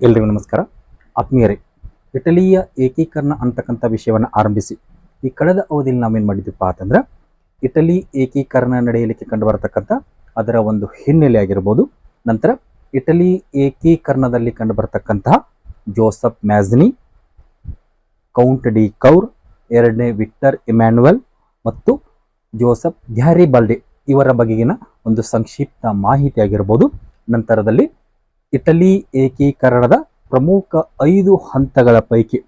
ಎಲ್ರಿಗೂ ನಮಸ್ಕಾರ. ಆತ್ಮೀಯರೇ, ಇಟಲಿಯ ಏಕೀಕರಣ ಅಂತಕ್ಕಂಥ ವಿಷಯವನ್ನು ಆರಂಭಿಸಿ ಈ ಕಳೆದ ಅವಧಿಯಲ್ಲಿ ನಾವೇನು ಮಾಡಿದ್ವಿಪ್ಪ ಅಂತಂದ್ರೆ ಇಟಲಿ ಏಕೀಕರಣ ನಡೆಯಲಿಕ್ಕೆ ಕಂಡು ಬರತಕ್ಕಂಥ ಅದರ ಒಂದು ಹಿನ್ನೆಲೆ ಆಗಿರ್ಬೋದು, ನಂತರ ಇಟಲಿ ಏಕೀಕರಣದಲ್ಲಿ ಕಂಡು ಬರತಕ್ಕಂತಹ Joseph Mazzini, Count de Kaur, ಎರಡನೇ ವಿಕ್ಟರ್ ಇಮ್ಯಾನ್ಯುಯಲ್ ಮತ್ತು ಜೋಸೆಫ್ ಗ್ಯಾರಿಬಾಲ್ಡಿ ಇವರ ಬಗೆಗಿನ ಒಂದು ಸಂಕ್ಷಿಪ್ತ ಮಾಹಿತಿ ಆಗಿರ್ಬೋದು. ನಂತರದಲ್ಲಿ ಇಟಲಿ ಏಕೀಕರಣದ ಪ್ರಮುಖ 5 ಹಂತಗಳ ಪೈಕಿ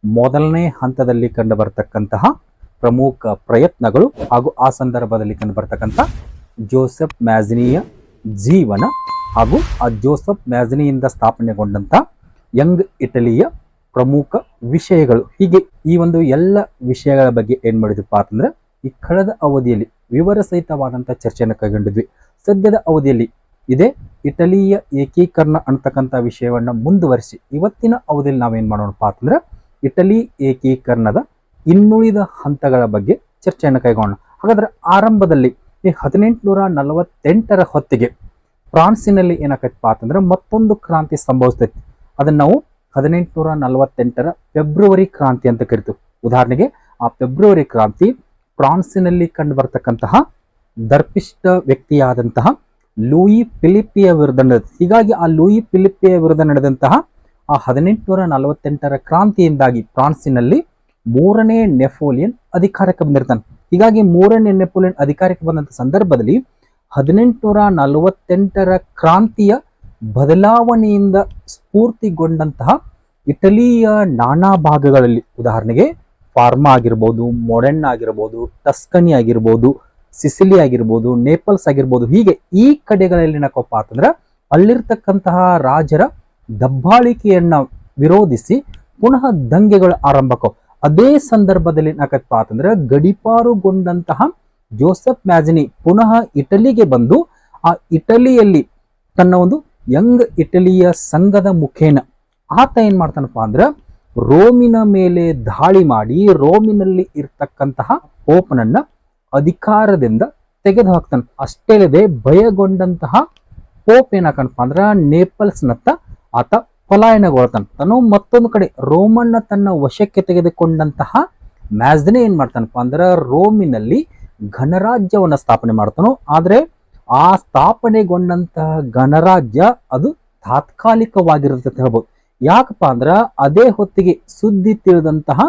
ಮೊದಲನೇ ಹಂತದಲ್ಲಿ ಕಂಡು ಬರತಕ್ಕಂತಹ ಪ್ರಮುಖ ಪ್ರಯತ್ನಗಳು ಹಾಗೂ ಆ ಸಂದರ್ಭದಲ್ಲಿ ಕಂಡು ಬರತಕ್ಕಂಥ ಜೋಸೆಫ್ ಮ್ಯಾಜ್ನಿಯ ಜೀವನ ಹಾಗೂ ಆ ಜೋಸೆಫ್ ಮ್ಯಾಜ್ನಿಯಿಂದ ಸ್ಥಾಪನೆಗೊಂಡಂತಹ ಯಂಗ್ ಇಟಲಿಯ ಪ್ರಮುಖ ವಿಷಯಗಳು. ಹೀಗೆ ಈ ಒಂದು ಎಲ್ಲ ವಿಷಯಗಳ ಬಗ್ಗೆ ಏನ್ ಮಾಡಿದ್ವಿ ಅಂತಂದ್ರೆ ಈ ಕಳೆದ ಅವಧಿಯಲ್ಲಿ ವಿವರ ಸಹಿತವಾದಂಥ ಚರ್ಚೆಯನ್ನು ಕೈಗೊಂಡಿದ್ವಿ. ಸದ್ಯದ ಅವಧಿಯಲ್ಲಿ ಇದೇ ಇಟಲಿಯ ಏಕೀಕರಣ ಅಂತಕ್ಕಂಥ ವಿಷಯವನ್ನು ಮುಂದುವರಿಸಿ ಇವತ್ತಿನ ಅವಧಿಯಲ್ಲಿ ನಾವೇನ್ ಮಾಡೋಣಪ್ಪ ಅಂತಂದ್ರೆ ಇಟಲಿ ಏಕೀಕರಣದ ಇನ್ನುಳಿದ ಹಂತಗಳ ಬಗ್ಗೆ ಚರ್ಚೆಯನ್ನು ಕೈಗೊಳ್ಳೋಣ. ಹಾಗಾದ್ರೆ ಆರಂಭದಲ್ಲಿ ಈ 1848ರ ಹೊತ್ತಿಗೆ ಫ್ರಾನ್ಸಿನಲ್ಲಿ ಏನಾಕೈತಪ್ಪ ಅಂತಂದ್ರೆ ಮತ್ತೊಂದು ಕ್ರಾಂತಿ ಸಂಭವಿಸ್ತೈತಿ. ಅದನ್ನ ನಾವು 1848ರ ಫೆಬ್ರವರಿ ಕ್ರಾಂತಿ ಅಂತ ಕರಿತೀವಿ. ಉದಾಹರಣೆಗೆ ಆ ಫೆಬ್ರವರಿ ಕ್ರಾಂತಿ ಫ್ರಾನ್ಸಿನಲ್ಲಿ ಕಂಡು ಬರ್ತಕ್ಕಂತಹ ದರ್ಪಿಷ್ಟ ವ್ಯಕ್ತಿಯಾದಂತಹ ಲೂಯಿ ಫಿಲಿಪ್ಪಿಯ ವಿರುದ್ಧ ನಡೆದ. ಹೀಗಾಗಿ ಆ ಲೂಯಿ ಫಿಲಿಪ್ಪಿಯ ವಿರುದ್ಧ ನಡೆದಂತಹ ಆ 1848ರ ಕ್ರಾಂತಿಯಿಂದಾಗಿ ಫ್ರಾನ್ಸಿನಲ್ಲಿ 3ನೇ ನೆಪೋಲಿಯನ್ ಅಧಿಕಾರಕ್ಕೆ ಬಂದಿರ್ತಾನೆ. ಹೀಗಾಗಿ 3ನೇ ನೆಪೋಲಿಯನ್ ಅಧಿಕಾರಕ್ಕೆ ಬಂದಂತ ಸಂದರ್ಭದಲ್ಲಿ 1848ರ ಕ್ರಾಂತಿಯ ಬದಲಾವಣೆಯಿಂದ ಸ್ಫೂರ್ತಿಗೊಂಡಂತಹ ಇಟಲಿಯ ನಾನಾ ಭಾಗಗಳಲ್ಲಿ, ಉದಾಹರಣೆಗೆ ಫಾರ್ಮಾ ಆಗಿರ್ಬೋದು, ಮೊಡೆನ್ ಆಗಿರ್ಬೋದು, ಟಸ್ಕನಿ ಆಗಿರ್ಬೋದು, ಸಿಸಿಲಿ ಆಗಿರ್ಬೋದು, ನೇಪಲ್ಸ್ ಆಗಿರ್ಬೋದು, ಹೀಗೆ ಈ ಕಡೆಗಳಲ್ಲಿ ಏನಕ್ಕಪ್ಪ ಅಂತಂದ್ರೆ ಅಲ್ಲಿರ್ತಕ್ಕಂತಹ ರಾಜರ ದಬ್ಬಾಳಿಕೆಯನ್ನ ವಿರೋಧಿಸಿ ಪುನಃ ದಂಗೆಗಳು ಆರಂಭಕ್ಕವು. ಅದೇ ಸಂದರ್ಭದಲ್ಲಿ ಏನಾಗತ್ತಪ್ಪ ಅಂತಂದ್ರೆ ಗಡಿಪಾರುಗೊಂಡಂತಹ ಜೋಸೆಫ್ ಮ್ಯಾಜ್ನಿ ಪುನಃ ಇಟಲಿಗೆ ಬಂದು ಆ ಇಟಲಿಯಲ್ಲಿ ತನ್ನ ಒಂದು ಯಂಗ್ ಇಟಲಿಯ ಸಂಘದ ಮುಖೇನ ಆತ ಏನ್ ಮಾಡ್ತಾನಪ್ಪ ಅಂದ್ರೆ ರೋಮಿನ ಮೇಲೆ ದಾಳಿ ಮಾಡಿ ರೋಮಿನಲ್ಲಿ ಇರ್ತಕ್ಕಂತಹ ಪೋಪನನ್ನ ಅಧಿಕಾರದಿಂದ ತೆಗೆದು ಹಾಕ್ತಾನೆ. ಅಷ್ಟೇ ಅಲ್ಲದೆ ಭಯಗೊಂಡಂತಹ ಪೋಪ್ ಏನಾಕನಪ್ಪ ಅಂದ್ರ ನೇಪಲ್ಸ್ ನತ್ತ ಆತ ಪಲಾಯನಗೊಳ್ತಾನೆ. ತಾನು ಮತ್ತೊಂದು ಕಡೆ ರೋಮನ್ನ ತನ್ನ ವಶಕ್ಕೆ ತೆಗೆದುಕೊಂಡಂತಹ ಮ್ಯಾಜ್ನಿ ಏನ್ ಮಾಡ್ತಾನಪ್ಪ ಅಂದ್ರ ರೋಮಿನಲ್ಲಿ ಗಣರಾಜ್ಯವನ್ನ ಸ್ಥಾಪನೆ ಮಾಡ್ತಾನೋ. ಆದ್ರೆ ಆ ಸ್ಥಾಪನೆಗೊಂಡಂತಹ ಗಣರಾಜ್ಯ ಅದು ತಾತ್ಕಾಲಿಕವಾಗಿರುತ್ತೆ ಅಂತ ಹೇಳ್ಬೋದು. ಯಾಕಪ್ಪ ಅಂದ್ರ ಅದೇ ಹೊತ್ತಿಗೆ ಸುದ್ದಿ ತಿಳಿದಂತಹ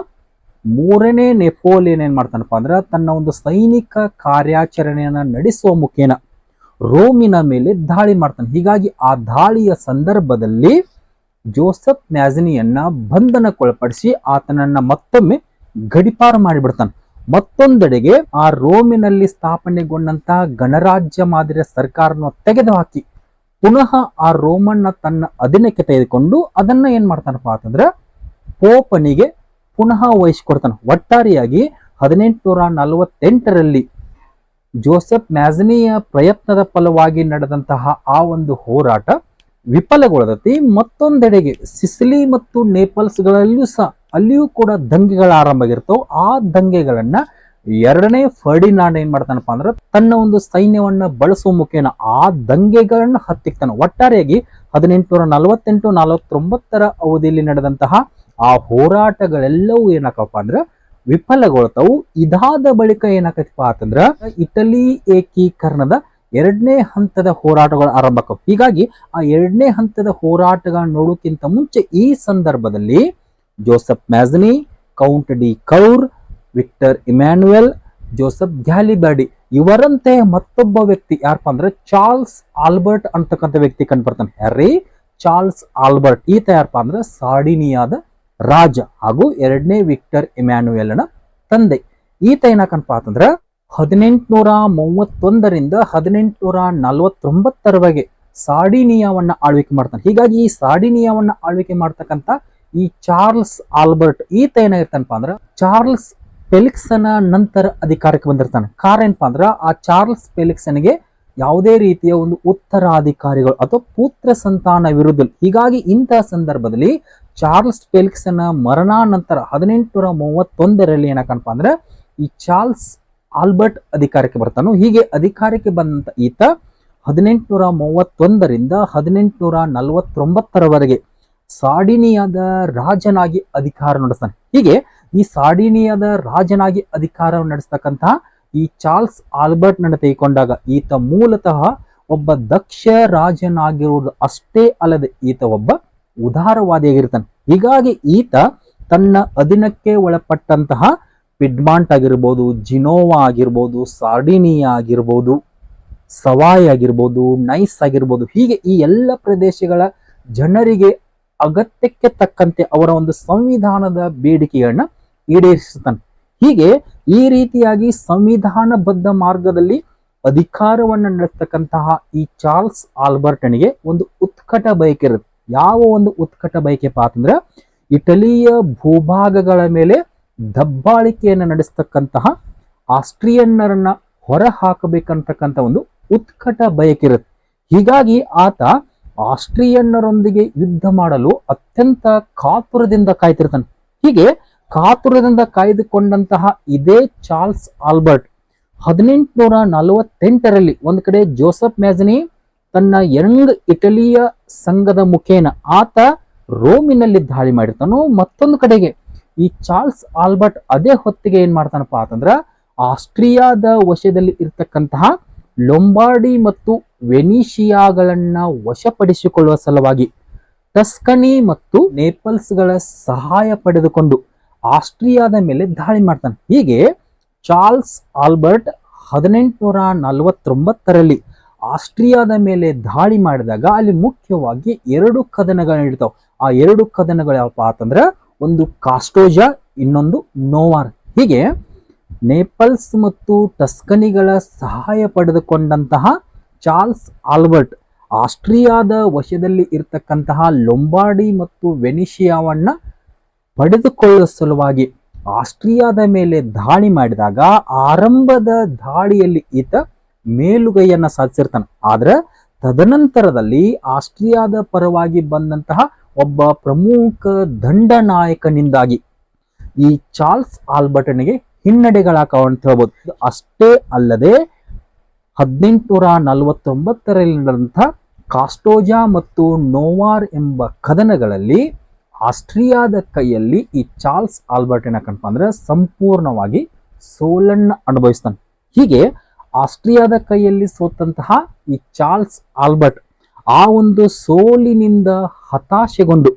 3ನೇ ನೆಪೋಲಿಯನ್ ಏನ್ ಮಾಡ್ತಾನಪ್ಪ ಅಂದ್ರ ತನ್ನ ಒಂದು ಸೈನಿಕ ಕಾರ್ಯಾಚರಣೆಯನ್ನ ನಡೆಸುವ ಮುಖೇನ ರೋಮಿನ ಮೇಲೆ ದಾಳಿ ಮಾಡ್ತಾನೆ. ಹೀಗಾಗಿ ಆ ದಾಳಿಯ ಸಂದರ್ಭದಲ್ಲಿ ಜೋಸೆಫ್ ಮ್ಯಾಜ್ನಿಯನ್ನ ಬಂಧನಕ್ಕೊಳಪಡಿಸಿ ಆತನನ್ನ ಮತ್ತೊಮ್ಮೆ ಗಡಿಪಾರು ಮಾಡಿಬಿಡ್ತಾನೆ. ಮತ್ತೊಂದೆಡೆಗೆ ಆ ರೋಮಿನಲ್ಲಿ ಸ್ಥಾಪನೆಗೊಂಡಂತಹ ಗಣರಾಜ್ಯ ಮಾದರಿಯ ಸರ್ಕಾರನ ತೆಗೆದುಹಾಕಿ ಪುನಃ ಆ ರೋಮನ್ನ ತನ್ನ ಅಧೀನಕ್ಕೆ ತೆಗೆದುಕೊಂಡು ಅದನ್ನ ಏನ್ ಮಾಡ್ತಾನಪ್ಪ ಅಂತಂದ್ರೆ ಪೋಪನಿಗೆ ಪುನಃ ವಹಿಸಿಕೊಡ್ತಾನೆ. ಒಟ್ಟಾರೆಯಾಗಿ 1848ರಲ್ಲಿ ಜೋಸೆಫ್ ಮ್ಯಾಜ್ನಿಯ ಪ್ರಯತ್ನದ ಫಲವಾಗಿ ನಡೆದಂತಹ ಆ ಒಂದು ಹೋರಾಟ ವಿಫಲಗೊಳ್ಳದತಿ. ಮತ್ತೊಂದೆಡೆಗೆ ಸಿಸಿಲಿ ಮತ್ತು ನೇಪಲ್ಸ್ಗಳಲ್ಲಿಯೂ ಸಹ ಅಲ್ಲಿಯೂ ಕೂಡ ದಂಗೆಗಳ ಆರಂಭ ಆಗಿರ್ತವೆ. ಆ ದಂಗೆಗಳನ್ನ 2ನೇ ಫರ್ಡಿನಾಂಡ್ ಏನ್ ಮಾಡ್ತಾನಪ್ಪ ಅಂದ್ರೆ ತನ್ನ ಒಂದು ಸೈನ್ಯವನ್ನ ಬಳಸುವ ಮುಖೇನ ಆ ದಂಗೆಗಳನ್ನ ಹತ್ತಿಕ್ತಾನೆ. ಒಟ್ಟಾರೆಯಾಗಿ 1848-49ರ ಅವಧಿಯಲ್ಲಿ ನಡೆದಂತಹ ಆ ಹೋರಾಟಗಳೆಲ್ಲವೂ ಏನಾಕಪ್ಪ ಅಂದ್ರೆ ವಿಫಲಗೊಳ್ತಾವು. ಇದಾದ ಬಳಿಕ ಏನಾಕತ್ತಪ್ಪ ಅಂತಂದ್ರ ಇಟಲಿ ಏಕೀಕರಣದ 2ನೇ ಹಂತದ ಹೋರಾಟಗಳು ಆರಂಭಕ್ಕವು. ಹೀಗಾಗಿ ಆ 2ನೇ ಹಂತದ ಹೋರಾಟಗಳನ್ನ ನೋಡೋಕ್ಕಿಂತ ಮುಂಚೆ ಈ ಸಂದರ್ಭದಲ್ಲಿ Joseph Mazzini, Count de Cavour, Victor Emmanuel, Joseph Garibaldi ಇವರಂತೆ ಮತ್ತೊಬ್ಬ ವ್ಯಕ್ತಿ ಯಾರಪ್ಪ ಅಂದ್ರೆ ಚಾರ್ಲ್ಸ್ ಆಲ್ಬರ್ಟ್ ಅಂತಕ್ಕಂಥ ವ್ಯಕ್ತಿ ಕಂಡುಬರ್ತಾನೆ. ಯಾರ್ರೀ? Charles Albert. ಈತ ಯಾರಪ್ಪ ಅಂದ್ರೆ ಸಾರ್ಡಿನಿಯಾದ ರಾಜ ಹಾಗೂ 2ನೇ ವಿಕ್ಟರ್ ಇಮ್ಯಾನ್ಯುಯಲ್ನ ತಂದೆ. ಈತ ಏನಾಕನಪ್ಪ ಅಂತಂದ್ರ 1831ರಿಂದ 1849ರವರೆಗೆ ಸಾರ್ಡಿನಿಯಾವನ್ನ ಆಳ್ವಿಕೆ ಮಾಡ್ತಾನೆ. ಹೀಗಾಗಿ ಈ ಸಾರ್ಡಿನಿಯಾವನ್ನ ಆಳ್ವಿಕೆ ಮಾಡ್ತಕ್ಕಂಥ ಈ ಚಾರ್ಲ್ಸ್ ಆಲ್ಬರ್ಟ್ ಈತ ಏನಾಗಿರ್ತಾನಪ್ಪ ಅಂದ್ರ ಚಾರ್ಲ್ಸ್ ಫೆಲಿಕ್ಸನ ನಂತರ ಅಧಿಕಾರಕ್ಕೆ ಬಂದಿರ್ತಾನೆ. ಕಾರಣ ಏನಪ್ಪಾ ಅಂದ್ರ ಆ ಚಾರ್ಲ್ಸ್ ಫೆಲಿಕ್ಸನಿಗೆ ಯಾವುದೇ ರೀತಿಯ ಒಂದು ಉತ್ತರಾಧಿಕಾರಿಗಳು ಅಥವಾ ಪುತ್ರ ಸಂತಾನವಿರುವುದಿಲ್ಲ. ಹೀಗಾಗಿ ಇಂತಹ ಸಂದರ್ಭದಲ್ಲಿ ಚಾರ್ಲ್ಸ್ ಫೆಲಿಕ್ಸನ ಮರಣಾನಂತರ 1831ರಲ್ಲಿ ಏನಾಕನಪ್ಪ ಅಂದ್ರೆ ಈ ಚಾರ್ಲ್ಸ್ ಆಲ್ಬರ್ಟ್ ಅಧಿಕಾರಕ್ಕೆ ಬರ್ತಾನೋ. ಹೀಗೆ ಅಧಿಕಾರಕ್ಕೆ ಬಂದಂತ ಈತ 1831ರಿಂದ 1849ರವರೆಗೆ ಸಾರ್ಡಿನಿಯಾದ ರಾಜನಾಗಿ ಅಧಿಕಾರ ನಡೆಸ್ತಾನೆ. ಹೀಗೆ ಈ ಸಾರ್ಡಿನಿಯಾದ ರಾಜನಾಗಿ ಅಧಿಕಾರ ನಡೆಸ್ತಕ್ಕಂತಹ ಈ ಚಾರ್ಲ್ಸ್ ಆಲ್ಬರ್ಟ್ ನಡೆ ತೆಗೆದುಕೊಂಡಾಗ ಈತ ಮೂಲತಃ ಒಬ್ಬ ದಕ್ಷ ರಾಜನಾಗಿರುವುದು ಅಷ್ಟೇ ಅಲ್ಲದೆ ಈತ ಒಬ್ಬ ಉದಾರವಾದಿಯಾಗಿರ್ತಾನೆ. ಹೀಗಾಗಿ ಈತ ತನ್ನ ಅಧೀನಕ್ಕೆ ಒಳಪಟ್ಟಂತಹ ಪಿಡ್ಮಾಂಟ್ ಆಗಿರ್ಬೋದು, ಜಿನೋವಾ ಆಗಿರ್ಬೋದು, ಸಾರ್ಡಿನಿಯಾ ಆಗಿರ್ಬೋದು, ಸವಾಯ್ ಆಗಿರ್ಬೋದು, ನೈಸ್ ಆಗಿರ್ಬೋದು, ಹೀಗೆ ಈ ಎಲ್ಲ ಪ್ರದೇಶಗಳ ಜನರಿಗೆ ಅಗತ್ಯಕ್ಕೆ ತಕ್ಕಂತೆ ಅವರ ಒಂದು ಸಂವಿಧಾನದ ಬೇಡಿಕೆಗಳನ್ನ ಈಡೇರಿಸುತ್ತಾನೆ. ಹೀಗೆ ಈ ರೀತಿಯಾಗಿ ಸಂವಿಧಾನಬದ್ಧ ಮಾರ್ಗದಲ್ಲಿ ಅಧಿಕಾರವನ್ನು ನಡೆಸ್ತಕ್ಕಂತಹ ಈ ಚಾರ್ಲ್ಸ್ ಆಲ್ಬರ್ಟನಿಗೆ ಒಂದು ಉತ್ಕಟ ಬಯಕೆ ಇರುತ್ತೆ. ಯಾವ ಒಂದು ಉತ್ಕಟ ಬಯಕೆಪ್ಪ ಅಂತಂದ್ರೆ ಇಟಲಿಯ ಭೂಭಾಗಗಳ ಮೇಲೆ ದಬ್ಬಾಳಿಕೆಯನ್ನು ನಡೆಸ್ತಕ್ಕಂತಹ ಆಸ್ಟ್ರಿಯನ್ನರನ್ನ ಹೊರ ಹಾಕಬೇಕಂತಕ್ಕಂಥ ಒಂದು ಉತ್ಕಟ ಬಯಕೆ ಇರುತ್ತೆ. ಹೀಗಾಗಿ ಆತ ಆಸ್ಟ್ರಿಯನ್ನರೊಂದಿಗೆ ಯುದ್ಧ ಮಾಡಲು ಅತ್ಯಂತ ಕಾತುರದಿಂದ ಕಾಯ್ತಿರ್ತಾನೆ. ಹೀಗೆ ಕಾತುರದಿಂದ ಕಾಯ್ದುಕೊಂಡಂತಹ ಇದೇ ಚಾರ್ಲ್ಸ್ ಆಲ್ಬರ್ಟ್ 1848ರಲ್ಲಿ ಒಂದು ಕಡೆ ಜೋಸೆಫ್ ಮ್ಯಾಜನಿ ತನ್ನ ಯಂಗ್ ಇಟಲಿಯ ಸಂಘದ ಮುಖೇನ ಆತ ರೋಮಿನಲ್ಲಿ ದಾಳಿ ಮಾಡಿರ್ತಾನೋ, ಮತ್ತೊಂದು ಕಡೆಗೆ ಈ ಚಾರ್ಲ್ಸ್ ಆಲ್ಬರ್ಟ್ ಅದೇ ಹೊತ್ತಿಗೆ ಏನ್ ಮಾಡ್ತಾನಪ್ಪ ಅಂತಂದ್ರ ಆಸ್ಟ್ರಿಯಾದ ವಶದಲ್ಲಿ ಇರ್ತಕ್ಕಂತಹ ಲೊಂಬಾರ್ಡಿ ಮತ್ತು ವೆನಿಷಿಯಾಗಳನ್ನ ವಶಪಡಿಸಿಕೊಳ್ಳುವ ಸಲುವಾಗಿ ಟಸ್ಕನಿ ಮತ್ತು ನೇಪಲ್ಸ್ಗಳ ಸಹಾಯ ಪಡೆದುಕೊಂಡು ಆಸ್ಟ್ರಿಯಾದ ಮೇಲೆ ದಾಳಿ ಮಾಡ್ತಾನೆ. ಹೀಗೆ ಚಾರ್ಲ್ಸ್ ಆಲ್ಬರ್ಟ್ 1849ರಲ್ಲಿ ಆಸ್ಟ್ರಿಯಾದ ಮೇಲೆ ದಾಳಿ ಮಾಡಿದಾಗ ಅಲ್ಲಿ ಮುಖ್ಯವಾಗಿ 2 ಕದನಗಳು ಇರ್ತಾವ. ಆ 2 ಕದನಗಳು ಯಾವಪ್ಪ ಅಂತಂದ್ರೆ ಒಂದು ಕಾಸ್ಟೋಜಾ, ಇನ್ನೊಂದು ನೋವಾರ್. ಹೀಗೆ ನೇಪಲ್ಸ್ ಮತ್ತು ಟಸ್ಕನಿಗಳ ಸಹಾಯ ಪಡೆದುಕೊಂಡಂತಹ ಚಾರ್ಲ್ಸ್ ಆಲ್ಬರ್ಟ್ ಆಸ್ಟ್ರಿಯಾದ ವಶದಲ್ಲಿ ಇರ್ತಕ್ಕಂತಹ ಲೊಂಬಾರ್ಡಿ ಮತ್ತು ವೆನಿಷಿಯಾವನ್ನ ಪಡೆದುಕೊಳ್ಳುವ ಸಲುವಾಗಿ ಆಸ್ಟ್ರಿಯಾದ ಮೇಲೆ ದಾಳಿ ಮಾಡಿದಾಗ ಆರಂಭದ ದಾಳಿಯಲ್ಲಿ ಈತ ಮೇಲುಗೈಯನ್ನ ಸಾಧಿಸಿರ್ತಾನೆ. ಆದ್ರೆ ತದನಂತರದಲ್ಲಿ ಆಸ್ಟ್ರಿಯಾದ ಪರವಾಗಿ ಬಂದಂತಹ ಒಬ್ಬ ಪ್ರಮುಖ ದಂಡನಾಯಕನಿಂದಾಗಿ ಈ ಚಾರ್ಲ್ಸ್ ಆಲ್ಬರ್ಟನಿಗೆ ಹಿನ್ನಡೆಗಳಾಕವ ಅಂತ ಹೇಳ್ಬೋದು. ಅಷ್ಟೇ ಅಲ್ಲದೆ 1849ರಲ್ಲಿ ನಡೆದಂತಹ ಕಾಸ್ಟೋಜಾ ಮತ್ತು ನೋವಾರ್ ಎಂಬ ಕದನಗಳಲ್ಲಿ ಆಸ್ಟ್ರಿಯಾದ ಕೈಯಲ್ಲಿ ಈ ಚಾರ್ಲ್ಸ್ ಆಲ್ಬರ್ಟ್ ಏನಕ್ಕಂತ ಅಂದ್ರೆ ಸಂಪೂರ್ಣವಾಗಿ ಸೋಲನ್ನು ಅನುಭವಿಸ್ತಾನೆ. ಹೀಗೆ ಆಸ್ಟ್ರಿಯಾದ ಕೈಯಲ್ಲಿ ಸೋತಂತಹ ಈ ಚಾರ್ಲ್ಸ್ ಆಲ್ಬರ್ಟ್ ಆ ಒಂದು ಸೋಲಿನಿಂದ ಹತಾಶೆಗೊಂಡು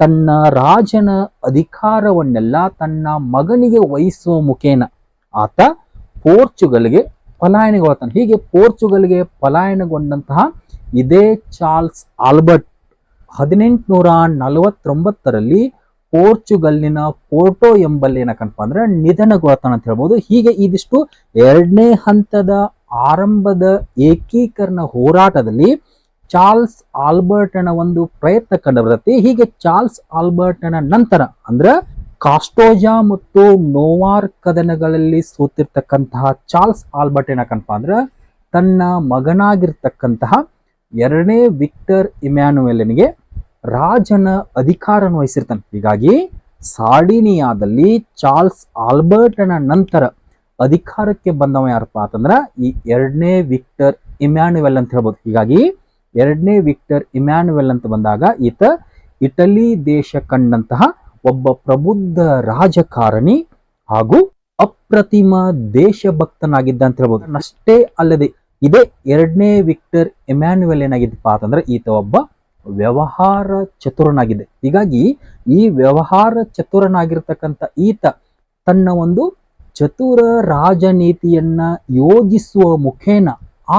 ತನ್ನ ರಾಜನ ಅಧಿಕಾರವನ್ನೆಲ್ಲ ತನ್ನ ಮಗನಿಗೆ ವಹಿಸುವ ಮುಖೇನ ಆತ ಪೋರ್ಚುಗಲ್ಗೆ ಪಲಾಯನಗೊಳ್ತಾನೆ. ಹೀಗೆ ಪೋರ್ಚುಗಲ್ಗೆ ಪಲಾಯನಗೊಂಡಂತಹ ಇದೇ ಚಾರ್ಲ್ಸ್ ಆಲ್ಬರ್ಟ್ 1849ರಲ್ಲಿ ಪೋರ್ಚುಗಲ್ಲಿನ ಪೋರ್ಟೋ ಎಂಬಲ್ಲಿ ಏನಕ್ಕಂತ ಅಂದ್ರೆ ನಿಧನಗೊಳ್ತಾನೆ ಅಂತ ಹೇಳ್ಬೋದು. ಹೀಗೆ ಇದಿಷ್ಟು 2ನೇ ಹಂತದ ಆರಂಭದ ಏಕೀಕರಣ ಹೋರಾಟದಲ್ಲಿ ಚಾರ್ಲ್ಸ್ ಆಲ್ಬರ್ಟನ ಒಂದು ಪ್ರಯತ್ನ ಕಂಡು ಬರುತ್ತೆ. ಹೀಗೆ ಚಾರ್ಲ್ಸ್ ಆಲ್ಬರ್ಟನ ನಂತರ ಅಂದ್ರೆ ಕಾಸ್ಟೋಜಾ ಮತ್ತು ನೋವಾರ್ ಕದನಗಳಲ್ಲಿ ಸೋತಿರ್ತಕ್ಕಂತಹ ಚಾರ್ಲ್ಸ್ ಆಲ್ಬರ್ಟ್ ಏನಕ್ಕಂತ ಅಂದ್ರೆ ತನ್ನ ಮಗನಾಗಿರ್ತಕ್ಕಂತಹ 2ನೇ ವಿಕ್ಟರ್ ಇಮ್ಯಾನುವೆಲ್ನಿಗೆ ರಾಜನ ಅಧಿಕಾರವನ್ನು ವಹಿಸಿರ್ತಾನೆ. ಹೀಗಾಗಿ ಸಾರ್ಡಿನಿಯಾದಲ್ಲಿ ಚಾರ್ಲ್ಸ್ ಆಲ್ಬರ್ಟನ ನಂತರ ಅಧಿಕಾರಕ್ಕೆ ಬಂದವ ಯಾರಪ್ಪ ಅಂತಂದ್ರೆ ಈ 2ನೇ ವಿಕ್ಟರ್ ಇಮ್ಯಾನುವೆಲ್ ಅಂತ ಹೇಳ್ಬೋದು. ಹೀಗಾಗಿ 2ನೇ ವಿಕ್ಟರ್ ಇಮ್ಯಾನುವೆಲ್ ಅಂತ ಬಂದಾಗ ಈತ ಇಟಲಿ ದೇಶ ಕಂಡಂತಹ ಒಬ್ಬ ಪ್ರಬುದ್ಧ ರಾಜಕಾರಣಿ ಹಾಗೂ ಅಪ್ರತಿಮ ದೇಶಭಕ್ತನಾಗಿದ್ದ ಅಂತ ಹೇಳ್ಬೋದು. ಅಷ್ಟೇ ಅಲ್ಲದೆ ಇದೇ 2ನೇ ವಿಕ್ಟರ್ ಇಮ್ಯಾನುವೆಲ್ ಏನಾಗಿದ್ದಪ್ಪ ಅಂತಂದ್ರೆ ಈತ ಒಬ್ಬ ವ್ಯವಹಾರ ಚತುರನಾಗಿದೆ. ಹೀಗಾಗಿ ಈ ವ್ಯವಹಾರ ಚತುರನಾಗಿರ್ತಕ್ಕಂಥ ಈತ ತನ್ನ ಒಂದು ಚತುರ ರಾಜನೀತಿಯನ್ನ ಯೋಜಿಸುವ ಮುಖೇನ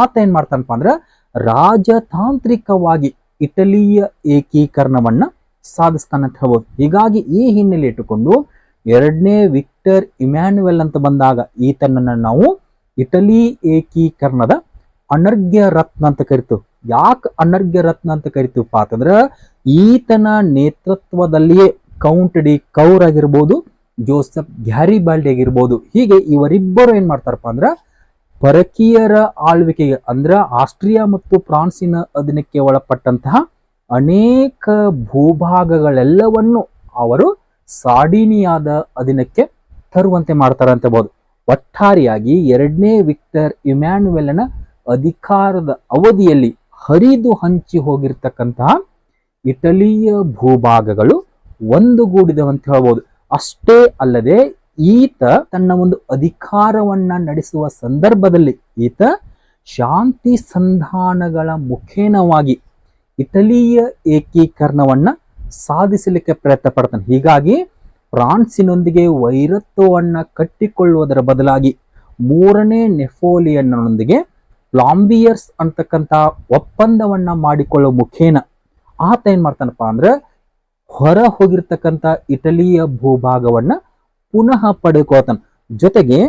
ಆತ ಏನ್ ಮಾಡ್ತಾನಪ್ಪ ಅಂದ್ರೆ ರಾಜತಾಂತ್ರಿಕವಾಗಿ ಇಟಲಿಯ ಏಕೀಕರಣವನ್ನ ಸಾಧಿಸ್ತಾನೆ ಅಂತ ಹೇಳ್ಬೋದು. ಹೀಗಾಗಿ ಈ ಹಿನ್ನೆಲೆ ಇಟ್ಟುಕೊಂಡು 2ನೇ ವಿಕ್ಟರ್ ಇಮ್ಯಾನುವೆಲ್ ಅಂತ ಬಂದಾಗ ಈತನನ್ನ ನಾವು ಇಟಲಿ ಏಕೀಕರಣದ ಅನರ್ಘ್ಯ ರತ್ನ ಅಂತ ಕರಿತೀವಿ. ಯಾಕೆ ಅನರ್ಘ್ಯ ರತ್ನ ಅಂತ ಕರಿತೀವಪ್ಪ ಅಂತಂದ್ರೆ ಈತನ ನೇತೃತ್ವದಲ್ಲಿಯೇ ಕೌಂಟ್ ಡಿ ಕೌರ್ ಆಗಿರ್ಬೋದು, ಜೋಸೆಫ್ ಗ್ಯಾರಿಬಾಲ್ಡಿ ಆಗಿರ್ಬೋದು, ಹೀಗೆ ಇವರಿಬ್ಬರು ಏನ್ ಮಾಡ್ತಾರಪ್ಪ ಅಂದ್ರ ಪರಕೀಯರ ಆಳ್ವಿಕೆಗೆ ಅಂದ್ರೆ ಆಸ್ಟ್ರಿಯಾ ಮತ್ತು ಫ್ರಾನ್ಸಿನ ಅಧೀನಕ್ಕೆ ಒಳಪಟ್ಟಂತಹ ಅನೇಕ ಭೂಭಾಗಗಳೆಲ್ಲವನ್ನು ಅವರು ಸಾರ್ಡಿನಿಯಾದ ಅಧೀನಕ್ಕೆ ತರುವಂತೆ ಮಾಡ್ತಾರೆ ಅಂತ ಹೇಳ್ಬೋದು. ಒಟ್ಟಾರೆಯಾಗಿ 2ನೇ ವಿಕ್ಟರ್ ಇಮ್ಯಾನುವೆಲ್ನ ಅಧಿಕಾರದ ಅವಧಿಯಲ್ಲಿ ಹರಿದು ಹಂಚಿ ಹೋಗಿರ್ತಕ್ಕಂತಹ ಇಟಲಿಯ ಭೂಭಾಗಗಳು ಒಂದುಗೂಡಿದವಂತ ಹೇಳ್ಬೋದು. ಅಷ್ಟೇ ಅಲ್ಲದೆ ಈತ ತನ್ನ ಒಂದು ಅಧಿಕಾರವನ್ನ ನಡೆಸುವ ಸಂದರ್ಭದಲ್ಲಿ ಈತ ಶಾಂತಿ ಸಂಧಾನಗಳ ಮುಖೇನವಾಗಿ ಇಟಲಿಯ ಏಕೀಕರಣವನ್ನ ಸಾಧಿಸಲಿಕ್ಕೆ ಪ್ರಯತ್ನ ಪಡ್ತಾನೆ. ಹೀಗಾಗಿ ಫ್ರಾನ್ಸಿನೊಂದಿಗೆ ವೈರತ್ವವನ್ನ ಕಟ್ಟಿಕೊಳ್ಳುವುದರ ಬದಲಾಗಿ ಮೂರನೇ ನೆಪೋಲಿಯನ್ನೊಂದಿಗೆ ಫ್ಲಾಂಬಿಯರ್ಸ್ ಅಂತಕ್ಕಂಥ ಒಪ್ಪಂದವನ್ನ ಮಾಡಿಕೊಳ್ಳುವ ಮುಖೇನ ಆತ ಏನ್ ಮಾಡ್ತಾನಪ್ಪ ಅಂದ್ರೆ ಹೊರ ಹೋಗಿರ್ತಕ್ಕಂಥ ಇಟಲಿಯ ಭೂಭಾಗವನ್ನ ಪುನಃ ಪಡೆದುಕೊಳ್ತಾನೆ. ಜೊತೆಗೆ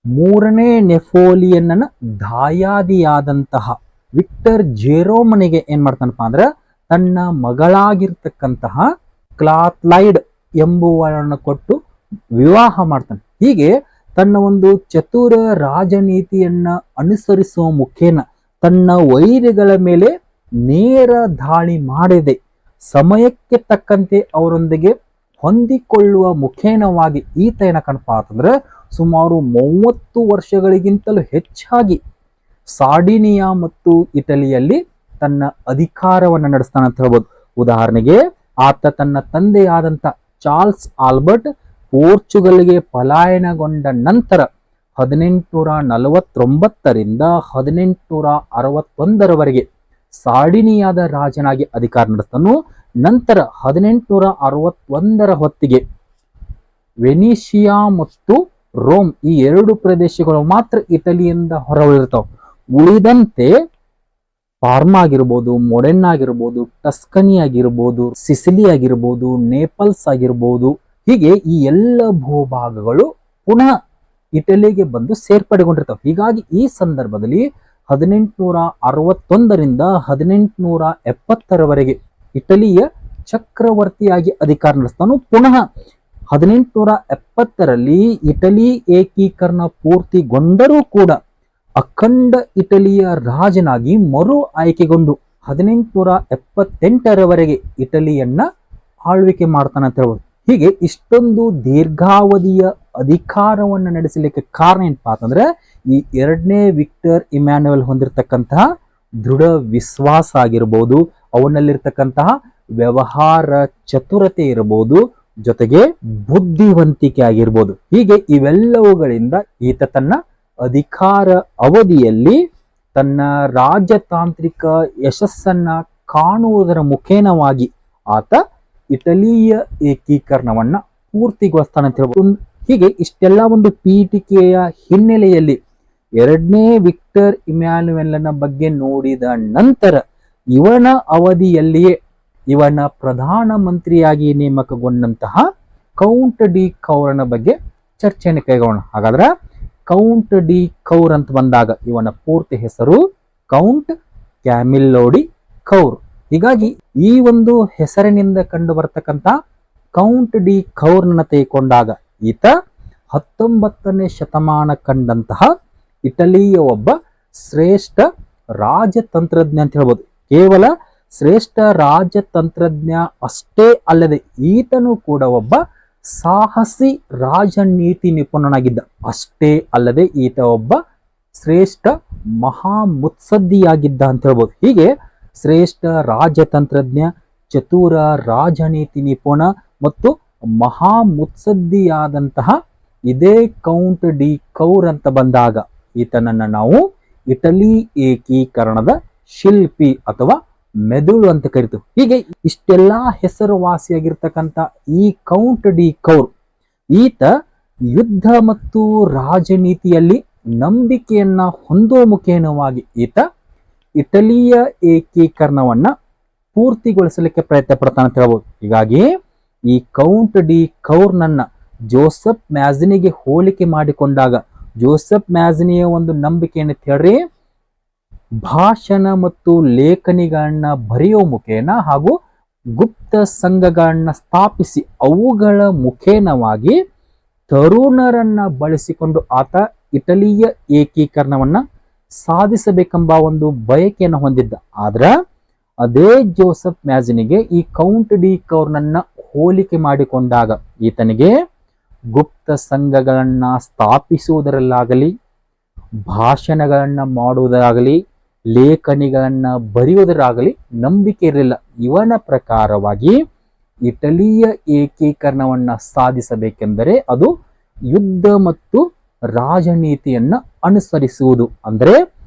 ಮೂರನೇ ನೆಪೋಲಿಯನ್ನ ದಾಯಾದಿಯಾದಂತಹ ವಿಕ್ಟರ್ ಜೆರೋಮನಿಗೆ ಏನ್ ಮಾಡ್ತಾನಪ್ಪ ಅಂದ್ರೆ ತನ್ನ ಮಗಳಾಗಿರ್ತಕ್ಕಂತಹ ಕ್ಲಾತ್ಲೈಡ್ ಎಂಬುವಳನ್ನು ಕೊಟ್ಟು ವಿವಾಹ ಮಾಡ್ತಾನೆ. ಹೀಗೆ ತನ್ನ ಒಂದು ಚತುರ ರಾಜನೀತಿಯನ್ನ ಅನುಸರಿಸುವ ಮುಖೇನ ತನ್ನ ವೈರಿಗಳ ಮೇಲೆ ನೇರ ದಾಳಿ ಮಾಡದೆ ಸಮಯಕ್ಕೆ ತಕ್ಕಂತೆ ಅವರೊಂದಿಗೆ ಹೊಂದಿಕೊಳ್ಳುವ ಮುಖೇನವಾಗಿ ಈತ ಏನಕ್ಕನಪ್ಪ ಅಂತಂದ್ರೆ ಸುಮಾರು 30 ವರ್ಷಗಳಿಗಿಂತಲೂ ಹೆಚ್ಚಾಗಿ ಸಾರ್ಡಿನಿಯಾ ಮತ್ತು ಇಟಲಿಯಲ್ಲಿ ತನ್ನ ಅಧಿಕಾರವನ್ನು ನಡೆಸ್ತಾನೆ ಅಂತ ಹೇಳ್ಬೋದು. ಉದಾಹರಣೆಗೆ ಆತ ತನ್ನ ತಂದೆಯಾದಂಥ ಚಾರ್ಲ್ಸ್ ಆಲ್ಬರ್ಟ್ ಪೋರ್ಚುಗಲ್ಗೆ ಪಲಾಯನಗೊಂಡ ನಂತರ 1849ರಿಂದ 1861ರವರೆಗೆ ಸಾರ್ಡಿನಿಯಾದ ರಾಜನಾಗಿ ಅಧಿಕಾರ ನಡೆಸ್ತಾನು. ನಂತರ 1861ರ ಹೊತ್ತಿಗೆ ವೆನಿಷಿಯಾ ಮತ್ತು ರೋಮ್ ಈ 2 ಪ್ರದೇಶಗಳು ಮಾತ್ರ ಇಟಲಿಯಿಂದ ಹೊರವಳಿರ್ತಾವ. ಉಳಿದಂತೆ ಪಾರ್ಮಾ ಆಗಿರ್ಬೋದು, ಮೊಡೆನ್ ಆಗಿರ್ಬೋದು, ಟಸ್ಕನಿ ಆಗಿರ್ಬೋದು, ಸಿಸಿಲಿ ಆಗಿರ್ಬೋದು, ನೇಪಲ್ಸ್ ಆಗಿರ್ಬೋದು, ಹೀಗೆ ಈ ಎಲ್ಲ ಭೂಭಾಗಗಳು ಪುನಃ ಇಟಲಿಗೆ ಬಂದು ಸೇರ್ಪಡೆಗೊಂಡಿರ್ತಾವೆ. ಹೀಗಾಗಿ ಈ ಸಂದರ್ಭದಲ್ಲಿ 1861ರಿಂದ 1870ರವರೆಗೆ ಇಟಲಿಯ ಚಕ್ರವರ್ತಿಯಾಗಿ ಅಧಿಕಾರ ನಡೆಸ್ತಾನು. ಪುನಃ 1870ರಲ್ಲಿ ಇಟಲಿ ಏಕೀಕರಣ ಪೂರ್ತಿಗೊಂಡರೂ ಕೂಡ ಅಖಂಡ ಇಟಲಿಯ ರಾಜನಾಗಿ ಮರು ಆಯ್ಕೆಗೊಂಡು 1878ರವರೆಗೆ ಇಟಲಿಯನ್ನ ಆಳ್ವಿಕೆ ಮಾಡ್ತಾನೆ ಅಂತ ಹೇಳ್ಬೋದು. ಹೀಗೆ ಇಷ್ಟೊಂದು ದೀರ್ಘಾವಧಿಯ ಅಧಿಕಾರವನ್ನು ನಡೆಸಲಿಕ್ಕೆ ಕಾರಣ ಏನಪ್ಪಾ ಅಂತಂದ್ರೆ ಈ 2ನೇ ವಿಕ್ಟರ್ ಇಮ್ಯಾನ್ಯುಯಲ್ ಹೊಂದಿರತಕ್ಕಂತಹ ದೃಢ ವಿಶ್ವಾಸ ಆಗಿರ್ಬೋದು, ಅವನಲ್ಲಿರ್ತಕ್ಕಂತಹ ವ್ಯವಹಾರ ಚತುರತೆ ಇರಬಹುದು, ಜೊತೆಗೆ ಬುದ್ಧಿವಂತಿಕೆ ಆಗಿರ್ಬೋದು. ಹೀಗೆ ಇವೆಲ್ಲವುಗಳಿಂದ ಈತ ತನ್ನ ಅಧಿಕಾರ ಅವಧಿಯಲ್ಲಿ ತನ್ನ ರಾಜತಾಂತ್ರಿಕ ಯಶಸ್ಸನ್ನ ಕಾಣುವುದರ ಮುಖೇನವಾಗಿ ಆತ ಇಟಲಿಯ ಏಕೀಕರಣವನ್ನ ಪೂರ್ತಿಗೊಳಿಸ್ತಾನೆ ಅಂತ ಹೇಳ್ಬೋದು. ಹೀಗೆ ಇಷ್ಟೆಲ್ಲ ಒಂದು ಪೀಠಿಕೆಯ ಹಿನ್ನೆಲೆಯಲ್ಲಿ 2ನೇ ವಿಕ್ಟರ್ ಇಮ್ಯಾನ್ಯುಯಲ್ನ ಬಗ್ಗೆ ನೋಡಿದ ನಂತರ ಇವನ ಅವಧಿಯಲ್ಲಿಯೇ ಇವನ ಪ್ರಧಾನ ಮಂತ್ರಿಯಾಗಿ ನೇಮಕಗೊಂಡಂತಹ ಕೌಂಟ್ ಡಿ ಕೌರನ ಬಗ್ಗೆ ಚರ್ಚೆಯನ್ನು ಕೈಗೊಳ್ಳೋಣ. ಹಾಗಾದ್ರೆ ಕೌಂಟ್ ಡಿ ಕೌರ್ ಅಂತ ಬಂದಾಗ ಇವನ ಪೂರ್ತಿ ಹೆಸರು ಕೌಂಟ್ ಕ್ಯಾಮಿಲ್ಲೋಡಿ ಕೌರ್. ಹೀಗಾಗಿ ಈ ಒಂದು ಹೆಸರಿನಿಂದ ಕಂಡು ಬರತಕ್ಕಂತ ಕೌಂಟ್ ಡಿ ಕೌರ್ನ ತೆಗೆದುಕೊಂಡಾಗ ಈತ 19ನೇ ಶತಮಾನ ಕಂಡಂತಹ ಇಟಲಿಯ ಒಬ್ಬ ಶ್ರೇಷ್ಠ ರಾಜತಂತ್ರಜ್ಞ ಅಂತ ಹೇಳ್ಬೋದು. ಕೇವಲ ಶ್ರೇಷ್ಠ ರಾಜತಂತ್ರಜ್ಞ ಅಷ್ಟೇ ಅಲ್ಲದೆ ಈತನು ಕೂಡ ಒಬ್ಬ ಸಾಹಸಿ ರಾಜನೀತಿ ನಿಪುಣನಾಗಿದ್ದ. ಅಷ್ಟೇ ಅಲ್ಲದೆ ಈತ ಒಬ್ಬ ಶ್ರೇಷ್ಠ ಮಹಾ ಮುತ್ಸದ್ದಿಯಾಗಿದ್ದ ಅಂತ ಹೇಳ್ಬೋದು. ಹೀಗೆ ಶ್ರೇಷ್ಠ ರಾಜತಂತ್ರಜ್ಞ, ಚತುರ ರಾಜನೀತಿ ನಿಪುಣ ಮತ್ತು ಮಹಾ ಮುತ್ಸದ್ದಿಯಾದಂತಹ ಇದೇ ಕೌಂಟ್ ಡಿ ಕೌರ್ ಅಂತ ಬಂದಾಗ ಈತನನ್ನ ನಾವು ಇಟಲಿ ಏಕೀಕರಣದ ಶಿಲ್ಪಿ ಅಥವಾ ಮೆದುಳು ಅಂತ ಕರಿತೀವಿ. ಹೀಗೆ ಇಷ್ಟೆಲ್ಲಾ ಹೆಸರುವಾಸಿಯಾಗಿರ್ತಕ್ಕಂಥ ಈ ಕೌಂಟ್ ಡಿ ಕೌರ್ ಈತ ಯುದ್ಧ ಮತ್ತು ರಾಜನೀತಿಯಲ್ಲಿ ನಂಬಿಕೆಯನ್ನ ಹೊಂದುವ ಮುಖೇನವಾಗಿ ಈತ ಇಟಲಿಯ ಏಕೀಕರಣವನ್ನ ಪೂರ್ತಿಗೊಳಿಸಲಿಕ್ಕೆ ಪ್ರಯತ್ನ ಪಡ್ತಾನೆ ಅಂತ ಹೇಳ್ಬೋದು. ಹೀಗಾಗಿ ಈ ಕೌಂಟ್ ಡಿ ಕೌರ್ನನ್ನ ಜೋಸೆಫ್ ಮ್ಯಾಜಿನಿಗೆ ಹೋಲಿಕೆ ಮಾಡಿಕೊಂಡಾಗ ಜೋಸೆಫ್ ಮ್ಯಾಜಿನಿಯ ಒಂದು ನಂಬಿಕೆ ಏನಂತ ಹೇಳ್ರಿ, ಭಾಷಣ ಮತ್ತು ಲೇಖನಿಗಳನ್ನ ಬರೆಯುವ ಮುಖೇನ ಹಾಗೂ ಗುಪ್ತ ಸಂಘಗಳನ್ನ ಸ್ಥಾಪಿಸಿ ಅವುಗಳ ಮುಖೇನವಾಗಿ ತರುಣರನ್ನ ಬಳಸಿಕೊಂಡು ಆತ ಇಟಲಿಯ ಏಕೀಕರಣವನ್ನ ಸಾಧಿಸಬೇಕೆಂಬ ಒಂದು ಬಯಕೆಯನ್ನು ಹೊಂದಿದ್ದ. ಆದ್ರ ಅದೇ ಜೋಸೆಫ್ ಮ್ಯಾಜಿನಿಗೆ ಈ ಕೌಂಟ್ ಡಿ ಕೌರ್ನನ್ನ ಹೋಲಿಕೆ ಮಾಡಿಕೊಂಡಾಗ ಈತನಿಗೆ ಗುಪ್ತ ಸಂಘಗಳನ್ನ ಸ್ಥಾಪಿಸುವುದರಲ್ಲಾಗಲಿ, ಭಾಷಣಗಳನ್ನ ಮಾಡುವುದಾಗಲಿ, ಲೇಖನಿಗಳನ್ನ ಬರೆಯುವುದರಾಗಲಿ ನಂಬಿಕೆ ಇರಲಿಲ್ಲ. ಇವನ ಪ್ರಕಾರವಾಗಿ ಇಟಲಿಯ ಏಕೀಕರಣವನ್ನ ಸಾಧಿಸಬೇಕೆಂದರೆ ಅದು ಯುದ್ಧ ಮತ್ತು ರಾಜನೀತಿಯನ್ನ ಅನುಸರಿಸುವುದು, ಅಂದರೆ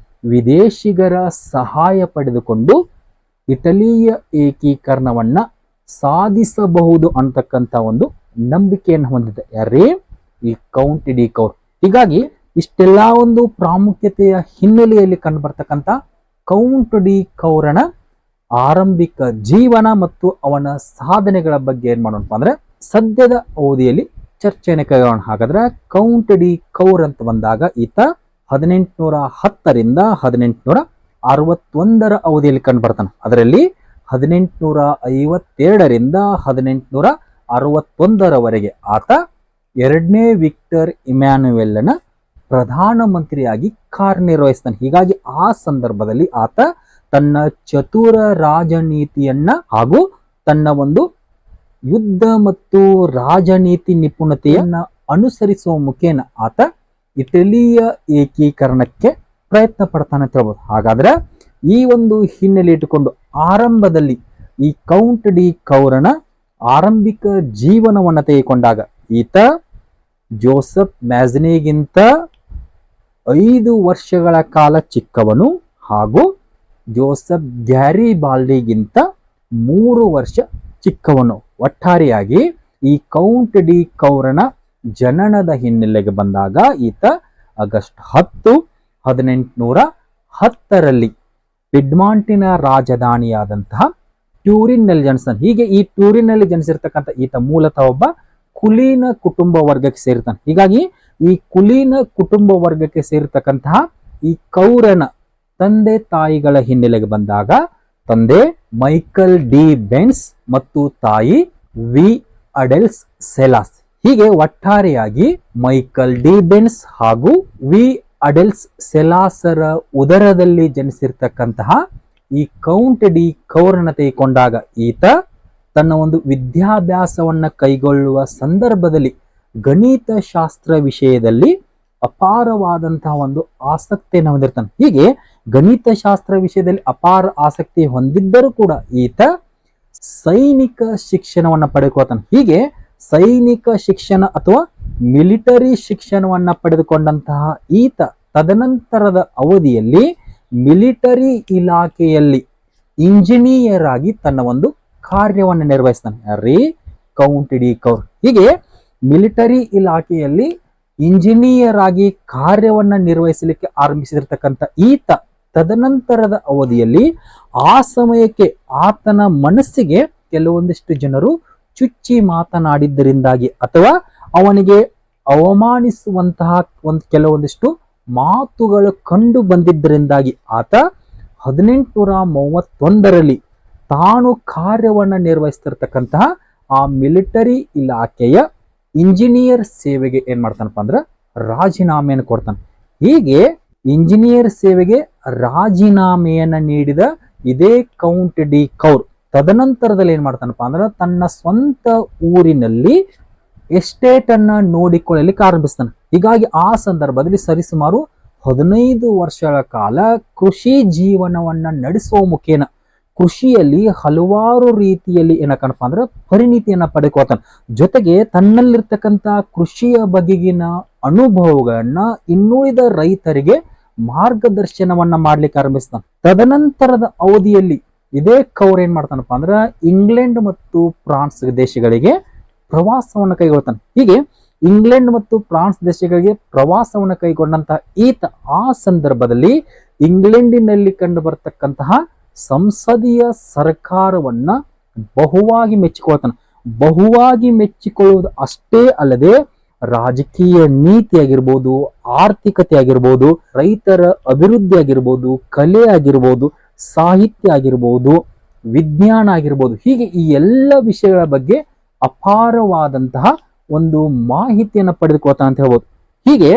ವಿದೇಶಿಗರ ಸಹಾಯ ಪಡೆದುಕೊಂಡು ಇಟಲಿಯ ಏಕೀಕರಣವನ್ನ ಸಾಧಿಸಬಹುದು ಅಂತಕ್ಕಂಥ ಒಂದು ನಂಬಿಕೆಯನ್ನು ಹೊಂದಿದೆ ಯಾರೇ ಈ ಕೌಂಟ್ ಡಿ ಕೌರ್. ಹೀಗಾಗಿ ಇಷ್ಟೆಲ್ಲ ಒಂದು ಪ್ರಾಮುಖ್ಯತೆಯ ಹಿನ್ನೆಲೆಯಲ್ಲಿ ಕಂಡು ಬರ್ತಕ್ಕಂಥ ಕೌಂಟ್ ಡಿ ಕೌರನ ಆರಂಭಿಕ ಜೀವನ ಮತ್ತು ಅವನ ಸಾಧನೆಗಳ ಬಗ್ಗೆ ಏನ್ ಮಾಡೋಣಪ್ಪ ಅಂದ್ರೆ ಸದ್ಯದ ಅವಧಿಯಲ್ಲಿ ಚರ್ಚೆಯನ್ನು ಕೈಗೊಳ್ಳೋಣ. ಹಾಗಾದ್ರೆ ಕೌಂಟ್ ಡಿ ಕೌರ್ ಅಂತ ಬಂದಾಗ ಈತ 1810ರಿಂದ 1861 ಅವಧಿಯಲ್ಲಿ ಕಂಡು ಬರ್ತಾನೆ. ಅದರಲ್ಲಿ 1852ರಿಂದ 1861 ಆತ ಎರಡನೇ ವಿಕ್ಟರ್ ಇಮ್ಯಾನ್ಯುಯಲ್ನ ಪ್ರಧಾನಮಂತ್ರಿಯಾಗಿ ಕಾರ್ಯನಿರ್ವಹಿಸ್ತಾನೆ. ಹೀಗಾಗಿ ಆ ಸಂದರ್ಭದಲ್ಲಿ ಆತ ತನ್ನ ಚತುರ ರಾಜನೀತಿಯನ್ನ ಹಾಗೂ ತನ್ನ ಒಂದು ಯುದ್ಧ ಮತ್ತು ರಾಜನೀತಿ ನಿಪುಣತೆಯನ್ನ ಅನುಸರಿಸುವ ಮುಖೇನ ಆತ ಇಟಲಿಯ ಏಕೀಕರಣಕ್ಕೆ ಪ್ರಯತ್ನ ಪಡ್ತಾನೆ ಅಂತ ಹೇಳ್ಬೋದು. ಹಾಗಾದ್ರೆ ಈ ಒಂದು ಹಿನ್ನೆಲೆ ಇಟ್ಟುಕೊಂಡು ಆರಂಭದಲ್ಲಿ ಈ ಕೌಂಟ್ ಡಿ ಕೌರನ ಆರಂಭಿಕ ಜೀವನವನ್ನು ತೆಗೆದುಕೊಂಡಾಗ ಈತ ಜೋಸೆಫ್ ಮ್ಯಾಜ್ನಿಗಿಂತ 5 ವರ್ಷಗಳ ಕಾಲ ಚಿಕ್ಕವನು ಹಾಗೂ ಜೋಸೆಫ್ ಗ್ಯಾರಿಬಾಲ್ಡಿಗಿಂತ 3 ವರ್ಷ ಚಿಕ್ಕವನು. ಒಟ್ಟಾರೆಯಾಗಿ ಈ ಕೌಂಟ್ ಡಿ ಕೌರನ ಜನನದ ಹಿನ್ನೆಲೆಗೆ ಬಂದಾಗ ಈತ ಆಗಸ್ಟ್ 10, 1810ರಲ್ಲಿ ಪಿಡ್ಮಾಂಟಿನ ರಾಜಧಾನಿಯಾದಂತಹ ಟ್ಯೂರಿನ್ನಲ್ಲಿ ಜನಿಸ್ತಾನೆ. ಹೀಗೆ ಈ ಟ್ಯೂರಿನ್ನಲ್ಲಿ ಜನಿಸಿರ್ತಕ್ಕಂಥ ಈತ ಮೂಲತಃ ಒಬ್ಬ ಕುಲೀನ ಕುಟುಂಬ ವರ್ಗಕ್ಕೆ ಸೇರ್ತಾನೆ. ಹೀಗಾಗಿ ಈ ಕುಲೀನ ಕುಟುಂಬ ವರ್ಗಕ್ಕೆ ಸೇರಿರ್ತಕ್ಕಂತಹ ಈ ಕೌರನ ತಂದೆ ತಾಯಿಗಳ ಹಿನ್ನೆಲೆಗೆ ಬಂದಾಗ ತಂದೆ ಮೈಕಲ್ ಡಿ ಬೆನ್ಸ್ ಮತ್ತು ತಾಯಿ ವಿ ಅಡೆಲ್ಸ್ ಸೆಲಾಸ್. ಹೀಗೆ ಒಟ್ಟಾರೆಯಾಗಿ ಮೈಕಲ್ ಡಿ ಬೆನ್ಸ್ ಹಾಗೂ ವಿ ಅಡೆಲ್ಸ್ ಸೆಲಾಸರ ಉದರದಲ್ಲಿ ಜನಿಸಿರ್ತಕ್ಕಂತಹ ಈ ಕೌಂಟ್ ಡಿ ಕೌರನ ತೆಗೆದುಕೊಂಡಾಗ ಈತ ತನ್ನ ಒಂದು ವಿದ್ಯಾಭ್ಯಾಸವನ್ನ ಕೈಗೊಳ್ಳುವ ಸಂದರ್ಭದಲ್ಲಿ ಗಣಿತ ಶಾಸ್ತ್ರ ವಿಷಯದಲ್ಲಿ ಅಪಾರವಾದಂತಹ ಒಂದು ಆಸಕ್ತಿಯನ್ನು ಹೊಂದಿರ್ತಾನೆ. ಹೀಗೆ ಗಣಿತ ಶಾಸ್ತ್ರ ವಿಷಯದಲ್ಲಿ ಅಪಾರ ಆಸಕ್ತಿ ಹೊಂದಿದ್ದರೂ ಕೂಡ ಈತ ಸೈನಿಕ ಶಿಕ್ಷಣವನ್ನ ಪಡೆದುಕೊಳ್ತಾನೆ. ಹೀಗೆ ಸೈನಿಕ ಶಿಕ್ಷಣ ಅಥವಾ ಮಿಲಿಟರಿ ಶಿಕ್ಷಣವನ್ನ ಪಡೆದುಕೊಂಡಂತಹ ಈತ ತದನಂತರದ ಅವಧಿಯಲ್ಲಿ ಮಿಲಿಟರಿ ಇಲಾಖೆಯಲ್ಲಿ ಇಂಜಿನಿಯರ್ ಆಗಿ ತನ್ನ ಒಂದು ಕಾರ್ಯವನ್ನು ನಿರ್ವಹಿಸ್ತಾನೆ. ಯಾರೀ ಕೌಂಟ್ ಡಿ ಕೌರ್. ಹೀಗೆ ಮಿಲಿಟರಿ ಇಲಾಖೆಯಲ್ಲಿ ಇಂಜಿನಿಯರ್ ಆಗಿ ಕಾರ್ಯವನ್ನ ನಿರ್ವಹಿಸಲಿಕ್ಕೆ ಆರಂಭಿಸಿರ್ತಕ್ಕಂಥ ಈತ ತದನಂತರದ ಅವಧಿಯಲ್ಲಿ ಆ ಸಮಯಕ್ಕೆ ಆತನ ಮನಸ್ಸಿಗೆ ಕೆಲವೊಂದಿಷ್ಟು ಜನರು ಚುಚ್ಚಿ ಮಾತನಾಡಿದ್ದರಿಂದಾಗಿ ಅಥವಾ ಅವನಿಗೆ ಅವಮಾನಿಸುವಂತಹ ಕೆಲವೊಂದಿಷ್ಟು ಮಾತುಗಳು ಕಂಡು ಬಂದಿದ್ದರಿಂದಾಗಿ ಆತ 1831ರಲ್ಲಿ ತಾನು ಕಾರ್ಯವನ್ನ ನಿರ್ವಹಿಸ್ತಿರ್ತಕ್ಕಂತಹ ಆ ಮಿಲಿಟರಿ ಇಲಾಖೆಯ ಇಂಜಿನಿಯರ್ ಸೇವೆಗೆ ಏನ್ ಮಾಡ್ತಾನಪ್ಪ ಅಂದ್ರೆ ರಾಜೀನಾಮೆಯನ್ನು ಕೊಡ್ತಾನೆ. ಹೀಗೆ ಇಂಜಿನಿಯರ್ ಸೇವೆಗೆ ರಾಜೀನಾಮೆಯನ್ನ ನೀಡಿದ ಇದೇ ಕೌಂಟ್ ಡಿ ಕೌರ್ ತದನಂತರದಲ್ಲಿ ಏನ್ ಮಾಡ್ತಾನಪ್ಪ ಅಂದ್ರೆ ತನ್ನ ಸ್ವಂತ ಊರಿನಲ್ಲಿ ಎಸ್ಟೇಟ್ ಅನ್ನ ನೋಡಿಕೊಳ್ಳಲಿಕ್ಕೆ ಆರಂಭಿಸ್ತಾನೆ. ಹೀಗಾಗಿ ಆ ಸಂದರ್ಭದಲ್ಲಿ ಸರಿಸುಮಾರು 15 ವರ್ಷಗಳ ಕಾಲ ಕೃಷಿ ಜೀವನವನ್ನ ನಡೆಸುವ ಮುಖೇನ ಕೃಷಿಯಲ್ಲಿ ಹಲವಾರು ರೀತಿಯಲ್ಲಿ ಏನಕ್ಕನಪ್ಪ ಅಂದ್ರೆ ಪರಿಣಿತಿಯನ್ನ ಪಡೆದುಕೊಳ್ತಾನೆ. ಜೊತೆಗೆ ತನ್ನಲ್ಲಿರ್ತಕ್ಕಂಥ ಕೃಷಿಯ ಬಗೆಗಿನ ಅನುಭವಗಳನ್ನ ಇನ್ನುಳಿದ ರೈತರಿಗೆ ಮಾರ್ಗದರ್ಶನವನ್ನ ಮಾಡ್ಲಿಕ್ಕೆ ಆರಂಭಿಸ್ತಾನೆ. ತದನಂತರದ ಅವಧಿಯಲ್ಲಿ ಇದೇ ಕೌರ್ ಏನ್ ಮಾಡ್ತಾನಪ್ಪ ಅಂದ್ರೆ ಇಂಗ್ಲೆಂಡ್ ಮತ್ತು ಫ್ರಾನ್ಸ್ ದೇಶಗಳಿಗೆ ಪ್ರವಾಸವನ್ನು ಕೈಗೊಳ್ತಾನೆ. ಹೀಗೆ ಇಂಗ್ಲೆಂಡ್ ಮತ್ತು ಫ್ರಾನ್ಸ್ ದೇಶಗಳಿಗೆ ಪ್ರವಾಸವನ್ನು ಕೈಗೊಂಡಂತಹ ಈತ ಆ ಸಂದರ್ಭದಲ್ಲಿ ಇಂಗ್ಲೆಂಡಿನಲ್ಲಿ ಕಂಡು ಬರ್ತಕ್ಕಂತಹ ಸಂಸದೀಯ ಸರ್ಕಾರವನ್ನ ಬಹುವಾಗಿ ಮೆಚ್ಚಿಕೊಳ್ತಾನೆ. ಬಹುವಾಗಿ ಮೆಚ್ಚಿಕೊಳ್ಳುವುದು ಅಷ್ಟೇ ಅಲ್ಲದೆ ರಾಜಕೀಯ ನೀತಿ ಆಗಿರ್ಬೋದು, ಆರ್ಥಿಕತೆ ಆಗಿರ್ಬೋದು, ರೈತರ ಅಭಿವೃದ್ಧಿ ಆಗಿರ್ಬೋದು, ಕಲೆ ಆಗಿರ್ಬೋದು, ಸಾಹಿತ್ಯ ಆಗಿರ್ಬೋದು, ವಿಜ್ಞಾನ ಆಗಿರ್ಬೋದು, ಹೀಗೆ ಈ ಎಲ್ಲ ವಿಷಯಗಳ ಬಗ್ಗೆ ಅಪಾರವಾದಂತಹ ಒಂದು ಮಾಹಿತಿಯನ್ನು ಪಡೆದುಕೊಳ್ತಾನೆ ಅಂತ ಹೇಳ್ಬೋದು. ಹೀಗೆ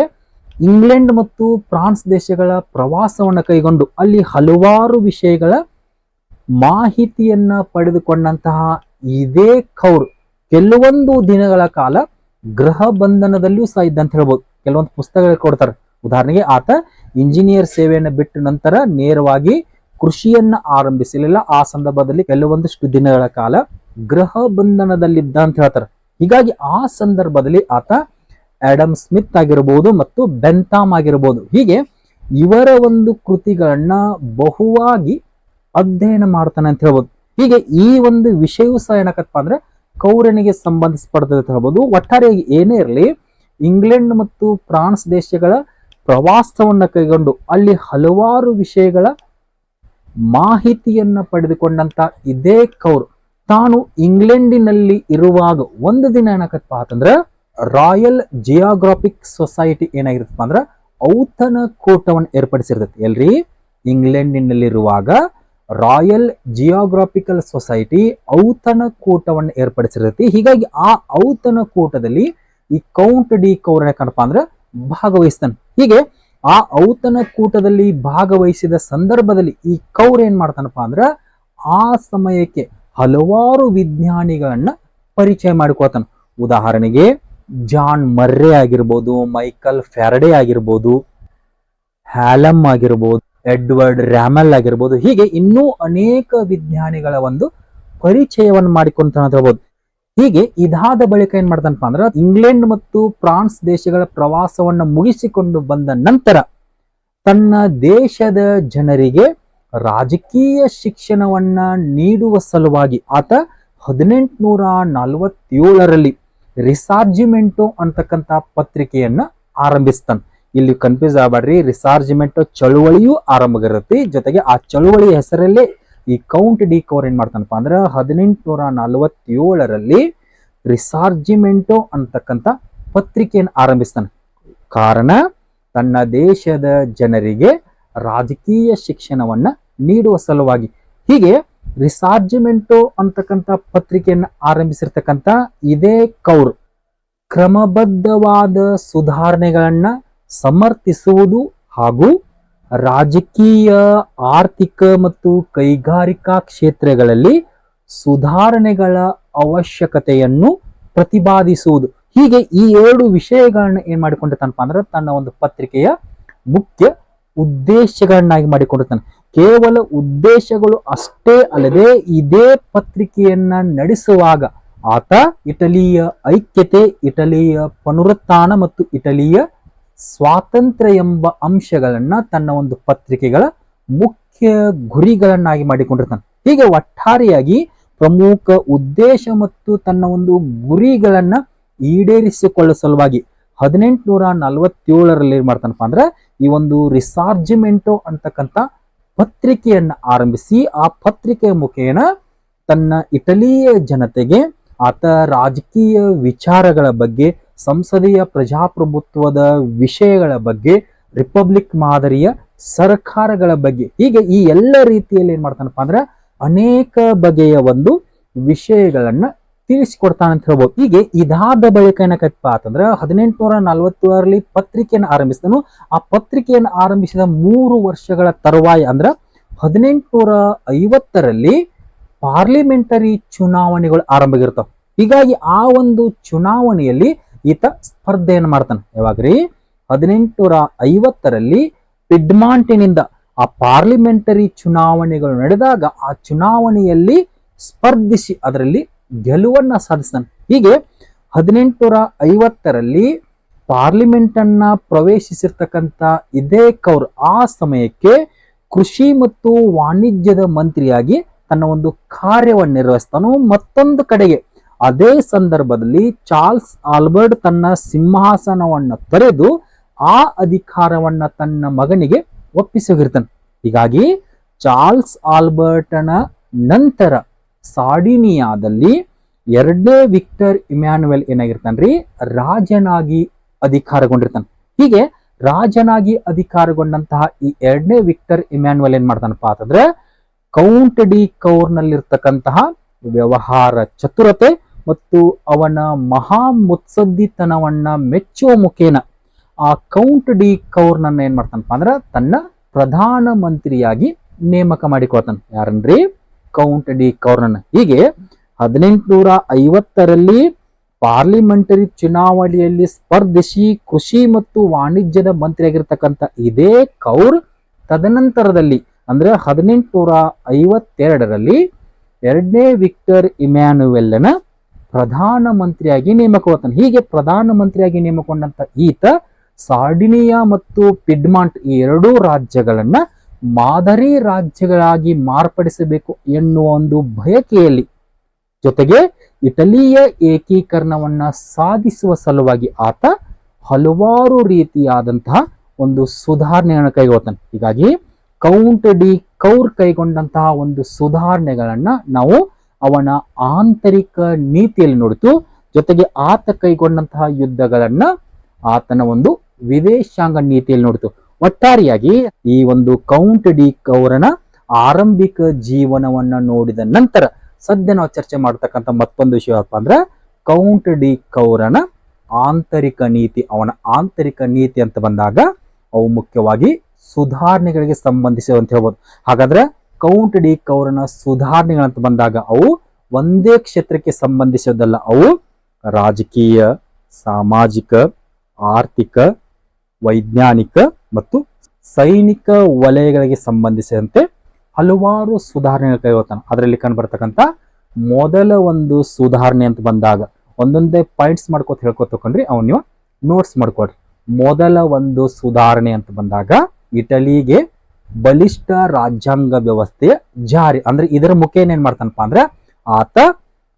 ಇಂಗ್ಲೆಂಡ್ ಮತ್ತು ಫ್ರಾನ್ಸ್ ದೇಶಗಳ ಪ್ರವಾಸವನ್ನು ಕೈಗೊಂಡು ಅಲ್ಲಿ ಹಲವಾರು ವಿಷಯಗಳ ಮಾಹಿತಿಯನ್ನ ಪಡೆದುಕೊಂಡಂತಹ ಇದೇ ಕೌರ್ ಕೆಲವೊಂದು ದಿನಗಳ ಕಾಲ ಗೃಹ ಬಂಧನದಲ್ಲಿಯೂ ಸಹ ಇದ್ದಂತ ಹೇಳ್ಬೋದು. ಕೆಲವೊಂದು ಪುಸ್ತಕಗಳು ಕೊಡ್ತಾರೆ. ಉದಾಹರಣೆಗೆ ಆತ ಇಂಜಿನಿಯರ್ ಸೇವೆಯನ್ನು ಬಿಟ್ಟ ನಂತರ ನೇರವಾಗಿ ಕೃಷಿಯನ್ನ ಆರಂಭಿಸಲಿಲ್ಲ. ಆ ಸಂದರ್ಭದಲ್ಲಿ ಕೆಲವೊಂದಿಷ್ಟು ದಿನಗಳ ಕಾಲ ಗೃಹ ಬಂಧನದಲ್ಲಿದ್ದ ಅಂತ ಹೇಳ್ತಾರೆ. ಹೀಗಾಗಿ ಆ ಸಂದರ್ಭದಲ್ಲಿ ಆತ ಆಡಮ್ ಸ್ಮಿತ್ ಆಗಿರಬಹುದು ಮತ್ತು ಬೆಂತಾಮ್ ಆಗಿರಬಹುದು, ಹೀಗೆ ಇವರ ಒಂದು ಕೃತಿಗಳನ್ನ ಬಹುವಾಗಿ ಅಧ್ಯಯನ ಮಾಡ್ತಾನೆ ಅಂತ ಹೇಳ್ಬೋದು. ಹೀಗೆ ಈ ಒಂದು ವಿಷಯವೂ ಸಹ ಏನಕ್ಕಪ್ಪ ಅಂದ್ರೆ ಕೌರನಿಗೆ ಸಂಬಂಧಿಸಪಡ್ತದೆ ಅಂತ ಹೇಳ್ಬೋದು. ಒಟ್ಟಾರೆಯಾಗಿ ಏನೇ ಇರಲಿ, ಇಂಗ್ಲೆಂಡ್ ಮತ್ತು ಫ್ರಾನ್ಸ್ ದೇಶಗಳ ಪ್ರವಾಸವನ್ನ ಕೈಗೊಂಡು ಅಲ್ಲಿ ಹಲವಾರು ವಿಷಯಗಳ ಮಾಹಿತಿಯನ್ನ ಪಡೆದುಕೊಂಡಂತ ಇದೇ ಕೌರ್ ತಾನು ಇಂಗ್ಲೆಂಡಿನಲ್ಲಿ ಇರುವಾಗ ಒಂದು ದಿನ ಏನಕ್ಕಪ್ಪ ಅಂತಂದ್ರೆ ರಾಯಲ್ ಜಿಯೋಗ್ರಾಫಿಕ್ ಸೊಸೈಟಿ ಏನಾಗಿರುತ್ತಪ್ಪ ಅಂದ್ರೆ ಔತಣಕೂಟವನ್ನು ಏರ್ಪಡಿಸಿರ್ತೈತಿ. ಎಲ್ರಿ, ಇಂಗ್ಲೆಂಡಿನಲ್ಲಿರುವಾಗ ರಾಯಲ್ ಜಿಯೋಗ್ರಾಫಿಕಲ್ ಸೊಸೈಟಿ ಔತಣಕೂಟವನ್ನು ಏರ್ಪಡಿಸಿರ್ತೈತಿ. ಹೀಗಾಗಿ ಆ ಔತಣಕೂಟದಲ್ಲಿ ಈ ಕೌಂಟ್ ಡಿ ಕೌರ್ ಏನಪ್ಪ ಅಂದ್ರೆ ಭಾಗವಹಿಸ್ತಾನೆ. ಹೀಗೆ ಆ ಔತಣಕೂಟದಲ್ಲಿ ಭಾಗವಹಿಸಿದ ಸಂದರ್ಭದಲ್ಲಿ ಈ ಕೌರ್ ಏನ್ ಮಾಡ್ತಾನಪ್ಪ ಅಂದ್ರ ಆ ಸಮಯಕ್ಕೆ ಹಲವಾರು ವಿಜ್ಞಾನಿಗಳನ್ನ ಪರಿಚಯ ಮಾಡಿಕೊಳ್ತಾನೆ. ಉದಾಹರಣೆಗೆ ಜಾನ್ ಮರ್ರೆ ಆಗಿರ್ಬೋದು, ಮೈಕಲ್ ಫ್ಯಾರಡೆ ಆಗಿರ್ಬೋದು, ಹ್ಯಾಲಮ್ ಆಗಿರ್ಬೋದು, ಎಡ್ವರ್ಡ್ ರ್ಯಾಮೆಲ್ ಆಗಿರ್ಬೋದು, ಹೀಗೆ ಇನ್ನೂ ಅನೇಕ ವಿಜ್ಞಾನಿಗಳ ಒಂದು ಪರಿಚಯವನ್ನು ಮಾಡಿಕೊಂತ ಹೇಳ್ಬೋದು. ಹೀಗೆ ಇದಾದ ಬಳಿಕ ಏನ್ ಮಾಡ್ತಾನಪ್ಪ ಅಂದ್ರ ಇಂಗ್ಲೆಂಡ್ ಮತ್ತು ಫ್ರಾನ್ಸ್ ದೇಶಗಳ ಪ್ರವಾಸವನ್ನ ಮುಗಿಸಿಕೊಂಡು ಬಂದ ನಂತರ ತನ್ನ ದೇಶದ ಜನರಿಗೆ ರಾಜಕೀಯ ಶಿಕ್ಷಣವನ್ನ ನೀಡುವ ಸಲುವಾಗಿ ಆತ 1847ರಲ್ಲಿ ರಿಸಾರ್ಜಿಮೆಂಟೋ ಅಂತಕ್ಕಂಥ ಪತ್ರಿಕೆಯನ್ನ ಆರಂಭಿಸ್ತಾನೆ. ಇಲ್ಲಿ ಕನ್ಫ್ಯೂಸ್ ಆಗಬೇಡ್ರಿ, ರಿಸಾರ್ಜಿಮೆಂಟೋ ಚಳುವಳಿಯೂ ಆರಂಭಗಿರುತ್ತೆ. ಜೊತೆಗೆ ಆ ಚಳುವಳಿಯ ಹೆಸರಲ್ಲೇ ಈ ಕೌಂಟ್ ಡಿ ಕೌರ್ ಏನ್ ಮಾಡ್ತಾನಪ್ಪ ಅಂದ್ರೆ 1847ರಲ್ಲಿ ರಿಸಾರ್ಜಿಮೆಂಟೋ ಅಂತಕ್ಕಂಥ ಪತ್ರಿಕೆಯನ್ನು ಆರಂಭಿಸ್ತಾನೆ. ಕಾರಣ ತನ್ನ ದೇಶದ ಜನರಿಗೆ ರಾಜಕೀಯ ಶಿಕ್ಷಣವನ್ನ ನೀಡುವ ಸಲುವಾಗಿ. ಹೀಗೆ ರಿಸಾರ್ಜಿಮೆಂಟೋ ಅಂತಕ್ಕಂಥ ಪತ್ರಿಕೆಯನ್ನು ಆರಂಭಿಸಿರ್ತಕ್ಕಂಥ ಇದೇ ಕೌರ್ ಕ್ರಮಬದ್ಧವಾದ ಸುಧಾರಣೆಗಳನ್ನ ಸಮರ್ಥಿಸುವುದು ಹಾಗೂ ರಾಜಕೀಯ, ಆರ್ಥಿಕ ಮತ್ತು ಕೈಗಾರಿಕಾ ಕ್ಷೇತ್ರಗಳಲ್ಲಿ ಸುಧಾರಣೆಗಳ ಅವಶ್ಯಕತೆಯನ್ನು ಪ್ರತಿಪಾದಿಸುವುದು. ಹೀಗೆ ಈ ಎರಡು ವಿಷಯಗಳನ್ನ ಏನ್ ಮಾಡಿಕೊಂಡಿರ್ತಾನಪ್ಪ ಅಂದ್ರೆ ತನ್ನ ಒಂದು ಪತ್ರಿಕೆಯ ಮುಖ್ಯ ಉದ್ದೇಶಗಳನ್ನಾಗಿ ಮಾಡಿಕೊಂಡಿರ್ತಾನೆ. ಕೇವಲ ಉದ್ದೇಶಗಳು ಅಷ್ಟೇ ಅಲ್ಲದೆ ಇದೇ ಪತ್ರಿಕೆಯನ್ನ ನಡೆಸುವಾಗ ಆತ ಇಟಲಿಯ ಐಕ್ಯತೆ, ಇಟಲಿಯ ಪುನರುತ್ಥಾನ ಮತ್ತು ಇಟಲಿಯ ಸ್ವಾತಂತ್ರ್ಯ ಎಂಬ ಅಂಶಗಳನ್ನ ತನ್ನ ಒಂದು ಪತ್ರಿಕೆಗಳ ಮುಖ್ಯ ಗುರಿಗಳನ್ನಾಗಿ ಮಾಡಿಕೊಂಡಿರ್ತಾನೆ. ಹೀಗೆ ಒಟ್ಟಾರೆಯಾಗಿ ಪ್ರಮುಖ ಉದ್ದೇಶ ಮತ್ತು ತನ್ನ ಒಂದು ಗುರಿಗಳನ್ನ ಈಡೇರಿಸಿಕೊಳ್ಳುವ ಸಲುವಾಗಿ 1847ರಲ್ಲಿ ಏನ್ ಮಾಡ್ತಾನಪ್ಪ ಅಂದ್ರೆ ಈ ಒಂದು ರಿಸಾರ್ಜಿಮೆಂಟೋ ಅಂತಕ್ಕಂಥ ಪತ್ರಿಕೆಯನ್ನ ಆರಂಭಿಸಿ ಆ ಪತ್ರಿಕೆಯ ಮುಖೇನ ತನ್ನ ಇಟಲಿಯ ಜನತೆಗೆ ಆತ ರಾಜಕೀಯ ವಿಚಾರಗಳ ಬಗ್ಗೆ, ಸಂಸದೀಯ ಪ್ರಜಾಪ್ರಭುತ್ವದ ವಿಷಯಗಳ ಬಗ್ಗೆ, ರಿಪಬ್ಲಿಕ್ ಮಾದರಿಯ ಸರ್ಕಾರಗಳ ಬಗ್ಗೆ, ಹೀಗೆ ಈ ಎಲ್ಲ ರೀತಿಯಲ್ಲಿ ಏನ್ ಮಾಡ್ತಾನಪ್ಪ ಅಂದ್ರೆ ಅನೇಕ ಬಗೆಯ ಒಂದು ವಿಷಯಗಳನ್ನ ತಿಳಿಸಿಕೊಡ್ತಾನೆ ಅಂತ ಹೇಳ್ಬೋದು. ಹೀಗೆ ಇದಾದ ಬಳಿಕ ಏನಕ್ಕಪ್ಪ ಅಂತಂದ್ರೆ 1847ರಲ್ಲಿ ಪತ್ರಿಕೆಯನ್ನು ಆರಂಭಿಸಿದನು. ಆ ಪತ್ರಿಕೆಯನ್ನು ಆರಂಭಿಸಿದ 3 ವರ್ಷಗಳ ತರುವಾಯ ಅಂದ್ರೆ 1850ರಲ್ಲಿ ಪಾರ್ಲಿಮೆಂಟರಿ ಚುನಾವಣೆಗಳು ಆರಂಭವಾಗಿರ್ತಾವ. ಹೀಗಾಗಿ ಆ ಒಂದು ಚುನಾವಣೆಯಲ್ಲಿ ಈತ ಸ್ಪರ್ಧೆಯನ್ನು ಮಾಡ್ತಾನೆ. ಯಾವಾಗ್ರಿ 1850ರಲ್ಲಿ ಪಿಡ್ಮಾಂಟಿನಿಂದ ಆ ಪಾರ್ಲಿಮೆಂಟರಿ ಚುನಾವಣೆಗಳು ನಡೆದಾಗ ಆ ಚುನಾವಣೆಯಲ್ಲಿ ಸ್ಪರ್ಧಿಸಿ ಅದರಲ್ಲಿ ಗೆಲುವನ್ನ ಸಾಧಿಸ್ತಾನೆ. ಹೀಗೆ 1850ರಲ್ಲಿ ಪಾರ್ಲಿಮೆಂಟ್ ಅನ್ನ ಪ್ರವೇಶಿಸಿರ್ತಕ್ಕಂಥ ಇದೇ ಕೌರ್ ಆ ಸಮಯಕ್ಕೆ ಕೃಷಿ ಮತ್ತು ವಾಣಿಜ್ಯದ ಮಂತ್ರಿಯಾಗಿ ತನ್ನ ಒಂದು ಕಾರ್ಯವನ್ನು ನಿರ್ವಹಿಸ್ತಾನು. ಮತ್ತೊಂದು ಕಡೆಗೆ ಅದೇ ಸಂದರ್ಭದಲ್ಲಿ ಚಾರ್ಲ್ಸ್ ಆಲ್ಬರ್ಟ್ ತನ್ನ ಸಿಂಹಾಸನವನ್ನು ತೊರೆದು ಆ ಅಧಿಕಾರವನ್ನ ತನ್ನ ಮಗನಿಗೆ ಒಪ್ಪಿಸೋಗಿರ್ತಾನೆ. ಹೀಗಾಗಿ ಚಾರ್ಲ್ಸ್ ಆಲ್ಬರ್ಟನ ನಂತರ ಸಾರ್ಡಿನಿಯಾದಲ್ಲಿ 2ನೇ ವಿಕ್ಟರ್ ಇಮ್ಯಾನ್ಯುಯಲ್ ಏನಾಗಿರ್ತಾನ್ರಿ ರಾಜನಾಗಿ ಅಧಿಕಾರಗೊಂಡಿರ್ತಾನೆ. ಹೀಗೆ ರಾಜನಾಗಿ ಅಧಿಕಾರಗೊಂಡಂತಹ ಈ 2ನೇ ವಿಕ್ಟರ್ ಇಮ್ಯಾನ್ಯುಯಲ್ ಏನ್ ಮಾಡ್ತಾನಪ್ಪ ಅಂತಂದ್ರೆ ಕೌಂಟ್ ಡಿ ಕೌರ್ ನಲ್ಲಿರ್ತಕ್ಕಂತಹ ವ್ಯವಹಾರ ಚತುರತೆ ಮತ್ತು ಅವನ ಮಹಾ ಮುತ್ಸದ್ದಿತನವನ್ನ ಮೆಚ್ಚುವ ಮುಖೇನ ಆ ಕೌಂಟ್ ಡಿ ಕೌರ್ನನ್ನ ಏನ್ ಮಾಡ್ತಾನಪ್ಪ ಅಂದ್ರ ತನ್ನ ಪ್ರಧಾನ ಮಂತ್ರಿಯಾಗಿ ನೇಮಕ ಮಾಡಿಕೊಳ್ತಾನೆ. ಯಾರನ್ರಿ? Count D ಕೌರ್ನನ್ನ. ಹೀಗೆ 1850ರಲ್ಲಿ ಪಾರ್ಲಿಮೆಂಟರಿ ಚುನಾವಣೆಯಲ್ಲಿ ಸ್ಪರ್ಧಿಸಿ ಕೃಷಿ ಮತ್ತು ವಾಣಿಜ್ಯದ ಮಂತ್ರಿಯಾಗಿರ್ತಕ್ಕಂಥ ಇದೇ ಕೌರ್ ತದನಂತರದಲ್ಲಿ ಅಂದ್ರೆ 1852ರಲ್ಲಿ ಎರಡನೇ ವಿಕ್ಟರ್ ಇಮ್ಯಾನ್ಯುಯೆಲ್ನ ಪ್ರಧಾನಮಂತ್ರಿಯಾಗಿ ನೇಮಕವಾಗ್ತಾನೆ. ಹೀಗೆ ಪ್ರಧಾನಮಂತ್ರಿಯಾಗಿ ನೇಮಕೊಂಡಂತ ಈತ ಸಾರ್ಡಿನಿಯಾ ಮತ್ತು ಪಿಡ್ಮಾಂಟ್ ಈ ಎರಡೂ ರಾಜ್ಯಗಳನ್ನ ಮಾದರಿ ರಾಜ್ಯಗಳಾಗಿ ಮಾರ್ಪಡಿಸಬೇಕು ಎನ್ನುವ ಒಂದು ಬಯಕೆಯಲ್ಲಿ ಜೊತೆಗೆ ಇಟಲಿಯ ಏಕೀಕರಣವನ್ನ ಸಾಧಿಸುವ ಸಲುವಾಗಿ ಆತ ಹಲವಾರು ರೀತಿಯಾದಂತಹ ಒಂದು ಸುಧಾರಣೆಯನ್ನು ಕೈಗೊಳ್ತಾನೆ. ಹೀಗಾಗಿ ಕೌಂಟ್ ಡಿ ಕೌರ್ ಕೈಗೊಂಡಂತಹ ಒಂದು ಸುಧಾರಣೆಗಳನ್ನ ನಾವು ಅವನ ಆಂತರಿಕ ನೀತಿಯಲ್ಲಿ ನೋಡಿತು. ಜೊತೆಗೆ ಆತ ಕೈಗೊಂಡಂತಹ ಯುದ್ಧಗಳನ್ನ ಆತನ ಒಂದು ವಿದೇಶಾಂಗ ನೀತಿಯಲ್ಲಿ ನೋಡಿತು. ಒಟ್ಟಾರೆಯಾಗಿ ಈ ಒಂದು ಕೌಂಟ್ ಡಿ ಕೌರನ ಆರಂಭಿಕ ಜೀವನವನ್ನ ನೋಡಿದ ನಂತರ ಸದ್ಯ ನಾವು ಚರ್ಚೆ ಮಾಡತಕ್ಕಂಥ ಮತ್ತೊಂದು ವಿಷಯ ಏನಪ್ಪ ಅಂದ್ರೆ ಕೌಂಟ್ ಡಿ ಕೌರನ ಆಂತರಿಕ ನೀತಿ. ಅವನ ಆಂತರಿಕ ನೀತಿ ಅಂತ ಬಂದಾಗ ಅವು ಮುಖ್ಯವಾಗಿ ಸುಧಾರಣೆಗಳಿಗೆ ಸಂಬಂಧಿಸಿದಂತ ಹೇಳ್ಬೋದು. ಹಾಗಾದ್ರೆ ಕೌಂಟ್ ಡಿ ಕೌರನ ಸುಧಾರಣೆಗಳಂತ ಬಂದಾಗ ಅವು ಒಂದೇ ಕ್ಷೇತ್ರಕ್ಕೆ ಸಂಬಂಧಿಸೋದಲ್ಲ, ಅವು ರಾಜಕೀಯ, ಸಾಮಾಜಿಕ, ಆರ್ಥಿಕ, ವೈಜ್ಞಾನಿಕ ಮತ್ತು ಸೈನಿಕ ವಲಯಗಳಿಗೆ ಸಂಬಂಧಿಸಿದಂತೆ ಹಲವಾರು ಸುಧಾರಣೆಗಳು ಕೈಗೊಳ್ತಾನೆ. ಅದರಲ್ಲಿ ಕಂಡುಬರ್ತಕ್ಕಂಥ ಮೊದಲ ಒಂದು ಸುಧಾರಣೆ ಅಂತ ಬಂದಾಗ ಒಂದೊಂದೇ ಪಾಯಿಂಟ್ಸ್ ಮಾಡ್ಕೋತ ಹೇಳ್ಕೊತಕೊಂಡ್ರಿ, ಅವ್ನು ನೀವು ನೋಟ್ಸ್ ಮಾಡ್ಕೊಡ್ರಿ. ಮೊದಲ ಒಂದು ಸುಧಾರಣೆ ಅಂತ ಬಂದಾಗ ಇಟಲಿಗೆ ಬಲಿಷ್ಠ ರಾಜ್ಯಾಂಗ ವ್ಯವಸ್ಥೆಯ ಜಾರಿ. ಅಂದ್ರೆ ಇದರ ಮುಖೇನ ಏನ್ ಮಾಡ್ತಾನಪ್ಪ ಅಂದ್ರೆ ಆತ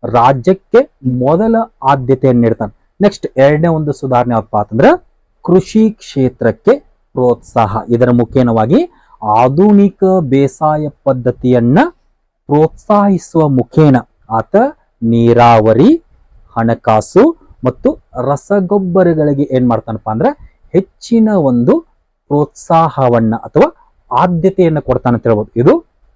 ರಾಜ್ಯಕ್ಕೆ ಮೊದಲ ಆದ್ಯತೆಯನ್ನು ನೀಡ್ತಾನೆ. ನೆಕ್ಸ್ಟ್ ಎರಡನೇ ಒಂದು ಸುಧಾರಣೆ ಯಾವಪ್ಪ ಅಂತಂದ್ರೆ ಕೃಷಿ ಕ್ಷೇತ್ರಕ್ಕೆ ಪ್ರೋತ್ಸಾಹ. ಇದರ ಮುಖೇನವಾಗಿ ಆಧುನಿಕ ಬೇಸಾಯ ಪದ್ಧತಿಯನ್ನ ಪ್ರೋತ್ಸಾಹಿಸುವ ಮುಖೇನ ಆತ ನೀರಾವರಿ, ಹಣಕಾಸು ಮತ್ತು ರಸಗೊಬ್ಬರಗಳಿಗೆ ಏನ್ ಮಾಡ್ತಾನಪ್ಪ ಅಂದ್ರೆ ಹೆಚ್ಚಿನ ಒಂದು ಪ್ರೋತ್ಸಾಹವನ್ನ ಅಥವಾ ಆದ್ಯತೆಯನ್ನು ಕೊಡ್ತಾನೆ ಅಂತ ಹೇಳ್ಬೋದು. ಇದು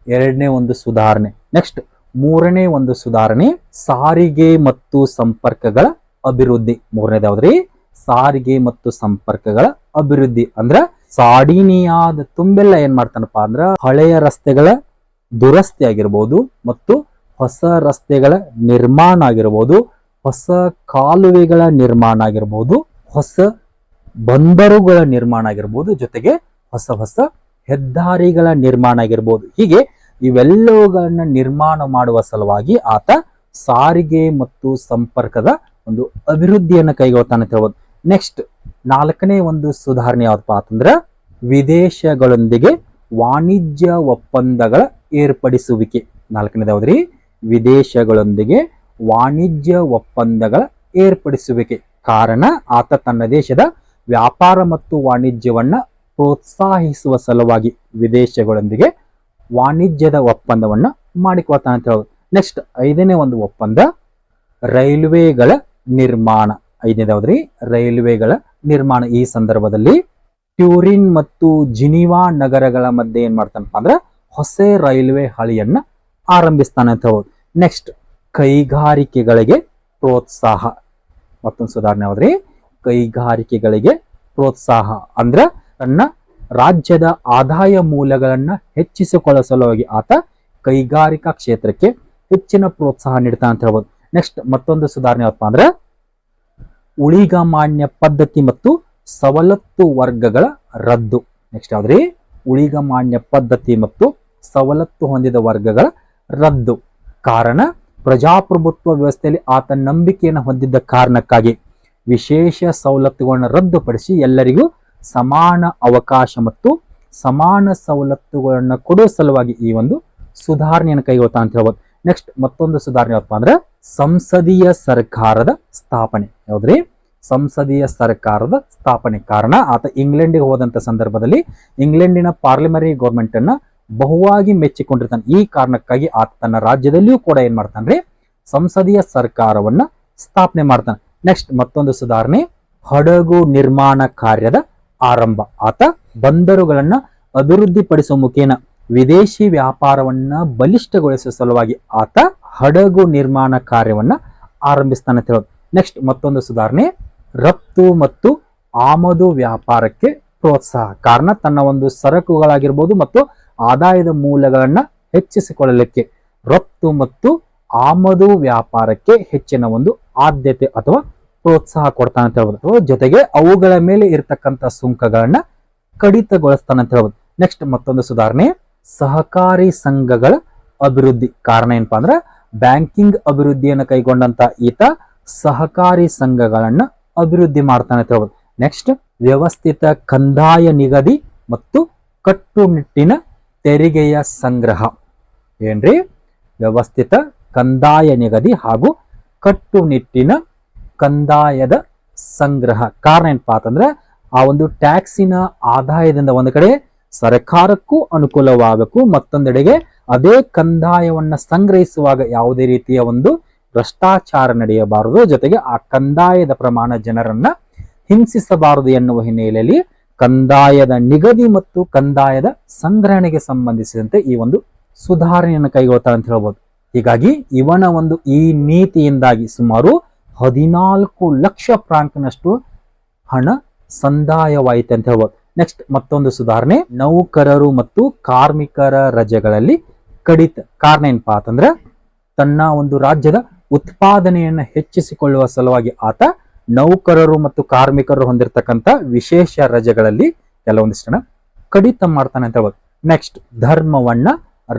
ಎರಡನೇ ಒಂದು ಸುಧಾರಣೆ. ನೆಕ್ಸ್ಟ್ ಮೂರನೇ ಒಂದು ಸುಧಾರಣೆ ಸಾರಿಗೆ ಮತ್ತು ಸಂಪರ್ಕಗಳ ಅಭಿವೃದ್ಧಿ. ಮೂರನೇದು ಯಾವ್ದ್ರಿ? ಸಾರಿಗೆ ಮತ್ತು ಸಂಪರ್ಕಗಳ ಅಭಿವೃದ್ಧಿ. ಅಂದ್ರ ಸಾರ್ಡಿನಿಯಾದ ತುಂಬೆಲ್ಲ ಏನ್ ಮಾಡ್ತಾನಪ್ಪ ಅಂದ್ರ ಹಳೆಯ ರಸ್ತೆಗಳ ದುರಸ್ತಿ ಆಗಿರ್ಬೋದು ಮತ್ತು ಹೊಸ ರಸ್ತೆಗಳ ನಿರ್ಮಾಣ ಆಗಿರ್ಬೋದು, ಹೊಸ ಕಾಲುವೆಗಳ ನಿರ್ಮಾಣ ಆಗಿರ್ಬೋದು, ಹೊಸ ಬಂದರುಗಳ ನಿರ್ಮಾಣ ಆಗಿರ್ಬೋದು, ಜೊತೆಗೆ ಹೊಸ ಹೊಸ ಹೆದ್ದಾರಿಗಳ ನಿರ್ಮಾಣ ಆಗಿರ್ಬೋದು. ಹೀಗೆ ಇವೆಲ್ಲವುಗಳನ್ನ ನಿರ್ಮಾಣ ಮಾಡುವ ಸಲುವಾಗಿ ಆತ ಸಾರಿಗೆ ಮತ್ತು ಸಂಪರ್ಕದ ಒಂದು ಅಭಿವೃದ್ಧಿಯನ್ನು ಕೈಗೊಳ್ತಾನೆ ಅಂತ ಹೇಳ್ಬೋದು. ನೆಕ್ಸ್ಟ್ ನಾಲ್ಕನೇ ಒಂದು ಸುಧಾರಣೆ ಯಾವಪ್ಪ ಅಂತಂದ್ರೆ ವಿದೇಶಗಳೊಂದಿಗೆ ವಾಣಿಜ್ಯ ಒಪ್ಪಂದಗಳ ಏರ್ಪಡಿಸುವಿಕೆ. ನಾಲ್ಕನೇದು ಯಾವ್ದ್ರಿ? ವಿದೇಶಗಳೊಂದಿಗೆ ವಾಣಿಜ್ಯ ಒಪ್ಪಂದಗಳ ಏರ್ಪಡಿಸುವಿಕೆ. ಕಾರಣ ಆತ ತನ್ನ ದೇಶದ ವ್ಯಾಪಾರ ಮತ್ತು ವಾಣಿಜ್ಯವನ್ನ ಪ್ರೋತ್ಸಾಹಿಸುವ ಸಲುವಾಗಿ ವಿದೇಶಗಳೊಂದಿಗೆ ವಾಣಿಜ್ಯದ ಒಪ್ಪಂದವನ್ನ ಮಾಡಿಕೊಳ್ತಾನೆ ಅಂತ ಹೇಳೋದು. ನೆಕ್ಸ್ಟ್ ಐದನೇ ಒಂದು ಒಪ್ಪಂದ ರೈಲ್ವೆಗಳ ನಿರ್ಮಾಣ. ಐದನೇದು ಯಾವ್ದ್ರಿ? ರೈಲ್ವೆಗಳ ನಿರ್ಮಾಣ. ಈ ಸಂದರ್ಭದಲ್ಲಿ ಟ್ಯೂರಿನ್ ಮತ್ತು ಜಿನಿವಾ ನಗರಗಳ ಮಧ್ಯೆ ಏನ್ ಮಾಡ್ತಾನಪ್ಪ ಅಂದ್ರೆ ಹೊಸ ರೈಲ್ವೆ ಹಳಿಯನ್ನ ಆರಂಭಿಸ್ತಾನೆ ಅಂತ ಹೇಳ್ಬೋದು. ನೆಕ್ಸ್ಟ್ ಕೈಗಾರಿಕೆಗಳಿಗೆ ಪ್ರೋತ್ಸಾಹ. ಮತ್ತೊಂದು ಸುಧಾರಣೆ ಯಾವ್ದ್ರಿ? ಕೈಗಾರಿಕೆಗಳಿಗೆ ಪ್ರೋತ್ಸಾಹ. ಅಂದ್ರ ತನ್ನ ರಾಜ್ಯದ ಆದಾಯ ಮೂಲಗಳನ್ನ ಹೆಚ್ಚಿಸಿಕೊಳ್ಳುವ ಸಲುವಾಗಿ ಆತ ಕೈಗಾರಿಕಾ ಕ್ಷೇತ್ರಕ್ಕೆ ಹೆಚ್ಚಿನ ಪ್ರೋತ್ಸಾಹ ನೀಡ್ತಾನೆ ಅಂತ ಹೇಳ್ಬೋದು. ನೆಕ್ಸ್ಟ್ ಮತ್ತೊಂದು ಸುಧಾರಣೆ ಯಾವಪ್ಪ ಅಂದ್ರೆ ಉಳಿಗಮಾನ್ಯ ಪದ್ಧತಿ ಮತ್ತು ಸವಲತ್ತು ವರ್ಗಗಳ ರದ್ದು. ನೆಕ್ಸ್ಟ್ ಯಾವ್ದ್ರಿ? ಉಳಿಗಮಾನ್ಯ ಪದ್ಧತಿ ಮತ್ತು ಸವಲತ್ತು ಹೊಂದಿದ ವರ್ಗಗಳ ರದ್ದು. ಕಾರಣ ಪ್ರಜಾಪ್ರಭುತ್ವ ವ್ಯವಸ್ಥೆಯಲ್ಲಿ ಆತ ನಂಬಿಕೆಯನ್ನು ಹೊಂದಿದ್ದ ಕಾರಣಕ್ಕಾಗಿ ವಿಶೇಷ ಸವಲತ್ತುಗಳನ್ನು ರದ್ದುಪಡಿಸಿ ಎಲ್ಲರಿಗೂ ಸಮಾನ ಅವಕಾಶ ಮತ್ತು ಸಮಾನ ಸವಲತ್ತುಗಳನ್ನು ಕೊಡುವ ಸಲುವಾಗಿ ಈ ಒಂದು ಸುಧಾರಣೆಯನ್ನು ಕೈಗೊಳ್ತಾ ಅಂತ ಹೇಳ್ಬೋದು. ನೆಕ್ಸ್ಟ್ ಮತ್ತೊಂದು ಸುಧಾರಣೆ ಯಾವಪ್ಪ ಅಂದ್ರೆ ಸಂಸದೀಯ ಸರ್ಕಾರದ ಸ್ಥಾಪನೆ. ಯಾವ್ದ್ರಿ? ಸಂಸದೀಯ ಸರ್ಕಾರದ ಸ್ಥಾಪನೆ. ಕಾರಣ ಆತ ಇಂಗ್ಲೆಂಡಿಗೆ ಹೋದಂತ ಸಂದರ್ಭದಲ್ಲಿ ಇಂಗ್ಲೆಂಡಿನ ಪಾರ್ಲಿಮೆಂಟರಿ ಗೌರ್ಮೆಂಟ್ ಅನ್ನ ಬಹುವಾಗಿ ಮೆಚ್ಚಿಕೊಂಡಿರ್ತಾನೆ. ಈ ಕಾರಣಕ್ಕಾಗಿ ಆತ ತನ್ನ ರಾಜ್ಯದಲ್ಲಿಯೂ ಕೂಡ ಏನ್ ಮಾಡ್ತಾನ್ರಿ? ಸಂಸದೀಯ ಸರ್ಕಾರವನ್ನ ಸ್ಥಾಪನೆ ಮಾಡ್ತಾನೆ. ನೆಕ್ಸ್ಟ್ ಮತ್ತೊಂದು ಸುಧಾರಣೆ ಹಡಗು ನಿರ್ಮಾಣ ಕಾರ್ಯದ ಆರಂಭ. ಆತ ಬಂದರುಗಳನ್ನ ಅಭಿವೃದ್ಧಿಪಡಿಸುವ ಮುಖೇನ ವಿದೇಶಿ ವ್ಯಾಪಾರವನ್ನ ಬಲಿಷ್ಠಗೊಳಿಸುವ ಸಲುವಾಗಿ ಆತ ಹಡಗು ನಿರ್ಮಾಣ ಕಾರ್ಯವನ್ನ ಆರಂಭಿಸ್ತಾನೆ ಅಂತ ಹೇಳೋದು. ನೆಕ್ಸ್ಟ್ ಮತ್ತೊಂದು ಸುಧಾರಣೆ ರಫ್ತು ಮತ್ತು ಆಮದು ವ್ಯಾಪಾರಕ್ಕೆ ಪ್ರೋತ್ಸಾಹ. ಕಾರಣ ತನ್ನ ಒಂದು ಸರಕುಗಳಾಗಿರ್ಬೋದು ಮತ್ತು ಆದಾಯದ ಮೂಲಗಳನ್ನ ಹೆಚ್ಚಿಸಿಕೊಳ್ಳಲಿಕ್ಕೆ ರಫ್ತು ಮತ್ತು ಆಮದು ವ್ಯಾಪಾರಕ್ಕೆ ಹೆಚ್ಚಿನ ಒಂದು ಆದ್ಯತೆ ಅಥವಾ ಪ್ರೋತ್ಸಾಹ ಕೊಡ್ತಾನೆ ಅಂತ ಹೇಳ್ಬೋದು. ಜೊತೆಗೆ ಅವುಗಳ ಮೇಲೆ ಇರತಕ್ಕಂತ ಸುಂಕಗಳನ್ನ ಕಡಿತಗೊಳಿಸ್ತಾನೆ ಅಂತ ಹೇಳ್ಬೋದು. ನೆಕ್ಸ್ಟ್ ಮತ್ತೊಂದು ಸುಧಾರಣೆ, ಸಹಕಾರಿ ಸಂಘಗಳ ಅಭಿವೃದ್ಧಿ. ಕಾರಣ ಏನಪ್ಪಾ ಅಂದ್ರೆ ಬ್ಯಾಂಕಿಂಗ್ ಅಭಿವೃದ್ಧಿಯನ್ನು ಕೈಗೊಂಡಂತ ಈತ ಸಹಕಾರಿ ಸಂಘಗಳನ್ನ ಅಭಿವೃದ್ಧಿ ಮಾಡ್ತಾನೆ ಅಂತ ಹೇಳ್ಬೋದು. ನೆಕ್ಸ್ಟ್ ವ್ಯವಸ್ಥಿತ ಕಂದಾಯ ನಿಗದಿ ಮತ್ತು ಕಟ್ಟುನಿಟ್ಟಿನ ತೆರಿಗೆಯ ಸಂಗ್ರಹ. ಏನ್ರಿ? ವ್ಯವಸ್ಥಿತ ಕಂದಾಯ ನಿಗದಿ ಹಾಗೂ ಕಟ್ಟುನಿಟ್ಟಿನ ಕಂದಾಯದ ಸಂಗ್ರಹ. ಕಾರಣ ಏನಪ್ಪಾ ಅಂತಂದ್ರೆ ಆ ಒಂದು ಟ್ಯಾಕ್ಸಿನ ಆದಾಯದಿಂದ ಒಂದು ಕಡೆ ಸರ್ಕಾರಕ್ಕೂ ಅನುಕೂಲವಾಗಬೇಕು, ಮತ್ತೊಂದೆಡೆಗೆ ಅದೇ ಕಂದಾಯವನ್ನ ಸಂಗ್ರಹಿಸುವಾಗ ಯಾವುದೇ ರೀತಿಯ ಒಂದು ಭ್ರಷ್ಟಾಚಾರ ನಡೆಯಬಾರದು, ಜೊತೆಗೆ ಆ ಕಂದಾಯದ ಪ್ರಮಾಣ ಜನರನ್ನ ಹಿಂಸಿಸಬಾರದು ಎನ್ನುವ ಹಿನ್ನೆಲೆಯಲ್ಲಿ ಕಂದಾಯದ ನಿಗದಿ ಮತ್ತು ಕಂದಾಯದ ಸಂಗ್ರಹಣೆಗೆ ಸಂಬಂಧಿಸಿದಂತೆ ಈ ಒಂದು ಸುಧಾರಣೆಯನ್ನು ಕೈಗೊಳ್ತಾರೆ ಅಂತ ಹೇಳ್ಬೋದು. ಹೀಗಾಗಿ ಇವನ ಒಂದು ಈ ನೀತಿಯಿಂದಾಗಿ ಸುಮಾರು 14 ಲಕ್ಷ ಫ್ರಾಂಕ್ನಷ್ಟು ಹಣ ಸಂದಾಯವಾಯಿತು ಅಂತ ಹೇಳ್ಬೋದು. ನೆಕ್ಸ್ಟ್ ಮತ್ತೊಂದು ಸುಧಾರಣೆ, ನೌಕರರು ಮತ್ತು ಕಾರ್ಮಿಕರ ರಜೆಗಳಲ್ಲಿ ಕಡಿತ. ಕಾರಣ ಏನಪ್ಪಾ ಅಂತಂದ್ರೆ ತನ್ನ ಒಂದು ರಾಜ್ಯದ ಉತ್ಪಾದನೆಯನ್ನ ಹೆಚ್ಚಿಸಿಕೊಳ್ಳುವ ಸಲುವಾಗಿ ಆತ ನೌಕರರು ಮತ್ತು ಕಾರ್ಮಿಕರು ಹೊಂದಿರತಕ್ಕಂತ ವಿಶೇಷ ರಜೆಗಳಲ್ಲಿ ಕೆಲವೊಂದಿಷ್ಟನ್ನ ಕಡಿತ ಮಾಡ್ತಾನೆ ಅಂತ ಹೇಳ್ಬೋದು. ನೆಕ್ಸ್ಟ್ ಧರ್ಮವನ್ನ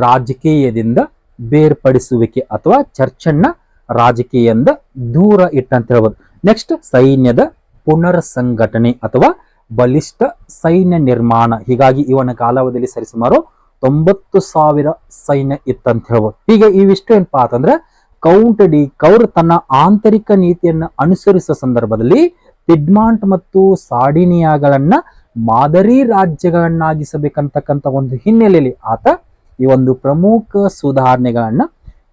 ರಾಜಕೀಯದಿಂದ ಬೇರ್ಪಡಿಸುವಿಕೆ ಅಥವಾ ಚರ್ಚನ್ನ ರಾಜಕೀಯದಿಂದ ದೂರ ಇಟ್ಟಂತ ಹೇಳ್ಬೋದು. ನೆಕ್ಸ್ಟ್ ಸೈನ್ಯದ ಪುನರ್ ಸಂಘಟನೆ ಅಥವಾ ಬಲಿಷ್ಠ ಸೈನ್ಯ ನಿರ್ಮಾಣ. ಹೀಗಾಗಿ ಇವನ ಕಾಲಾವಧಿಯಲ್ಲಿ ಸರಿಸುಮಾರು 90,000 ಸೈನ್ಯ ಇತ್ತಂತ ಹೇಳ್ಬೋದು. ಹೀಗೆ ಇವಿಷ್ಟು ಏನಪ್ಪಾ ಅಂತಂದ್ರೆ ಕೌಂಟ್ ಡಿ ಕೌರ್ ತನ್ನ ಆಂತರಿಕ ನೀತಿಯನ್ನ ಅನುಸರಿಸುವ ಸಂದರ್ಭದಲ್ಲಿ ಪಿಡ್ಮಾಂಟ್ ಮತ್ತು ಸಾರ್ಡಿನಿಯಾಗಳನ್ನ ಮಾದರಿ ರಾಜ್ಯಗಳನ್ನಾಗಿಸಬೇಕಂತಕ್ಕಂಥ ಒಂದು ಹಿನ್ನೆಲೆಯಲ್ಲಿ ಆತ ಈ ಒಂದು ಪ್ರಮುಖ ಸುಧಾರಣೆಗಳನ್ನ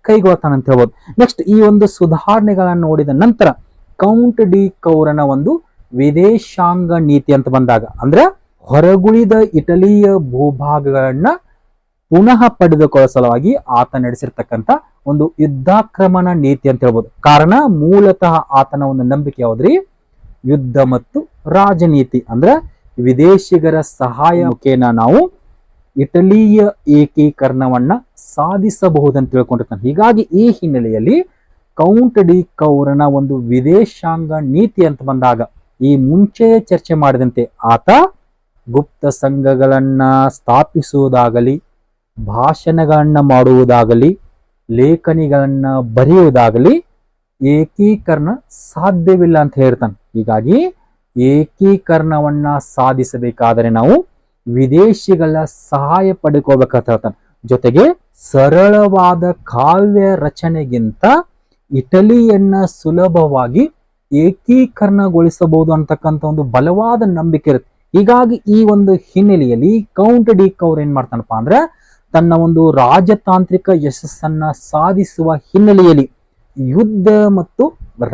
ಕೈಗೊಳ್ತಾನೆ ಅಂತ ಹೇಳ್ಬೋದು. ನೆಕ್ಸ್ಟ್ ಈ ಒಂದು ಸುಧಾರಣೆಗಳನ್ನ ನೋಡಿದ ನಂತರ ಕೌಂಟ್ ಡಿ ಕೌರನ ಒಂದು ವಿದೇಶಾಂಗ ನೀತಿ ಅಂತ ಬಂದಾಗ ಅಂದ್ರೆ ಹೊರಗುಳಿದ ಇಟಲಿಯ ಭೂಭಾಗಗಳನ್ನ ಪುನಃ ಪಡೆದುಕೊಳ್ಳುವ ಸಲುವಾಗಿ ಆತ ನಡೆಸಿರ್ತಕ್ಕಂಥ ಒಂದು ಯುದ್ಧಾಕ್ರಮಣ ನೀತಿ ಅಂತ ಹೇಳ್ಬೋದು. ಕಾರಣ ಮೂಲತಃ ಆತನ ಒಂದು ನಂಬಿಕೆ ಯಾವ್ದ್ರಿ? ಯುದ್ಧ ಮತ್ತು ರಾಜನೀತಿ. ಅಂದ್ರೆ ವಿದೇಶಿಗರ ಸಹಾಯ ಮುಖೇನ ನಾವು ಇಟಲಿಯ ಏಕೀಕರಣವನ್ನ ಸಾಧಿಸಬಹುದಂತ ತಿಳ್ಕೊಂಡಿರ್ತಾನೆ. ಹೀಗಾಗಿ ಈ ಹಿನ್ನೆಲೆಯಲ್ಲಿ ಕೌಂಟ್ ಡಿ ಕೌರನ ಒಂದು ವಿದೇಶಾಂಗ ನೀತಿ ಅಂತ ಬಂದಾಗ ಈ ಮುಂಚೆ ಚರ್ಚೆ ಮಾಡಿದಂತೆ ಆತ ಗುಪ್ತ ಸಂಘಗಳನ್ನ ಸ್ಥಾಪಿಸುವುದಾಗಲಿ, ಭಾಷಣಗಳನ್ನ ಮಾಡುವುದಾಗಲಿ, ಲೇಖನಿಗಳನ್ನ ಬರೆಯುವುದಾಗಲಿ ಏಕೀಕರಣ ಸಾಧ್ಯವಿಲ್ಲ ಅಂತ ಹೇಳ್ತಾನೆ. ಹೀಗಾಗಿ ಏಕೀಕರಣವನ್ನ ಸಾಧಿಸಬೇಕಾದರೆ ನಾವು ವಿದೇಶಿಗಳ ಸಹಾಯ ಪಡ್ಕೋಬೇಕಂತ ಹೇಳ್ತಾನೆ. ಜೊತೆಗೆ ಸರಳವಾದ ಕಾವ್ಯ ರಚನೆಗಿಂತ ಇಟಲಿಯನ್ನ ಸುಲಭವಾಗಿ ಏಕೀಕರಣಗೊಳಿಸಬಹುದು ಅಂತಕ್ಕಂಥ ಒಂದು ಬಲವಾದ ನಂಬಿಕೆ ಇರುತ್ತೆ. ಹೀಗಾಗಿ ಈ ಒಂದು ಹಿನ್ನೆಲೆಯಲ್ಲಿ ಕೌಂಟ್ ಡಿ ಕೌರ್ ಏನ್ ಮಾಡ್ತಾನಪ್ಪ ಅಂದ್ರೆ ತನ್ನ ಒಂದು ರಾಜತಾಂತ್ರಿಕ ಯಶಸ್ಸನ್ನ ಸಾಧಿಸುವ ಹಿನ್ನೆಲೆಯಲ್ಲಿ ಯುದ್ಧ ಮತ್ತು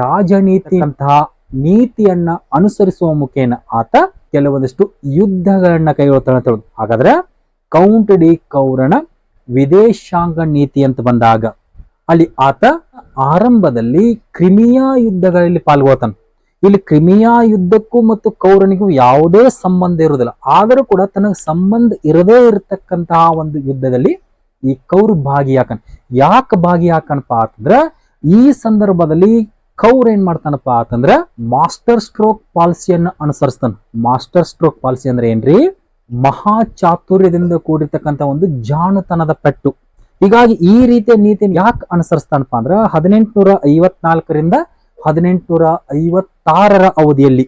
ರಾಜನೀತಿ ಅಂತಹ ನೀತಿಯನ್ನ ಅನುಸರಿಸುವ ಮುಖೇನ ಆತ ಕೆಲವೊಂದಿಷ್ಟು ಯುದ್ಧಗಳನ್ನ ಕೈಗೊಳ್ತಾನೆ ಅಂತ ಹೇಳುದು. ಹಾಗಾದ್ರೆ ಕೌಂಟ್ ಡಿ ಕೌರನ ವಿದೇಶಾಂಗ ನೀತಿ ಅಂತ ಬಂದಾಗ ಅಲ್ಲಿ ಆತ ಆರಂಭದಲ್ಲಿ ಕ್ರಿಮಿಯಾ ಯುದ್ಧಗಳಲ್ಲಿ ಪಾಲ್ಗೊಳ್ತಾನೆ. ಇಲ್ಲಿ ಕ್ರಿಮಿಯಾ ಯುದ್ಧಕ್ಕೂ ಮತ್ತು ಕೌರನಿಗೂ ಯಾವುದೇ ಸಂಬಂಧ ಇರುವುದಿಲ್ಲ. ಆದರೂ ಕೂಡ ತನಗೆ ಸಂಬಂಧ ಇರದೇ ಇರತಕ್ಕಂತಹ ಒಂದು ಯುದ್ಧದಲ್ಲಿ ಈ ಕೌರ್ ಭಾಗಿಯಾಕನ್. ಯಾಕೆ ಭಾಗಿಯಾಕನಪ್ಪ ಅಂತಂದ್ರೆ ಈ ಸಂದರ್ಭದಲ್ಲಿ ಕೌರ್ ಏನ್ ಮಾಡ್ತಾನಪ್ಪ ಅಂತಂದ್ರೆ ಮಾಸ್ಟರ್ ಸ್ಟ್ರೋಕ್ ಪಾಲಿಸಿಯನ್ನ ಅನುಸರಿಸ್ತಾನೆ. ಮಾಸ್ಟರ್ ಸ್ಟ್ರೋಕ್ ಪಾಲಿಸಿ ಅಂದ್ರೆ ಏನ್ರಿ? ಮಹಾ ಚಾತುರ್ಯದಿಂದ ಕೂಡಿರ್ತಕ್ಕಂಥ ಒಂದು ಜಾಣತನದ ಪೆಟ್ಟು. ಹೀಗಾಗಿ ಈ ರೀತಿಯ ನೀತಿಯನ್ನು ಯಾಕೆ ಅನುಸರಿಸ್ತಾನಪ್ಪ ಅಂದ್ರೆ 1854ರಿಂದ 1856 ಅವಧಿಯಲ್ಲಿ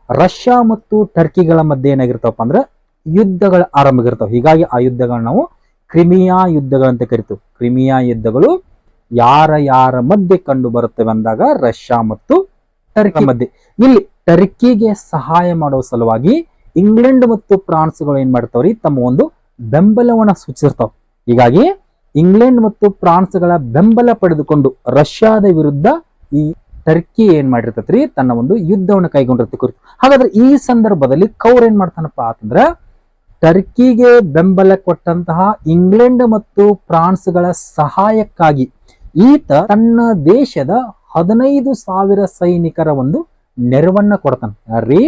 ರಷ್ಯಾ ಮತ್ತು ಟರ್ಕಿಗಳ ಮಧ್ಯೆ ಏನಾಗಿರ್ತಾವಪ್ಪ ಅಂದ್ರೆ ಯುದ್ಧಗಳ ಆರಂಭ ಇರ್ತಾವ. ಹೀಗಾಗಿ ಆ ಯುದ್ಧಗಳನ್ನ ನಾವು ಕ್ರಿಮಿಯಾ ಯುದ್ಧಗಳಂತ ಕರಿತೀವಿ. ಕ್ರಿಮಿಯಾ ಯುದ್ಧಗಳು ಯಾರ ಮಧ್ಯೆ ಕಂಡು ಬರುತ್ತವೆ ಅಂದಾಗ ರಷ್ಯಾ ಮತ್ತು ಟರ್ಕಿ ಮಧ್ಯೆ. ಇಲ್ಲಿ ಟರ್ಕಿಗೆ ಸಹಾಯ ಮಾಡುವ ಸಲುವಾಗಿ ಇಂಗ್ಲೆಂಡ್ ಮತ್ತು ಫ್ರಾನ್ಸ್ಗಳು ಏನ್ ಮಾಡ್ತಾವ್ರಿ? ತಮ್ಮ ಒಂದು ಬೆಂಬಲವನ್ನ ಸೂಚಿಸಿರ್ತಾವ. ಹೀಗಾಗಿ ಇಂಗ್ಲೆಂಡ್ ಮತ್ತು ಫ್ರಾನ್ಸ್ಗಳ ಬೆಂಬಲ ಪಡೆದುಕೊಂಡು ರಷ್ಯಾದ ವಿರುದ್ಧ ಈ ಟರ್ಕಿ ಏನ್ ಮಾಡಿರ್ತೈತ್ರಿ? ತನ್ನ ಒಂದು ಯುದ್ಧವನ್ನು ಕೈಗೊಂಡಿರ್ತ ಕುರಿತು. ಹಾಗಾದ್ರೆ ಈ ಸಂದರ್ಭದಲ್ಲಿ ಕೌರ್ ಏನ್ ಮಾಡ್ತಾನಪ್ಪ ಅಂತಂದ್ರ ಟರ್ಕಿಗೆ ಬೆಂಬಲ ಕೊಟ್ಟಂತಹ ಇಂಗ್ಲೆಂಡ್ ಮತ್ತು ಫ್ರಾನ್ಸ್ಗಳ ಸಹಾಯಕ್ಕಾಗಿ ಈತ ತನ್ನ ದೇಶದ 15,000 ಸೈನಿಕರ ಒಂದು ನೆರವನ್ನ ಕೊಡ್ತಾನೆ. ಯಾರೀ?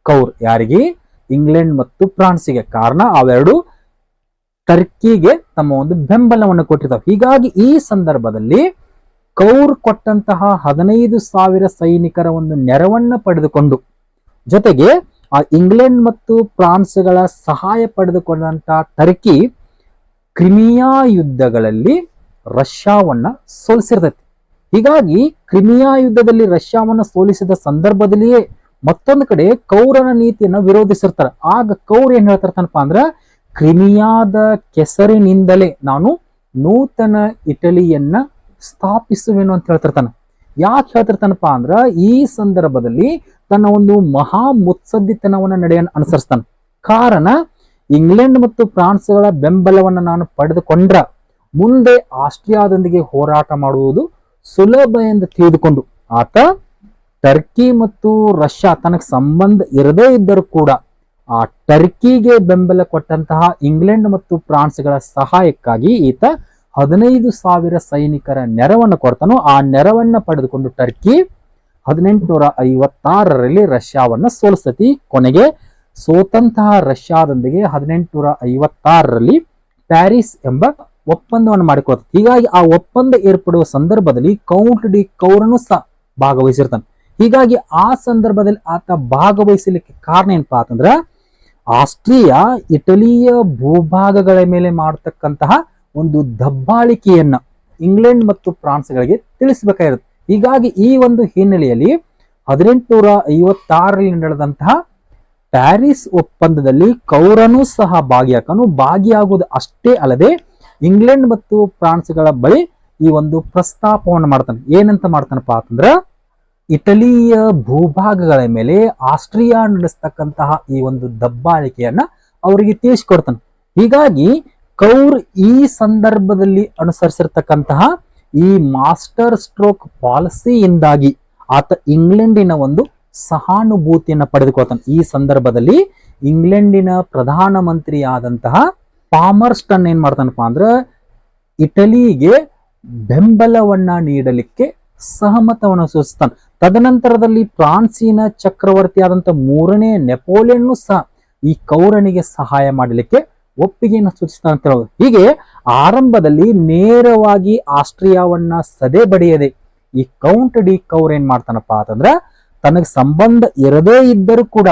ಕೌರ್. ಯಾರಿಗೆ? ಇಂಗ್ಲೆಂಡ್ ಮತ್ತು ಫ್ರಾನ್ಸ್ಗೆ. ಕಾರಣ ಅವೆರಡು ಟರ್ಕಿಗೆ ತಮ್ಮ ಒಂದು ಬೆಂಬಲವನ್ನು ಕೊಟ್ಟಿರ್ತಾವೆ. ಹೀಗಾಗಿ ಈ ಸಂದರ್ಭದಲ್ಲಿ ಕೌರ್ ಕೊಟ್ಟಂತಹ 15,000 ಸೈನಿಕರ ಒಂದು ನೆರವನ್ನ ಪಡೆದುಕೊಂಡು, ಜೊತೆಗೆ ಆ ಇಂಗ್ಲೆಂಡ್ ಮತ್ತು ಫ್ರಾನ್ಸ್ಗಳ ಸಹಾಯ ಪಡೆದುಕೊಂಡಂತಹ ಟರ್ಕಿ ಕ್ರಿಮಿಯಾ ಯುದ್ಧಗಳಲ್ಲಿ ರಷ್ಯಾವನ್ನ ಸೋಲಿಸಿರ್ತೈತಿ. ಹೀಗಾಗಿ ಕ್ರಿಮಿಯಾ ಯುದ್ಧದಲ್ಲಿ ರಷ್ಯಾವನ್ನ ಸೋಲಿಸಿದ ಸಂದರ್ಭದಲ್ಲಿಯೇ ಮತ್ತೊಂದು ಕಡೆ ಕೌರನ ನೀತಿಯನ್ನ ವಿರೋಧಿಸಿರ್ತಾರೆ. ಆಗ ಕೌರ್ ಏನ್ ಹೇಳ್ತಾರಪ್ಪ ಅಂದ್ರ, ಕ್ರಿಮಿಯಾದ ಕೆಸರಿನಿಂದಲೇ ನಾನು ನೂತನ ಇಟಲಿಯನ್ನ ಸ್ಥಾಪಿಸುವೆನು ಅಂತ ಹೇಳ್ತಿರ್ತಾನೆ. ಯಾಕೆ ಹೇಳ್ತಿರ್ತಾನಪ್ಪ ಅಂದ್ರ, ಈ ಸಂದರ್ಭದಲ್ಲಿ ತನ್ನ ಒಂದು ಮಹಾ ಮುತ್ಸದ್ದಿತನವನ್ನ ನಡೆಯನ್ನು ಅನುಸರಿಸ್ತಾನೆ. ಕಾರಣ, ಇಂಗ್ಲೆಂಡ್ ಮತ್ತು ಫ್ರಾನ್ಸ್ಗಳ ಬೆಂಬಲವನ್ನ ನಾನು ಪಡೆದುಕೊಂಡ್ರ ಮುಂದೆ ಆಸ್ಟ್ರಿಯಾದೊಂದಿಗೆ ಹೋರಾಟ ಮಾಡುವುದು ಸುಲಭ ಎಂದು ತಿಳಿದುಕೊಂಡು ಆತ ಟರ್ಕಿ ಮತ್ತು ರಷ್ಯಾ ತನಗೆ ಸಂಬಂಧ ಇರದೇ ಇದ್ದರೂ ಕೂಡ ಆ ಟರ್ಕಿಗೆ ಬೆಂಬಲ ಕೊಟ್ಟಂತಹ ಇಂಗ್ಲೆಂಡ್ ಮತ್ತು ಫ್ರಾನ್ಸ್ಗಳ ಸಹಾಯಕ್ಕಾಗಿ ಈತ 15,000 ಸೈನಿಕರ ನೆರವನ್ನು ಕೊಡ್ತಾನೋ. ಆ ನೆರವನ್ನ ಪಡೆದುಕೊಂಡು ಟರ್ಕಿ 1856ರಲ್ಲಿ ರಷ್ಯಾವನ್ನ ಸೋಲಿಸ್ತತಿ. ಕೊನೆಗೆ ಸೋತಂತಹ ರಷ್ಯಾದೊಂದಿಗೆ 1856ರಲ್ಲಿ ಪ್ಯಾರಿಸ್ ಎಂಬ ಒಪ್ಪಂದವನ್ನು ಮಾಡಿಕೊಳ್ತದೆ. ಹೀಗಾಗಿ ಆ ಒಪ್ಪಂದ ಏರ್ಪಡುವ ಸಂದರ್ಭದಲ್ಲಿ ಕೌಂಟ್ ಡಿ ಕೌರನು ಸಹ ಭಾಗವಹಿಸಿರ್ತಾನೆ. ಹೀಗಾಗಿ ಆ ಸಂದರ್ಭದಲ್ಲಿ ಆತ ಭಾಗವಹಿಸಲಿಕ್ಕೆ ಕಾರಣ ಏನಪ್ಪಾ ಅಂತಂದ್ರ, ಆಸ್ಟ್ರಿಯಾ ಇಟಲಿಯ ಭೂಭಾಗಗಳ ಮೇಲೆ ಮಾಡತಕ್ಕಂತಹ ಒಂದು ದಬ್ಬಾಳಿಕೆಯನ್ನ ಇಂಗ್ಲೆಂಡ್ ಮತ್ತು ಫ್ರಾನ್ಸ್ಗಳಿಗೆ ತಿಳಿಸಬೇಕಾಗಿರುತ್ತೆ. ಹೀಗಾಗಿ ಈ ಒಂದು ಹಿನ್ನೆಲೆಯಲ್ಲಿ 1856ರಲ್ಲಿ ನಡೆದಂತಹ ಪ್ಯಾರಿಸ್ ಒಪ್ಪಂದದಲ್ಲಿ ಕೌರನು ಸಹ ಭಾಗಿಯಾಗುವುದು ಅಷ್ಟೇ ಅಲ್ಲದೆ ಇಂಗ್ಲೆಂಡ್ ಮತ್ತು ಫ್ರಾನ್ಸ್ಗಳ ಬಳಿ ಈ ಒಂದು ಪ್ರಸ್ತಾಪವನ್ನು ಮಾಡ್ತಾನೆ. ಏನಂತ ಮಾಡ್ತಾನಪ್ಪ ಅಂತಂದ್ರ, ಇಟಲಿಯ ಭೂಭಾಗಗಳ ಮೇಲೆ ಆಸ್ಟ್ರಿಯಾ ನಡೆಸ್ತಕ್ಕಂತಹ ಈ ಒಂದು ದಬ್ಬಾಳಿಕೆಯನ್ನ ಅವರಿಗೆ ತಿಳಿಸಿಕೊಡ್ತಾನೆ. ಹೀಗಾಗಿ ಕೌರ್ ಈ ಸಂದರ್ಭದಲ್ಲಿ ಅನುಸರಿಸಿರ್ತಕ್ಕಂತಹ ಈ ಮಾಸ್ಟರ್ ಸ್ಟ್ರೋಕ್ ಪಾಲಿಸಿಯಿಂದಾಗಿ ಆತ ಇಂಗ್ಲೆಂಡಿನ ಒಂದು ಸಹಾನುಭೂತಿಯನ್ನ ಪಡೆದುಕೊಳ್ತಾನೆ. ಈ ಸಂದರ್ಭದಲ್ಲಿ ಇಂಗ್ಲೆಂಡಿನ ಪ್ರಧಾನ ಮಂತ್ರಿ ಆದಂತಹ ಪಾಮರ್ಸ್ಟನ್ ಏನ್ ಮಾಡ್ತಾನಪ್ಪ ಅಂದ್ರ, ಇಟಲಿಗೆ ಬೆಂಬಲವನ್ನ ನೀಡಲಿಕ್ಕೆ ಸಹಮತವನ್ನು ಸೂಚಿಸ್ತಾನೆ. ತದನಂತರದಲ್ಲಿ ಫ್ರಾನ್ಸಿನ ಚಕ್ರವರ್ತಿ ಆದಂತಹ 3ನೇ ನೆಪೋಲಿಯನ್ ಸಹ ಈ ಕೌರನಿಗೆ ಸಹಾಯ ಮಾಡಲಿಕ್ಕೆ ಒಪ್ಪಿಗೆಯನ್ನು ಸೂಚಿಸ್ತಾನೆ ಅಂತ ಹೇಳೋದು. ಹೀಗೆ ಆರಂಭದಲ್ಲಿ ನೇರವಾಗಿ ಆಸ್ಟ್ರಿಯಾವನ್ನ ಸದೆ ಬಡಿಯದೆ ಈ ಕೌಂಟ್ ಡಿ ಕೌರ್ ಏನ್ ಮಾಡ್ತಾನಪ್ಪ ಅಂತಂದ್ರ, ತನಗೆ ಸಂಬಂಧ ಇರದೇ ಇದ್ದರೂ ಕೂಡ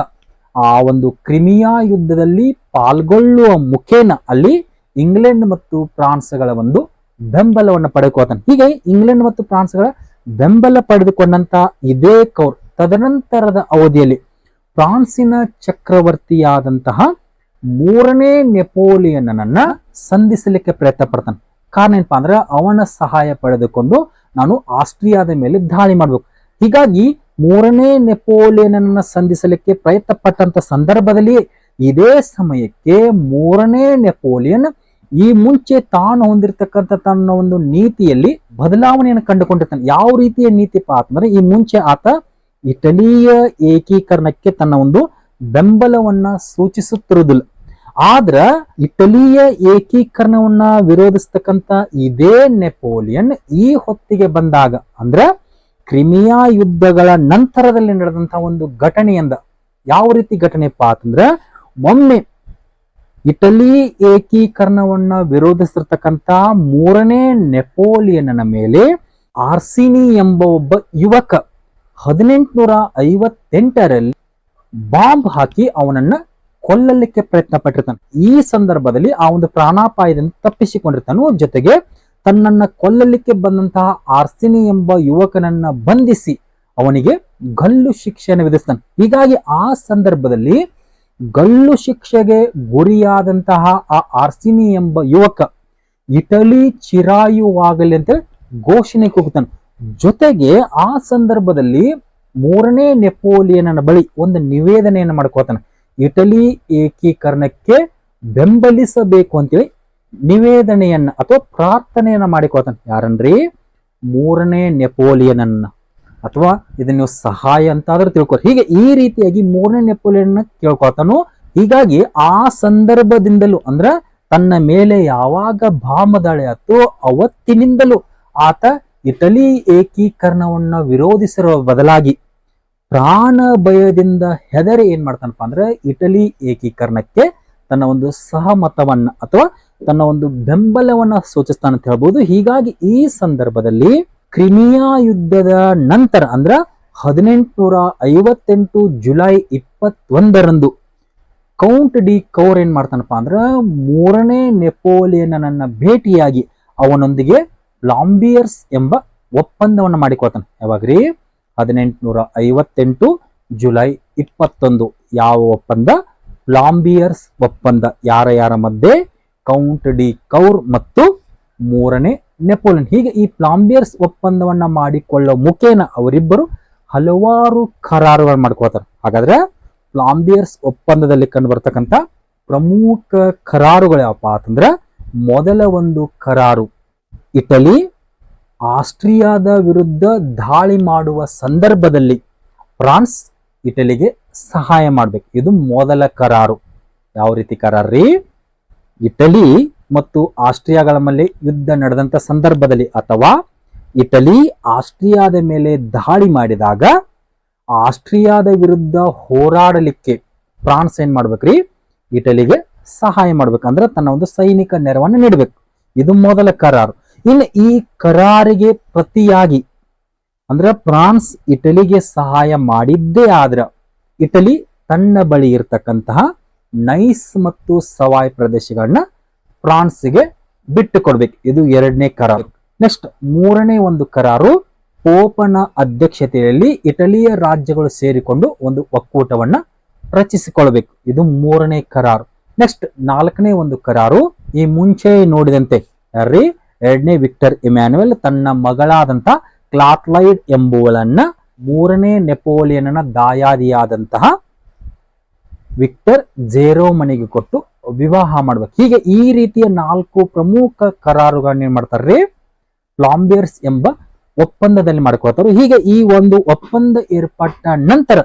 ಆ ಒಂದು ಕ್ರಿಮಿಯಾ ಯುದ್ಧದಲ್ಲಿ ಪಾಲ್ಗೊಳ್ಳುವ ಮುಖೇನ ಅಲ್ಲಿ ಇಂಗ್ಲೆಂಡ್ ಮತ್ತು ಫ್ರಾನ್ಸ್ಗಳ ಒಂದು ಬೆಂಬಲವನ್ನು ಪಡೆದುಕೊಳ್ತಾನೆ. ಹೀಗೆ ಇಂಗ್ಲೆಂಡ್ ಮತ್ತು ಫ್ರಾನ್ಸ್ಗಳ ಬೆಂಬಲ ಪಡೆದುಕೊಂಡಂತ ಇದೇ ಕೌರ್ ತದನಂತರದ ಅವಧಿಯಲ್ಲಿ ಫ್ರಾನ್ಸಿನ ಚಕ್ರವರ್ತಿಯಾದಂತಹ 3ನೇ ನೆಪೋಲಿಯನ್ನನ್ನ ಸಂಧಿಸಲಿಕ್ಕೆ ಪ್ರಯತ್ನ ಪಡ್ತಾನೆ. ಕಾರಣ ಏನಪ್ಪಾ ಅಂದ್ರೆ, ಅವನ ಸಹಾಯ ಪಡೆದುಕೊಂಡು ನಾನು ಆಸ್ಟ್ರಿಯಾದ ಮೇಲೆ ದಾಳಿ ಮಾಡ್ಬೇಕು. ಹೀಗಾಗಿ 3ನೇ ನೆಪೋಲಿಯನನ್ನ ಸಂಧಿಸಲಿಕ್ಕೆ ಪ್ರಯತ್ನ ಪಟ್ಟಂತ ಸಂದರ್ಭದಲ್ಲಿ ಇದೇ ಸಮಯಕ್ಕೆ 3ನೇ ನೆಪೋಲಿಯನ್ ಈ ಮುಂಚೆ ತಾನು ಹೊಂದಿರತಕ್ಕಂಥ ತನ್ನ ಒಂದು ನೀತಿಯಲ್ಲಿ ಬದಲಾವಣೆಯನ್ನು ಕಂಡುಕೊಂಡಿರ್ತಾನೆ. ಯಾವ ರೀತಿಯ ನೀತಿಪ್ಪ ಅಂತಂದ್ರೆ, ಈ ಮುಂಚೆ ಆತ ಇಟಲಿಯ ಏಕೀಕರಣಕ್ಕೆ ತನ್ನ ಒಂದು ಬೆಂಬಲವನ್ನ ಸೂಚಿಸುತ್ತಿರುವುದಿಲ್ಲ. ಆದ್ರ ಇಟಲಿಯ ಏಕೀಕರಣವನ್ನ ವಿರೋಧಿಸ್ತಕ್ಕಂಥ ಇದೇ ನೆಪೋಲಿಯನ್ ಈ ಹೊತ್ತಿಗೆ ಬಂದಾಗ, ಅಂದ್ರೆ ಕ್ರಿಮಿಯಾ ಯುದ್ಧಗಳ ನಂತರದಲ್ಲಿ ನಡೆದಂತಹ ಒಂದು ಘಟನೆಯಿಂದ, ಯಾವ ರೀತಿ ಘಟನೆಪ್ಪ ಅಂತಂದ್ರೆ, ಒಮ್ಮೆ ಇಟಲಿ ಏಕೀಕರಣವನ್ನ ವಿರೋಧಿಸಿರ್ತಕ್ಕಂಥ 3ನೇ ನೆಪೋಲಿಯನ್ನ ಮೇಲೆ ಆರ್ಸಿನಿ ಎಂಬ ಒಬ್ಬ ಯುವಕ 1858ರಲ್ಲಿ ಬಾಂಬ್ ಹಾಕಿ ಅವನನ್ನ ಕೊಲ್ಲಲಿಕ್ಕೆ ಪ್ರಯತ್ನ ಪಟ್ಟಿರ್ತಾನೆ. ಈ ಸಂದರ್ಭದಲ್ಲಿ ಆ ಒಂದು ಪ್ರಾಣಾಪಾಯದಿಂದ ತಪ್ಪಿಸಿಕೊಂಡಿರ್ತಾನು. ಜೊತೆಗೆ ತನ್ನನ್ನ ಕೊಲ್ಲಲಿಕ್ಕೆ ಬಂದಂತಹ ಆರ್ಸಿನಿ ಎಂಬ ಯುವಕನನ್ನ ಬಂಧಿಸಿ ಅವನಿಗೆ ಗಲ್ಲು ಶಿಕ್ಷೆಯನ್ನು ವಿಧಿಸ್ತಾನೆ. ಹೀಗಾಗಿ ಆ ಸಂದರ್ಭದಲ್ಲಿ ಗಲ್ಲು ಶಿಕ್ಷೆಗೆ ಗುರಿಯಾದಂತಹ ಆ ಆರ್ಸಿನಿ ಎಂಬ ಯುವಕ ಇಟಲಿ ಚಿರಾಯುವಾಗಲಿ ಅಂತೇಳಿ ಘೋಷಣೆ ಕೂಗುತ್ತಾನೆ. ಜೊತೆಗೆ ಆ ಸಂದರ್ಭದಲ್ಲಿ 3ನೇ ನೆಪೋಲಿಯನ್ನ ಬಳಿ ಒಂದು ನಿವೇದನೆಯನ್ನು ಮಾಡ್ಕೋತಾನೆ. ಇಟಲಿ ಏಕೀಕರಣಕ್ಕೆ ಬೆಂಬಲಿಸಬೇಕು ಅಂತೇಳಿ ನಿವೇದನೆಯನ್ನ ಅಥವಾ ಪ್ರಾರ್ಥನೆಯನ್ನ ಮಾಡಿಕೋತಾನೆ. ಯಾರನ್ರಿ? 3ನೇ ನೆಪೋಲಿಯನನ್ನ, ಅಥವಾ ಇದನ್ನ ನೀವು ಸಹಾಯ ಅಂತಾದ್ರೂ ತಿಳ್ಕೊರಿ. ಹೀಗೆ ಈ ರೀತಿಯಾಗಿ 3ನೇ ನೆಪೋಲಿಯನ್ ಕೇಳ್ಕೊತಾನು. ಹೀಗಾಗಿ ಆ ಸಂದರ್ಭದಿಂದಲೂ ಅಂದ್ರ ತನ್ನ ಮೇಲೆ ಯಾವಾಗ ಬಾಂಬ್ ದಾಳಿ ಆಯ್ತು ಅವತ್ತಿನಿಂದಲೂ ಆತ ಇಟಲಿ ಏಕೀಕರಣವನ್ನ ವಿರೋಧಿಸಿರುವ ಬದಲಾಗಿ ಪ್ರಾಣ ಭಯದಿಂದ ಹೆದರಿ ಏನ್ ಮಾಡ್ತಾನಪ್ಪ ಅಂದ್ರೆ ಇಟಲಿ ಏಕೀಕರಣಕ್ಕೆ ತನ್ನ ಒಂದು ಸಹಮತವನ್ನ ಅಥವಾ ತನ್ನ ಒಂದು ಬೆಂಬಲವನ್ನ ಸೂಚಿಸ್ತಾನೆ ಅಂತ ಹೇಳ್ಬೋದು. ಹೀಗಾಗಿ ಈ ಸಂದರ್ಭದಲ್ಲಿ ಕ್ರಿಮಿಯಾ ಯುದ್ಧದ ನಂತರ ಅಂದ್ರ 1858 ಜುಲೈ 21ರಂದು ಕೌಂಟ್ ಡಿ ಕೌರ್ ಏನ್ ಮಾಡ್ತಾನಪ್ಪ ಅಂದ್ರ ಮೂರನೇ ನೆಪೋಲಿಯನ್ನನ್ನ ಭೇಟಿಯಾಗಿ ಅವನೊಂದಿಗೆ ಫ್ಲಾಂಬಿಯರ್ಸ್ ಎಂಬ ಒಪ್ಪಂದವನ್ನ ಮಾಡಿಕೊಳ್ತಾನೆ. ಯಾವಾಗ್ರಿ? 1858 ಜುಲೈ 21. ಯಾವ ಒಪ್ಪಂದ? ಫ್ಲಾಂಬಿಯರ್ಸ್ ಒಪ್ಪಂದ. ಯಾರ ಮಧ್ಯೆ? ಕೌಂಟ್ ಡಿ ಕೌರ್ ಮತ್ತು ಮೂರನೇ ನೆಪೋಲಿಯನ್. ಹೀಗೆ ಈ ಫ್ಲಾಂಬಿಯರ್ಸ್ ಒಪ್ಪಂದವನ್ನ ಮಾಡಿಕೊಳ್ಳೋ ಮುಖೇನ ಅವರಿಬ್ಬರು ಹಲವಾರು ಕರಾರುಗಳು ಮಾಡ್ಕೊಳ್ತಾರೆ. ಹಾಗಾದ್ರೆ ಫ್ಲಾಂಬಿಯರ್ಸ್ ಒಪ್ಪಂದದಲ್ಲಿ ಕಂಡು ಬರ್ತಕ್ಕಂಥ ಪ್ರಮುಖ ಕರಾರುಗಳು ಯಾವಪ್ಪ ಅಂತಂದ್ರೆ, ಮೊದಲ ಒಂದು ಕರಾರು, ಇಟಲಿ ಆಸ್ಟ್ರಿಯಾದ ವಿರುದ್ಧ ದಾಳಿ ಮಾಡುವ ಸಂದರ್ಭದಲ್ಲಿ ಫ್ರಾನ್ಸ್ ಇಟಲಿಗೆ ಸಹಾಯ ಮಾಡ್ಬೇಕು. ಇದು ಮೊದಲ ಕರಾರು. ಯಾವ ರೀತಿ ಕರಾರ್ರಿ? ಇಟಲಿ ಮತ್ತು ಆಸ್ಟ್ರಿಯಾಗಳ ಮೇಲೆ ಯುದ್ಧ ನಡೆದಂತ ಸಂದರ್ಭದಲ್ಲಿ ಅಥವಾ ಇಟಲಿ ಆಸ್ಟ್ರಿಯಾದ ಮೇಲೆ ದಾಳಿ ಮಾಡಿದಾಗ ಆಸ್ಟ್ರಿಯಾದ ವಿರುದ್ಧ ಹೋರಾಡಲಿಕ್ಕೆ ಫ್ರಾನ್ಸ್ ಏನ್ ಮಾಡ್ಬೇಕ್ರಿ? ಇಟಲಿಗೆ ಸಹಾಯ ಮಾಡ್ಬೇಕಂದ್ರೆ ತನ್ನ ಒಂದು ಸೈನಿಕ ನೆರವನ್ನು ನೀಡಬೇಕು. ಇದು ಮೊದಲ ಕರಾರು. ಇನ್ನು ಈ ಕರಾರಿಗೆ ಪ್ರತಿಯಾಗಿ ಅಂದ್ರೆ ಫ್ರಾನ್ಸ್ ಇಟಲಿಗೆ ಸಹಾಯ ಮಾಡಿದ್ದೇ ಆದ್ರ ಇಟಲಿ ತನ್ನ ಬಳಿ ಇರತಕ್ಕಂತಹ ನೈಸ್ ಮತ್ತು ಸವಾಯ್ ಪ್ರದೇಶಗಳನ್ನ ಫ್ರಾನ್ಸ್ಗೆ ಬಿಟ್ಟು ಕೊಡ್ಬೇಕು. ಇದು ಎರಡನೇ ಕರಾರು. ನೆಕ್ಸ್ಟ್ ಮೂರನೇ ಒಂದು ಕರಾರು, ಪೋಪನ ಅಧ್ಯಕ್ಷತೆಯಲ್ಲಿ ಇಟಲಿಯ ರಾಜ್ಯಗಳು ಸೇರಿಕೊಂಡು ಒಂದು ಒಕ್ಕೂಟವನ್ನ ರಚಿಸಿಕೊಳ್ಬೇಕು. ಇದು ಮೂರನೇ ಕರಾರು. ನೆಕ್ಸ್ಟ್ ನಾಲ್ಕನೇ ಒಂದು ಕರಾರು, ಈ ಮುಂಚೆ ನೋಡಿದಂತೆ ಯಾರ್ರಿ? ಎರಡನೇ ವಿಕ್ಟರ್ ಇಮ್ಯಾನ್ಯುಯಲ್ ತನ್ನ ಮಗಳಾದಂತ ಕ್ಲಾಟ್ಲೈಡ್ ಎಂಬುವಳನ್ನ ಮೂರನೇ ನೆಪೋಲಿಯನ್ನ ದಾಯಾದಿಯಾದಂತಹ ವಿಕ್ಟರ್ ಜೇರೋಮನಿಗೆ ಕೊಟ್ಟು ವಿವಾಹ ಮಾಡ್ಬೇಕು. ಹೀಗೆ ಈ ರೀತಿಯ 4 ಪ್ರಮುಖ ಕರಾರುಗಳನ್ನ ಏನ್ ಮಾಡ್ತಾರ್ರಿ? ಫ್ಲಾಂಬಿಯರ್ಸ್ ಎಂಬ ಒಪ್ಪಂದದಲ್ಲಿ ಮಾಡ್ಕೊಳ್ತಾರೆ. ಹೀಗೆ ಈ ಒಂದು ಒಪ್ಪಂದ ಏರ್ಪಟ್ಟ ನಂತರ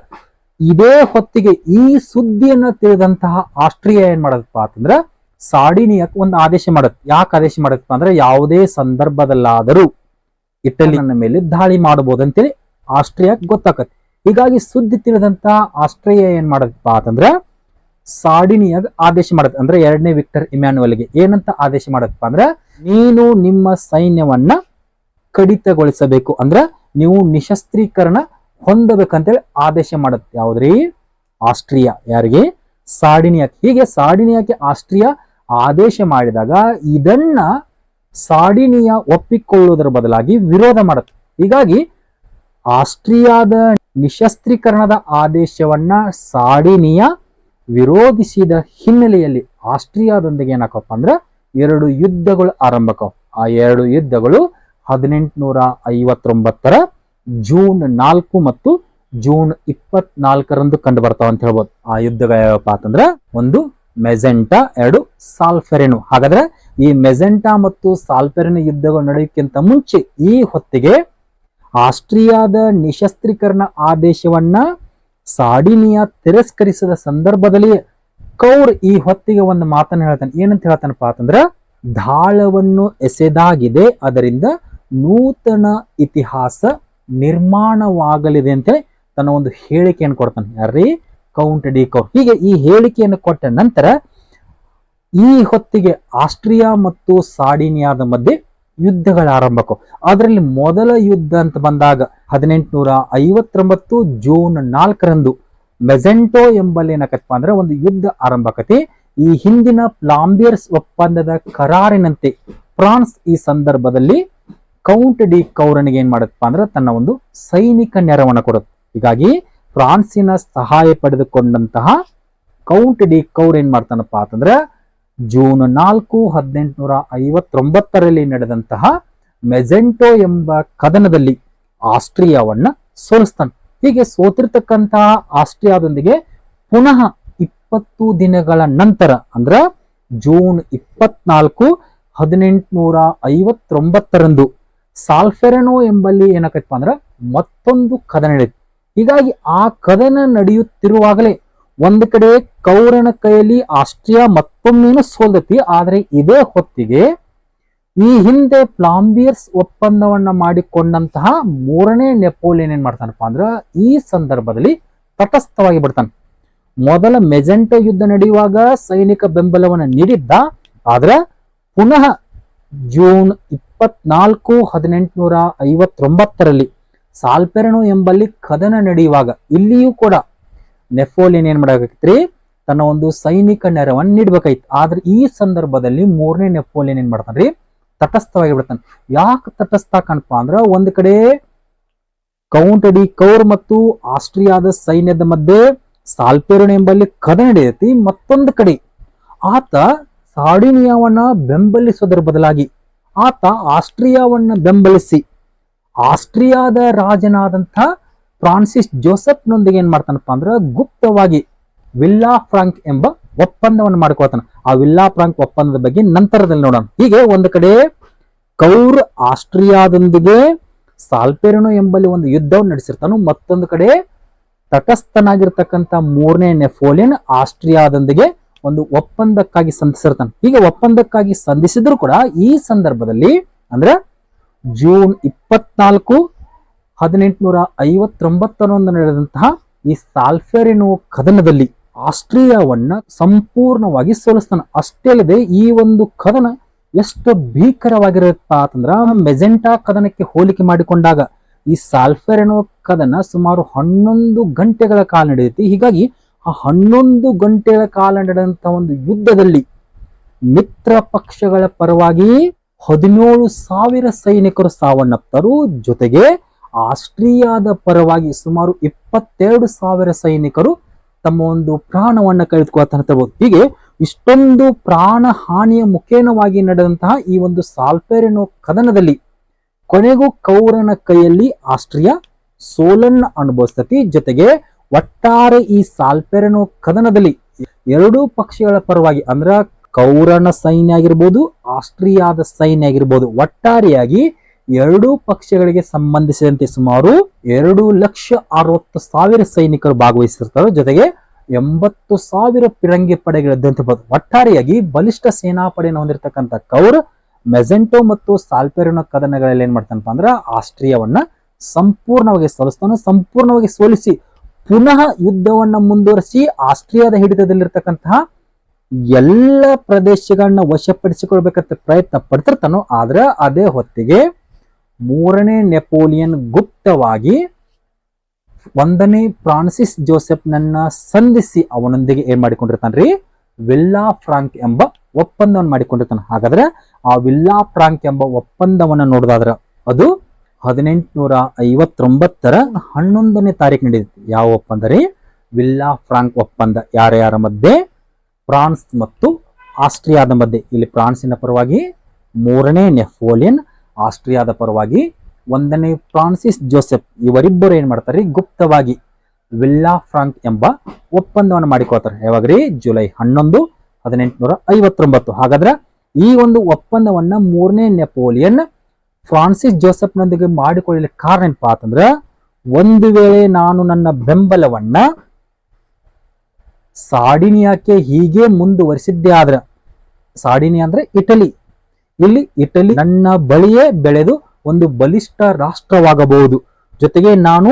ಇದೇ ಹೊತ್ತಿಗೆ ಈ ಸುದ್ದಿಯನ್ನ ತಿಳಿದಂತಹ ಆಸ್ಟ್ರಿಯಾ ಏನ್ ಮಾಡದಪ್ಪ ಅಂತಂದ್ರ ಸಾರ್ಡಿನಿಯಾಕ್ ಒಂದು ಆದೇಶ ಮಾಡತ್. ಯಾಕೆ ಆದೇಶ ಮಾಡತ್ತಪ್ಪ ಅಂದ್ರೆ, ಯಾವುದೇ ಸಂದರ್ಭದಲ್ಲಾದರೂ ಇಟಲಿಯನ್ನ ಮೇಲೆ ದಾಳಿ ಮಾಡಬಹುದು ಅಂತೇಳಿ ಆಸ್ಟ್ರಿಯಾಕ್ ಗೊತ್ತಾಗತ್ತೆ. ಹೀಗಾಗಿ ಸುದ್ದಿ ತಿಳಿದಂತಹ ಆಸ್ಟ್ರಿಯಾ ಏನ್ ಮಾಡದಪ್ಪ ಅಂತಂದ್ರ ಸಾರ್ಡಿನಿಯಾಗ ಆದೇಶ ಮಾಡತ್. ಅಂದ್ರೆ ಎರಡನೇ ವಿಕ್ಟರ್ ಇಮ್ಯಾನ್ಯುಯಲ್ಗೆ ಏನಂತ ಆದೇಶ ಮಾಡದಪ್ಪ ಅಂದ್ರ, ನೀನು ನಿಮ್ಮ ಸೈನ್ಯವನ್ನ ಕಡಿತಗೊಳಿಸಬೇಕು, ಅಂದ್ರೆ ನೀವು ನಿಶಸ್ತ್ರೀಕರಣ ಹೊಂದಬೇಕಂತೇಳಿ ಆದೇಶ ಮಾಡತ್. ಯಾವ್ದ್ರಿ? ಆಸ್ಟ್ರಿಯಾ. ಯಾರಿಗೆ? ಸಾರ್ಡಿನಿಯಾಕ್. ಹೀಗೆ ಸಾರ್ಡಿನಿಯಾಕ್ಕೆ ಆಸ್ಟ್ರಿಯಾ ಆದೇಶ ಮಾಡಿದಾಗ ಇದನ್ನ ಸಾರ್ಡಿನಿಯಾ ಒಪ್ಪಿಕೊಳ್ಳುವುದರ ಬದಲಾಗಿ ವಿರೋಧ ಮಾಡುತ್ತೆ. ಹೀಗಾಗಿ ಆಸ್ಟ್ರಿಯಾದ ನಿಶಸ್ತ್ರೀಕರಣದ ಆದೇಶವನ್ನ ಸಾರ್ಡಿನಿಯಾ ವಿರೋಧಿಸಿದ ಹಿನ್ನೆಲೆಯಲ್ಲಿ ಆಸ್ಟ್ರಿಯಾದೊಂದಿಗೆ ಏನಾಕಪ್ಪ ಅಂದ್ರೆ 2 ಯುದ್ಧಗಳು ಆರಂಭಕ್ಕವು. ಆ 2 ಯುದ್ಧಗಳು 1859 ಜೂನ್ 4 ಮತ್ತು ಜೂನ್ 24ರಂದು ಕಂಡು ಬರ್ತಾವ ಅಂತ ಹೇಳ್ಬೋದು. ಆ ಯುದ್ಧಗಳು ಯಾವಪ್ಪ ಅಂತಂದ್ರೆ, ಒಂದು ಮೆಜೆಂಟಾ, 2 ಸಾಲ್ಫೆರಿನೋ. ಹಾಗಾದ್ರೆ ಈ ಮೆಜೆಂಟಾ ಮತ್ತು ಸಾಲ್ಫೆರಿನೋ ಯುದ್ಧಗಳು ನಡೆಯೋಕ್ಕಿಂತ ಮುಂಚೆ ಈ ಹೊತ್ತಿಗೆ ಆಸ್ಟ್ರಿಯಾದ ನಿಶಸ್ತ್ರೀಕರಣ ಆದೇಶವನ್ನ ಸಾರ್ಡಿನಿಯಾ ತಿರಸ್ಕರಿಸಿದ ಸಂದರ್ಭದಲ್ಲಿ ಕೌರ್ ಈ ಹೊತ್ತಿಗೆ ಒಂದು ಮಾತನ್ನ ಹೇಳ್ತಾನೆ. ಏನಂತ ಹೇಳ್ತಾನಪ್ಪ ಅಂತಂದ್ರ, ದಾಳವನ್ನು ಎಸೆದಾಗಿದೆ, ಅದರಿಂದ ನೂತನ ಇತಿಹಾಸ ನಿರ್ಮಾಣವಾಗಲಿದೆ ಅಂತ ತನ್ನ ಒಂದು ಹೇಳಿಕೆಯನ್ನು ಕೊಡ್ತಾನೆ. ಯಾರ್ರೀ? Count de Cavour. ಹೀಗೆ ಈ ಹೇಳಿಕೆಯನ್ನು ಕೊಟ್ಟ ನಂತರ ಈ ಹೊತ್ತಿಗೆ ಆಸ್ಟ್ರಿಯಾ ಮತ್ತು ಸಾರ್ಡಿನಿಯಾದ ಮಧ್ಯೆ ಯುದ್ಧಗಳ ಆರಂಭಕ್ಕೂ. ಅದರಲ್ಲಿ ಮೊದಲ ಯುದ್ಧ ಅಂತ ಬಂದಾಗ 1859 ಜೂನ್ 4ರಂದು ಮೆಜೆಂಟೋ ಎಂಬಲ್ಲಿ ಏನಾಕತ್ತಪ್ಪ ಅಂದ್ರೆ ಒಂದು ಯುದ್ಧ ಆರಂಭಕತಿ. ಈ ಹಿಂದಿನ ಫ್ಲಾಂಬಿಯರ್ಸ್ ಒಪ್ಪಂದದ ಕರಾರಿನಂತೆ ಫ್ರಾನ್ಸ್ ಈ ಸಂದರ್ಭದಲ್ಲಿ ಕೌಂಟ್ ಡಿ ಕೌರನಿಗೆ ಏನ್ ಮಾಡತ್ತಪ್ಪ ಅಂದ್ರೆ ತನ್ನ ಒಂದು ಸೈನಿಕ ನೆರವನ್ನು ಕೊಡುತ್ತೆ. ಹೀಗಾಗಿ ಫ್ರಾನ್ಸಿನ ಸಹಾಯ ಪಡೆದುಕೊಂಡಂತಹ ಕೌಂಟ್ ಡಿ ಕೌರ್ ಏನ್ ಮಾಡ್ತಾನಪ್ಪ ಅಂತಂದ್ರೆ ಜೂನ್ 4, 1859ರಲ್ಲಿ ನಡೆದಂತಹ ಮೆಜೆಂಟೋ ಎಂಬ ಕದನದಲ್ಲಿ ಆಸ್ಟ್ರಿಯಾವನ್ನ ಸೋಲಿಸ್ತಾನೆ. ಹೀಗೆ ಸೋತಿರ್ತಕ್ಕಂತಹ ಆಸ್ಟ್ರಿಯಾದೊಂದಿಗೆ ಪುನಃ 20 ದಿನಗಳ ನಂತರ ಅಂದ್ರೆ ಜೂನ್ 24, 1859ರಂದು ಸಾಲ್ಫೆರನೋ ಎಂಬಲ್ಲಿ ಏನಾಕೈತಪ್ಪ ಅಂದ್ರೆ ಮತ್ತೊಂದು ಕದನ ನಡೆಯುತ್ತೆ. ಹೀಗಾಗಿ ಆ ಕದನ ನಡೆಯುತ್ತಿರುವಾಗಲೇ ಒಂದು ಕಡೆ ಕೌರನ ಕೈಯಲ್ಲಿ ಆಸ್ಟ್ರಿಯಾ ಮತ್ತೊಮ್ಮೇನು ಸೋಲ್ದತಿ. ಆದ್ರೆ ಇದೇ ಹೊತ್ತಿಗೆ ಈ ಹಿಂದೆ ಫ್ಲಾಂಬಿಯರ್ಸ್ ಒಪ್ಪಂದವನ್ನ ಮಾಡಿಕೊಂಡಂತಹ ಮೂರನೇ ನೆಪೋಲಿಯನ್ ಏನ್ ಮಾಡ್ತಾನಪ್ಪ ಅಂದ್ರೆ ಈ ಸಂದರ್ಭದಲ್ಲಿ ತಟಸ್ಥವಾಗಿ ಬಿಡ್ತಾನೆ. ಮೊದಲ ಮೆಜೆಂಟೋ ಯುದ್ಧ ನಡೆಯುವಾಗ ಸೈನಿಕ ಬೆಂಬಲವನ್ನು ನೀಡಿದ್ದ, ಆದ್ರೆ ಪುನಃ ಜೂನ್ ಜೂನ್ 24, 1859 ಸಾಲ್ಫೆರನೋ ಎಂಬಲ್ಲಿ ಕದನ ನಡೆಯುವಾಗ ಇಲ್ಲಿಯೂ ಕೂಡ ನೆಪೋಲಿಯನ್ ಏನ್ ಮಾಡಬೇಕಿತ್ರಿ, ತನ್ನ ಒಂದು ಸೈನಿಕ ನೆರವನ್ನು ನೀಡಬೇಕಾಯ್ತು. ಆದ್ರೆ ಈ ಸಂದರ್ಭದಲ್ಲಿ 3ನೇ ನೆಪೋಲಿಯನ್ ಏನ್ ಮಾಡ್ತಾನ್ರಿ, ತಟಸ್ಥವಾಗಿ ಬಿಡ್ತಾನೆ. ಯಾಕೆ ತಟಸ್ಥಾಕನಪ್ಪ ಅಂದ್ರ, ಒಂದ್ ಕಡೆ ಕೌಂಟ್ ಡಿ ಕೌರ್ ಮತ್ತು ಆಸ್ಟ್ರಿಯಾದ ಸೈನ್ಯದ ಮಧ್ಯೆ ಸಾಲ್ಫೆರನೋ ಎಂಬಲ್ಲಿ ಕದನ ನಡೆಯತಿ. ಮತ್ತೊಂದು ಕಡೆ ಆತ ಸಾರ್ಡಿನಿಯಾವನ್ನ ಬೆಂಬಲಿಸೋದರ ಬದಲಾಗಿ ಆತ ಆಸ್ಟ್ರಿಯಾವನ್ನ ಬೆಂಬಲಿಸಿ ಆಸ್ಟ್ರಿಯಾದ ರಾಜನಾದಂಥ ಫ್ರಾನ್ಸಿಸ್ ಜೋಸೆಫ್ನೊಂದಿಗೆ ಏನ್ ಮಾಡ್ತಾನಪ್ಪ ಅಂದ್ರ, ಗುಪ್ತವಾಗಿ ವಿಲ್ಲಾ ಫ್ರಾಂಕ್ ಎಂಬ ಒಪ್ಪಂದವನ್ನು ಮಾಡ್ಕೊಳ್ತಾನೆ. ಆ ವಿಲ್ಲಾ ಫ್ರಾಂಕ್ ಒಪ್ಪಂದದ ಬಗ್ಗೆ ನಂತರದಲ್ಲಿ ನೋಡೋಣ. ಹೀಗೆ ಒಂದು ಕಡೆ ಕೌರ್ ಆಸ್ಟ್ರಿಯಾದೊಂದಿಗೆ ಸಾಲ್ಫೆರನೋ ಎಂಬಲ್ಲಿ ಒಂದು ಯುದ್ಧವನ್ನು ನಡೆಸಿರ್ತಾನು. ಮತ್ತೊಂದು ಕಡೆ ತಟಸ್ಥನಾಗಿರ್ತಕ್ಕಂಥ 3ನೇ ನೆಪೋಲಿಯನ್ ಆಸ್ಟ್ರಿಯಾದೊಂದಿಗೆ ಒಂದು ಒಪ್ಪಂದಕ್ಕಾಗಿ ಸಂಧಿಸಿರ್ತಾನೆ. ಹೀಗೆ ಒಪ್ಪಂದಕ್ಕಾಗಿ ಸಂಧಿಸಿದ್ರು ಕೂಡ ಈ ಸಂದರ್ಭದಲ್ಲಿ ಅಂದ್ರೆ ಜೂನ್ 24, 1859 ನಡೆದಂತಹ ಈ ಸಾಲ್ಫೆರನೋ ಕದನದಲ್ಲಿ ಆಸ್ಟ್ರಿಯಾವನ್ನ ಸಂಪೂರ್ಣವಾಗಿ ಸೋಲಿಸ್ತಾನೆ. ಅಷ್ಟೇ ಅಲ್ಲದೆ ಈ ಒಂದು ಕದನ ಎಷ್ಟು ಭೀಕರವಾಗಿರುತ್ತ ಅಂತಂದ್ರ, ಮೆಜೆಂಟಾ ಕದನಕ್ಕೆ ಹೋಲಿಕೆ ಮಾಡಿಕೊಂಡಾಗ ಈ ಸಾಲ್ಫೆರನೋ ಕದನ ಸುಮಾರು 11 ಗಂಟೆಗಳ ಕಾಲ ನಡೆಯುತ್ತೆ. ಹೀಗಾಗಿ ಆ 11 ಗಂಟೆಗಳ ಕಾಲ ನಡೆದಂತಹ ಒಂದು ಯುದ್ಧದಲ್ಲಿ ಮಿತ್ರ ಪಕ್ಷಗಳ ಪರವಾಗಿ 17,000 ಸೈನಿಕರು ಸಾವನ್ನಪ್ತರು. ಜೊತೆಗೆ ಆಸ್ಟ್ರಿಯಾದ ಪರವಾಗಿ ಸುಮಾರು 22,000 ಸೈನಿಕರು ತಮ್ಮ ಒಂದು ಪ್ರಾಣವನ್ನ ಕಳೆದುಕೊಳ್ತಾರೆ. ಹೀಗೆ ಇಷ್ಟೊಂದು ಪ್ರಾಣ ಹಾನಿಯ ಮುಖೇನವಾಗಿ ನಡೆದಂತಹ ಈ ಒಂದು ಸಾಲ್ಫೆರನೋ ಕದನದಲ್ಲಿ ಕೊನೆಗೂ ಕೌರನ ಕೈಯಲ್ಲಿ ಆಸ್ಟ್ರಿಯಾ ಸೋಲನ್ನ ಅನುಭವಿಸ್ತತಿ. ಜೊತೆಗೆ ಒಟ್ಟಾರೆ ಈ ಸಾಲ್ಫೆರನೋ ಕದನದಲ್ಲಿ ಎರಡೂ ಪಕ್ಷಗಳ ಪರವಾಗಿ ಅಂದ್ರ ಕೌರನ ಸೈನ್ಯ ಆಗಿರ್ಬೋದು, ಆಸ್ಟ್ರಿಯಾದ ಸೈನ್ಯ ಆಗಿರ್ಬೋದು, ಒಟ್ಟಾರೆಯಾಗಿ ಎರಡೂ ಪಕ್ಷಗಳಿಗೆ ಸಂಬಂಧಿಸಿದಂತೆ ಸುಮಾರು 2,60,000 ಸೈನಿಕರು ಭಾಗವಹಿಸಿರ್ತಾರೆ. ಜೊತೆಗೆ 80,000 ಪಿರಂಗಿ ಪಡೆಗಳಿದ್ದಂತೆ ಒಟ್ಟಾರೆಯಾಗಿ ಬಲಿಷ್ಠ ಸೇನಾಪಡೆಯನ್ನು ಹೊಂದಿರತಕ್ಕಂಥ ಕೌರ್ ಮೆಜೆಂಟೋ ಮತ್ತು ಸಾಲ್ಫೆರನೋ ಕದನಗಳಲ್ಲಿ ಏನ್ ಮಾಡ್ತಾನಪ್ಪ ಅಂದ್ರ, ಆಸ್ಟ್ರಿಯಾವನ್ನ ಸಂಪೂರ್ಣವಾಗಿ ಸಂಪೂರ್ಣವಾಗಿ ಸೋಲಿಸಿ ಪುನಃ ಯುದ್ಧವನ್ನ ಮುಂದುವರಿಸಿ ಆಸ್ಟ್ರಿಯಾದ ಹಿಡಿತದಲ್ಲಿರ್ತಕ್ಕಂತಹ ಎಲ್ಲ ಪ್ರದೇಶಗಳನ್ನ ವಶಪಡಿಸಿಕೊಳ್ಬೇಕಂತ ಪ್ರಯತ್ನ ಪಡ್ತಿರ್ತಾನೋ. ಆದ್ರೆ ಅದೇ ಹೊತ್ತಿಗೆ 3ನೇ ನೆಪೋಲಿಯನ್ ಗುಪ್ತವಾಗಿ 1ನೇ ಫ್ರಾನ್ಸಿಸ್ ಜೋಸೆಫ್ನನ್ನ ಸಂಧಿಸಿ ಅವನೊಂದಿಗೆ ಏನ್ ಮಾಡಿಕೊಂಡಿರ್ತಾನ್ರಿ, ವಿಲ್ಲಾ ಫ್ರಾಂಕ್ ಎಂಬ ಒಪ್ಪಂದವನ್ನು ಮಾಡಿಕೊಂಡಿರ್ತಾನೆ. ಹಾಗಾದ್ರೆ ಆ ವಿಲ್ಲಾ ಫ್ರಾಂಕ್ ಎಂಬ ಒಪ್ಪಂದವನ್ನ ನೋಡೋದಾದ್ರ ಅದು 1859 11ನೇ ತಾರೀಕು ನಡೆಯುತ್ತೆ. ಯಾವ ಒಪ್ಪಂದ ರೀ? ವಿಲ್ಲಾ ಫ್ರಾಂಕ್ ಒಪ್ಪಂದ. ಯಾರ್ಯಾರ ಮಧ್ಯೆ? ಫ್ರಾನ್ಸ್ ಮತ್ತು ಆಸ್ಟ್ರಿಯಾದ ಮಧ್ಯೆ. ಇಲ್ಲಿ ಫ್ರಾನ್ಸಿನ ಪರವಾಗಿ 3ನೇ ನೆಪೋಲಿಯನ್, ಆಸ್ಟ್ರಿಯಾದ ಪರವಾಗಿ 1ನೇ ಫ್ರಾನ್ಸಿಸ್ ಜೋಸೆಫ್. ಇವರಿಬ್ಬರು ಏನ್ ಮಾಡ್ತಾರೆ, ಗುಪ್ತವಾಗಿ ವಿಲ್ಲಾ ಫ್ರಾಂಕ್ ಎಂಬ ಒಪ್ಪಂದವನ್ನು ಮಾಡಿಕೊಳ್ತಾರೆ. ಯಾವಾಗ್ರಿ? ಜುಲೈ 11, 1859. ಹಾಗಾದ್ರೆ ಈ ಒಂದು ಒಪ್ಪಂದವನ್ನ 3ನೇ ನೆಪೋಲಿಯನ್ ಫ್ರಾನ್ಸಿಸ್ ಜೋಸೆಫ್ನೊಂದಿಗೆ ಮಾಡಿಕೊಳ್ಳಲಿಕ್ಕೆ ಕಾರಣ ಏನಪ್ಪಾ ಅಂತಂದ್ರ, ಒಂದು ವೇಳೆ ನಾನು ನನ್ನ ಬೆಂಬಲವನ್ನ ಸಾರ್ಡಿನಿಯಾಕ್ಕೆ ಹೀಗೆ ಮುಂದುವರಿಸಿದ್ದೆ ಆದ್ರೆ, ಸಾರ್ಡಿನಿಯಾ ಅಂದ್ರೆ ಇಟಲಿ, ಇಲ್ಲಿ ಇಟಲಿ ನನ್ನ ಬಳಿಯೇ ಬೆಳೆದು ಒಂದು ಬಲಿಷ್ಠ ರಾಷ್ಟ್ರವಾಗಬಹುದು. ಜೊತೆಗೆ ನಾನು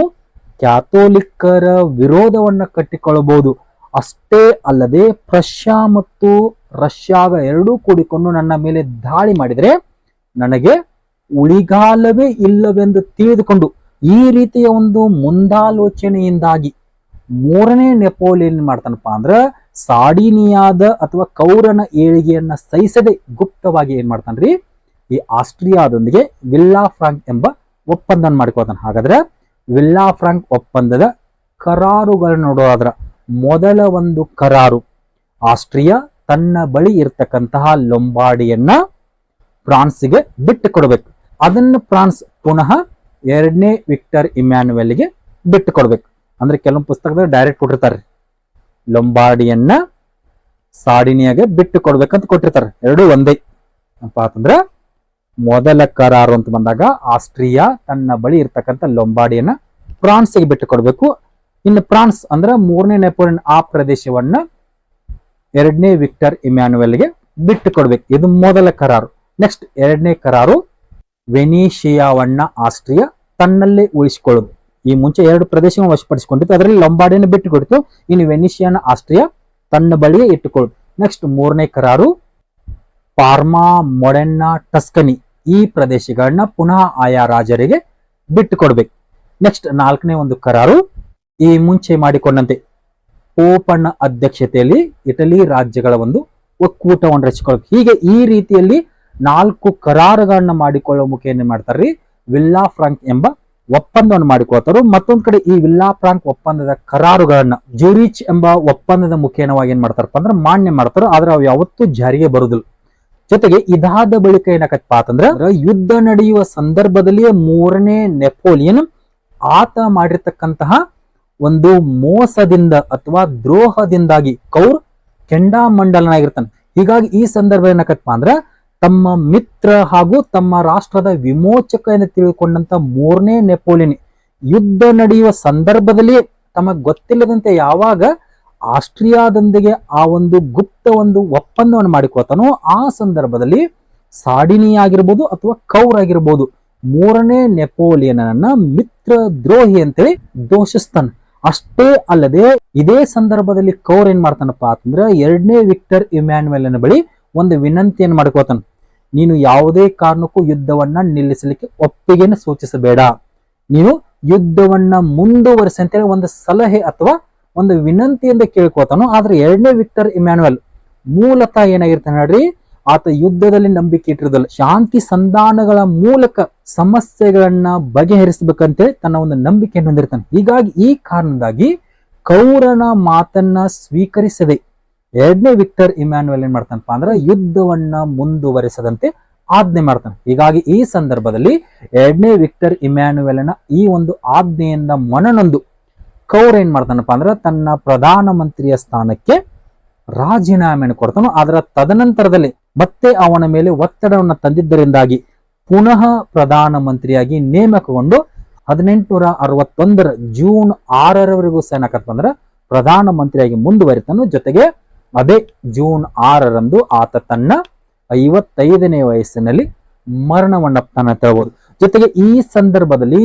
ಕ್ಯಾಥೋಲಿಕ್ಕರ ವಿರೋಧವನ್ನ ಕಟ್ಟಿಕೊಳ್ಳಬಹುದು. ಅಷ್ಟೇ ಅಲ್ಲದೆ ಪ್ರಷ್ಯಾ ಮತ್ತು ರಷ್ಯಾಗ ಎರಡೂ ಕೂಡಿಕೊಂಡು ನನ್ನ ಮೇಲೆ ದಾಳಿ ಮಾಡಿದರೆ ನನಗೆ ಉಳಿಗಾಲವೇ ಇಲ್ಲವೆಂದು ತಿಳಿದುಕೊಂಡು ಈ ರೀತಿಯ ಒಂದು ಮುಂದಾಲೋಚನೆಯಿಂದಾಗಿ 3ನೇ ನೆಪೋಲಿಯನ್ ಮಾಡ್ತಾನಪ್ಪ ಅಂದ್ರ, ಸಾರ್ಡಿನಿಯಾದ ಅಥವಾ ಕೌರನ ಏಳಿಗೆಯನ್ನ ಸಹಿಸದೆ ಗುಪ್ತವಾಗಿ ಏನ್ ಮಾಡ್ತಾನ್ರಿ, ಈ ಆಸ್ಟ್ರಿಯಾದೊಂದಿಗೆ ವಿಲ್ಲಾ ಫ್ರಾಂಕ್ ಎಂಬ ಒಪ್ಪಂದ ಮಾಡಿಕೊಳ್ತಾನೆ. ಹಾಗಾದ್ರೆ ವಿಲ್ಲಾ ಫ್ರಾಂಕ್ ಒಪ್ಪಂದದ ಕರಾರುಗಳನ್ನು ನೋಡೋದಾದ್ರ ಮೊದಲ ಒಂದು ಕರಾರು, ಆಸ್ಟ್ರಿಯಾ ತನ್ನ ಬಳಿ ಇರತಕ್ಕಂತಹ ಲೊಂಬಾರ್ಡಿಯನ್ನ ಫ್ರಾನ್ಸ್ಗೆ ಬಿಟ್ಟು ಕೊಡಬೇಕು. ಅದನ್ನು ಫ್ರಾನ್ಸ್ ಪುನಃ 2ನೇ ವಿಕ್ಟರ್ ಇಮ್ಯಾನ್ಯುಯಲ್ಗೆ ಬಿಟ್ಟು ಕೊಡ್ಬೇಕು. ಅಂದ್ರೆ ಕೆಲವೊಂದು ಪುಸ್ತಕದಲ್ಲಿ ಡೈರೆಕ್ಟ್ ಕೊಟ್ಟಿರ್ತಾರೆ, ಲೊಂಬಾರ್ಡಿಯನ್ನ ಸಾರ್ಡಿನಿಯಾಗೆ ಬಿಟ್ಟು ಕೊಡ್ಬೇಕಂತ ಕೊಟ್ಟಿರ್ತಾರೆ. ಎರಡೂ ಒಂದೇ ಅಪ್ಪ ಅಂತಂದ್ರೆ ಮೊದಲ ಕರಾರು ಅಂತ ಬಂದಾಗ ಆಸ್ಟ್ರಿಯಾ ತನ್ನ ಬಳಿ ಇರ್ತಕ್ಕಂಥ ಲೊಂಬಾರ್ಡಿಯನ್ನ ಫ್ರಾನ್ಸ್ಗೆ ಬಿಟ್ಟು ಕೊಡ್ಬೇಕು. ಇನ್ನು ಫ್ರಾನ್ಸ್ ಅಂದ್ರೆ 3ನೇ ನೆಪೋಲಿಯನ್ ಆ ಪ್ರದೇಶವನ್ನ 2ನೇ ವಿಕ್ಟರ್ ಇಮ್ಯಾನ್ಯುಯಲ್ಗೆ ಬಿಟ್ಟು ಕೊಡ್ಬೇಕು. ಇದು ಮೊದಲ ಕರಾರು. ನೆಕ್ಸ್ಟ್ 2ನೇ ಕರಾರು, ವೆನಿಷಿಯಾವನ್ನ ಆಸ್ಟ್ರಿಯಾ ತನ್ನಲ್ಲೇ ಉಳಿಸಿಕೊಳ್ಳೋದು. ಈ ಮುಂಚೆ 2 ಪ್ರದೇಶವನ್ನು ವಶಪಡಿಸಿಕೊಂಡಿತ್ತು, ಅದರಲ್ಲಿ ಲೊಂಬಾರ್ಡಿಯನ್ನು ಬಿಟ್ಟು ಕೊಡ್ತು. ಇನ್ನು ವೆನಿಷಿಯಾನ ಆಸ್ಟ್ರಿಯಾ ತನ್ನ ಬಳಿಯೇ ಇಟ್ಟುಕೊಳ್ಳೋದು. ನೆಕ್ಸ್ಟ್ 3ನೇ ಕರಾರು, ಪಾರ್ಮಾ, ಮೊಡೆನ್ನಾ, ಟಸ್ಕನಿ ಈ ಪ್ರದೇಶಗಳನ್ನ ಪುನಃ ಆಯಾ ರಾಜರಿಗೆ ಬಿಟ್ಟು ಕೊಡ್ಬೇಕು. ನೆಕ್ಸ್ಟ್ 4ನೇ ಒಂದು ಕರಾರು, ಈ ಮುಂಚೆ ಮಾಡಿಕೊಂಡಂತೆ ಪೋಪನ ಅಧ್ಯಕ್ಷತೆಯಲ್ಲಿ ಇಟಲಿ ರಾಜ್ಯಗಳ ಒಂದು ಒಕ್ಕೂಟವನ್ನು ರಚಿಕೊಳ್ಳಬೇಕು. ಹೀಗೆ ಈ ರೀತಿಯಲ್ಲಿ 4 ಕರಾರುಗಳನ್ನ ಮಾಡಿಕೊಳ್ಳುವ ಮುಖ ಏನ್ ಮಾಡ್ತಾರ್ರಿ, ವಿಲ್ಲಾ ಫ್ರಾಂಕ್ ಎಂಬ ಒಪ್ಪಂದವನ್ನು ಮಾಡಿಕೊಳ್ತಾರು. ಮತ್ತೊಂದ್ ಕಡೆ ಈ ವಿಲ್ಲಾ ಫ್ರಾಂಕ್ ಒಪ್ಪಂದದ ಕರಾರುಗಳನ್ನ ಜೂರಿಚ್ ಎಂಬ ಒಪ್ಪಂದದ ಮುಖೇನವಾಗಿ ಏನ್ ಮಾಡ್ತಾರಪ್ಪ ಅಂದ್ರೆ ಮಾನ್ಯ ಮಾಡ್ತಾರೋ, ಆದ್ರೆ ಅವು ಯಾವತ್ತೂ ಜಾರಿಗೆ ಬರುದಿಲ್ಲ. ಜೊತೆಗೆ ಇದಾದ ಬಳಿಕ ಏನಾಗತ್ತಪ್ಪ ಅಂತಂದ್ರ ಯುದ್ಧ ನಡೆಯುವ ಸಂದರ್ಭದಲ್ಲಿ 3ನೇ ನೆಪೋಲಿಯನ್ ಆತ ಮಾಡಿರ್ತಕ್ಕಂತಹ ಒಂದು ಮೋಸದಿಂದ ಅಥವಾ ದ್ರೋಹದಿಂದಾಗಿ ಕೌರ್ ಕೆಂಡಾಮಂಡಲನಾಗಿರ್ತಾನೆ. ಹೀಗಾಗಿ ಈ ಸಂದರ್ಭ ಏನಾಗತ್ತಪ್ಪ ಅಂದ್ರ ತಮ್ಮ ಮಿತ್ರ ಹಾಗೂ ತಮ್ಮ ರಾಷ್ಟ್ರದ ವಿಮೋಚಕ ಎಂದು ತಿಳಿದುಕೊಂಡಂತ 3ನೇ ನೆಪೋಲಿಯನ್ ಯುದ್ಧ ನಡೆಯುವ ಸಂದರ್ಭದಲ್ಲಿ ತಮಗೆ ಗೊತ್ತಿಲ್ಲದಂತೆ ಯಾವಾಗ ಆಸ್ಟ್ರಿಯಾದೊಂದಿಗೆ ಆ ಒಂದು ಗುಪ್ತ ಒಂದು ಒಪ್ಪಂದವನ್ನು ಮಾಡಿಕೊಳ್ತಾನೋ, ಆ ಸಂದರ್ಭದಲ್ಲಿ ಸಾರ್ಡಿನಿಯಾ ಆಗಿರ್ಬೋದು ಅಥವಾ ಕೌರ್ ಆಗಿರ್ಬೋದು 3ನೇ ನೆಪೋಲಿಯನನ್ನ ಮಿತ್ರ ದ್ರೋಹಿ ಅಂತೇಳಿ ದೋಷಿಸ್ತಾನೆ. ಅಷ್ಟೇ ಅಲ್ಲದೆ ಇದೇ ಸಂದರ್ಭದಲ್ಲಿ ಕೌರ್ ಏನ್ ಮಾಡ್ತಾನಪ್ಪ ಅಂತಂದ್ರೆ 2ನೇ ವಿಕ್ಟರ್ ಇಮ್ಯಾನ್ಯುಯಲ್ ಬಳಿ ಒಂದು ವಿನಂತಿಯನ್ನು ಮಾಡ್ಕೋತಾನೆ. ನೀನು ಯಾವುದೇ ಕಾರಣಕ್ಕೂ ಯುದ್ಧವನ್ನ ನಿಲ್ಲಿಸಲಿಕ್ಕೆ ಒಪ್ಪಿಗೆಯನ್ನು ಸೂಚಿಸಬೇಡ, ನೀನು ಯುದ್ಧವನ್ನ ಮುಂದುವರಿಸಿ ಅಂತೇಳಿ ಒಂದು ಸಲಹೆ ಅಥವಾ ಒಂದು ವಿನಂತಿಯಿಂದ ಕೇಳ್ಕೋತಾನೋ. ಆದ್ರೆ 2ನೇ ವಿಕ್ಟರ್ ಇಮ್ಯಾನ್ಯುಯಲ್ ಮೂಲತಃ ಏನಾಗಿರ್ತಾನೆ ನೋಡ್ರಿ, ಆತ ಯುದ್ಧದಲ್ಲಿ ನಂಬಿಕೆ ಇಟ್ಟಿರೋದಿಲ್ಲ, ಶಾಂತಿ ಸಂಧಾನಗಳ ಮೂಲಕ ಸಮಸ್ಯೆಗಳನ್ನ ಬಗೆಹರಿಸಬೇಕಂತೇಳಿ ತನ್ನ ಒಂದು ನಂಬಿಕೆಯನ್ನು ಹೊಂದಿರ್ತಾನೆ. ಹೀಗಾಗಿ ಈ ಕಾರಣದಿಂದಾಗಿ ಕೌರನ ಮಾತನ್ನ ಸ್ವೀಕರಿಸದೆ 2ನೇ ವಿಕ್ಟರ್ ಇಮ್ಯಾನ್ಯುಯಲ್ ಏನ್ ಮಾಡ್ತಾನಪ್ಪ ಅಂದ್ರೆ ಯುದ್ಧವನ್ನ ಮುಂದುವರಿಸದಂತೆ ಆಜ್ಞೆ ಮಾಡ್ತಾನೆ. ಹೀಗಾಗಿ ಈ ಸಂದರ್ಭದಲ್ಲಿ 2ನೇ ವಿಕ್ಟರ್ ಇಮ್ಯಾನ್ಯುಯಲ್ನ ಈ ಒಂದು ಆಜ್ಞೆಯಿಂದ ಮನನೊಂದು ಕೌರ್ ಏನ್ ಮಾಡ್ತಾನಪ್ಪ ಅಂದ್ರೆ ತನ್ನ ಪ್ರಧಾನ ಮಂತ್ರಿಯ ಸ್ಥಾನಕ್ಕೆ ರಾಜೀನಾಮೆಯನ್ನು ಕೊಡ್ತಾನೋ. ಅದರ ತದನಂತರದಲ್ಲಿ ಮತ್ತೆ ಅವನ ಮೇಲೆ ಒತ್ತಡವನ್ನು ತಂದಿದ್ದರಿಂದಾಗಿ ಪುನಃ ಪ್ರಧಾನ ಮಂತ್ರಿಯಾಗಿ ನೇಮಕಗೊಂಡು 1861 ಜೂನ್ 6ರವರೆಗೂ ಏನಾಕತ್ತ ಅಂದ್ರೆ ಪ್ರಧಾನ ಮಂತ್ರಿಯಾಗಿ ಮುಂದುವರಿತಾನು. ಜೊತೆಗೆ ಅದೇ ಜೂನ್ 6ರಂದು ಆತ ತನ್ನ 55ನೇ ವಯಸ್ಸಿನಲ್ಲಿ ಮರಣವನ್ನಪ್ತಾನ ಅಂತ ಹೇಳ್ಬೋದು. ಜೊತೆಗೆ ಈ ಸಂದರ್ಭದಲ್ಲಿ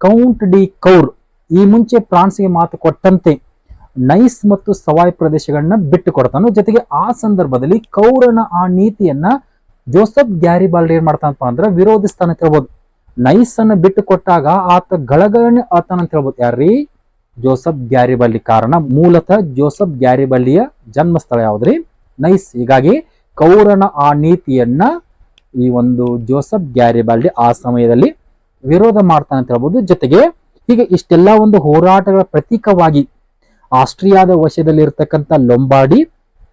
ಕೌಂಟ್ ಡಿ ಕೌರ್ ಈ ಮುಂಚೆ ಫ್ರಾನ್ಸ್ಗೆ ಮಾತು ಕೊಟ್ಟಂತೆ ನೈಸ್ ಮತ್ತು ಸವಾಯ್ ಪ್ರದೇಶಗಳನ್ನ ಬಿಟ್ಟು ಕೊಡ್ತಾನು. ಜೊತೆಗೆ ಆ ಸಂದರ್ಭದಲ್ಲಿ ಕೌರನ ಆ ನೀತಿಯನ್ನ ಜೋಸೆಫ್ ಗ್ಯಾರಿಬಾಲ್ಡಿ ಏನ್ ಮಾಡ್ತಾನಪ್ಪ ಅಂದ್ರೆ ವಿರೋಧಿಸ್ತಾನ ಅಂತ ಹೇಳ್ಬೋದು. ನೈಸ್ ಅನ್ನ ಬಿಟ್ಟು ಕೊಟ್ಟಾಗ ಆತ ಗಳಗಳನ್ನೇ ಆತಾನ ಅಂತ ಹೇಳ್ಬೋದು. ಯಾರ್ರೀ? Joseph Garibaldi. ಕಾರಣ ಮೂಲತಃ ಜೋಸೆಫ್ ಗ್ಯಾರಿಬಾಲ್ಡಿಯ ಜನ್ಮಸ್ಥಳ ಯಾವ್ದ್ರಿ? ನೈಸ್. ಹೀಗಾಗಿ ಕೌರನ ಆ ನೀತಿಯನ್ನ ಈ ಒಂದು ಜೋಸೆಫ್ ಗ್ಯಾರಿಬಾಲ್ಡಿ ಆ ಸಮಯದಲ್ಲಿ ವಿರೋಧ ಮಾಡ್ತಾನೆ ಅಂತ ಹೇಳ್ಬೋದು. ಜೊತೆಗೆ ಹೀಗೆ ಇಷ್ಟೆಲ್ಲ ಒಂದು ಹೋರಾಟಗಳ ಪ್ರತೀಕವಾಗಿ ಆಸ್ಟ್ರಿಯಾದ ವಶದಲ್ಲಿ ಇರತಕ್ಕಂಥ ಲೊಂಬಾರ್ಡಿ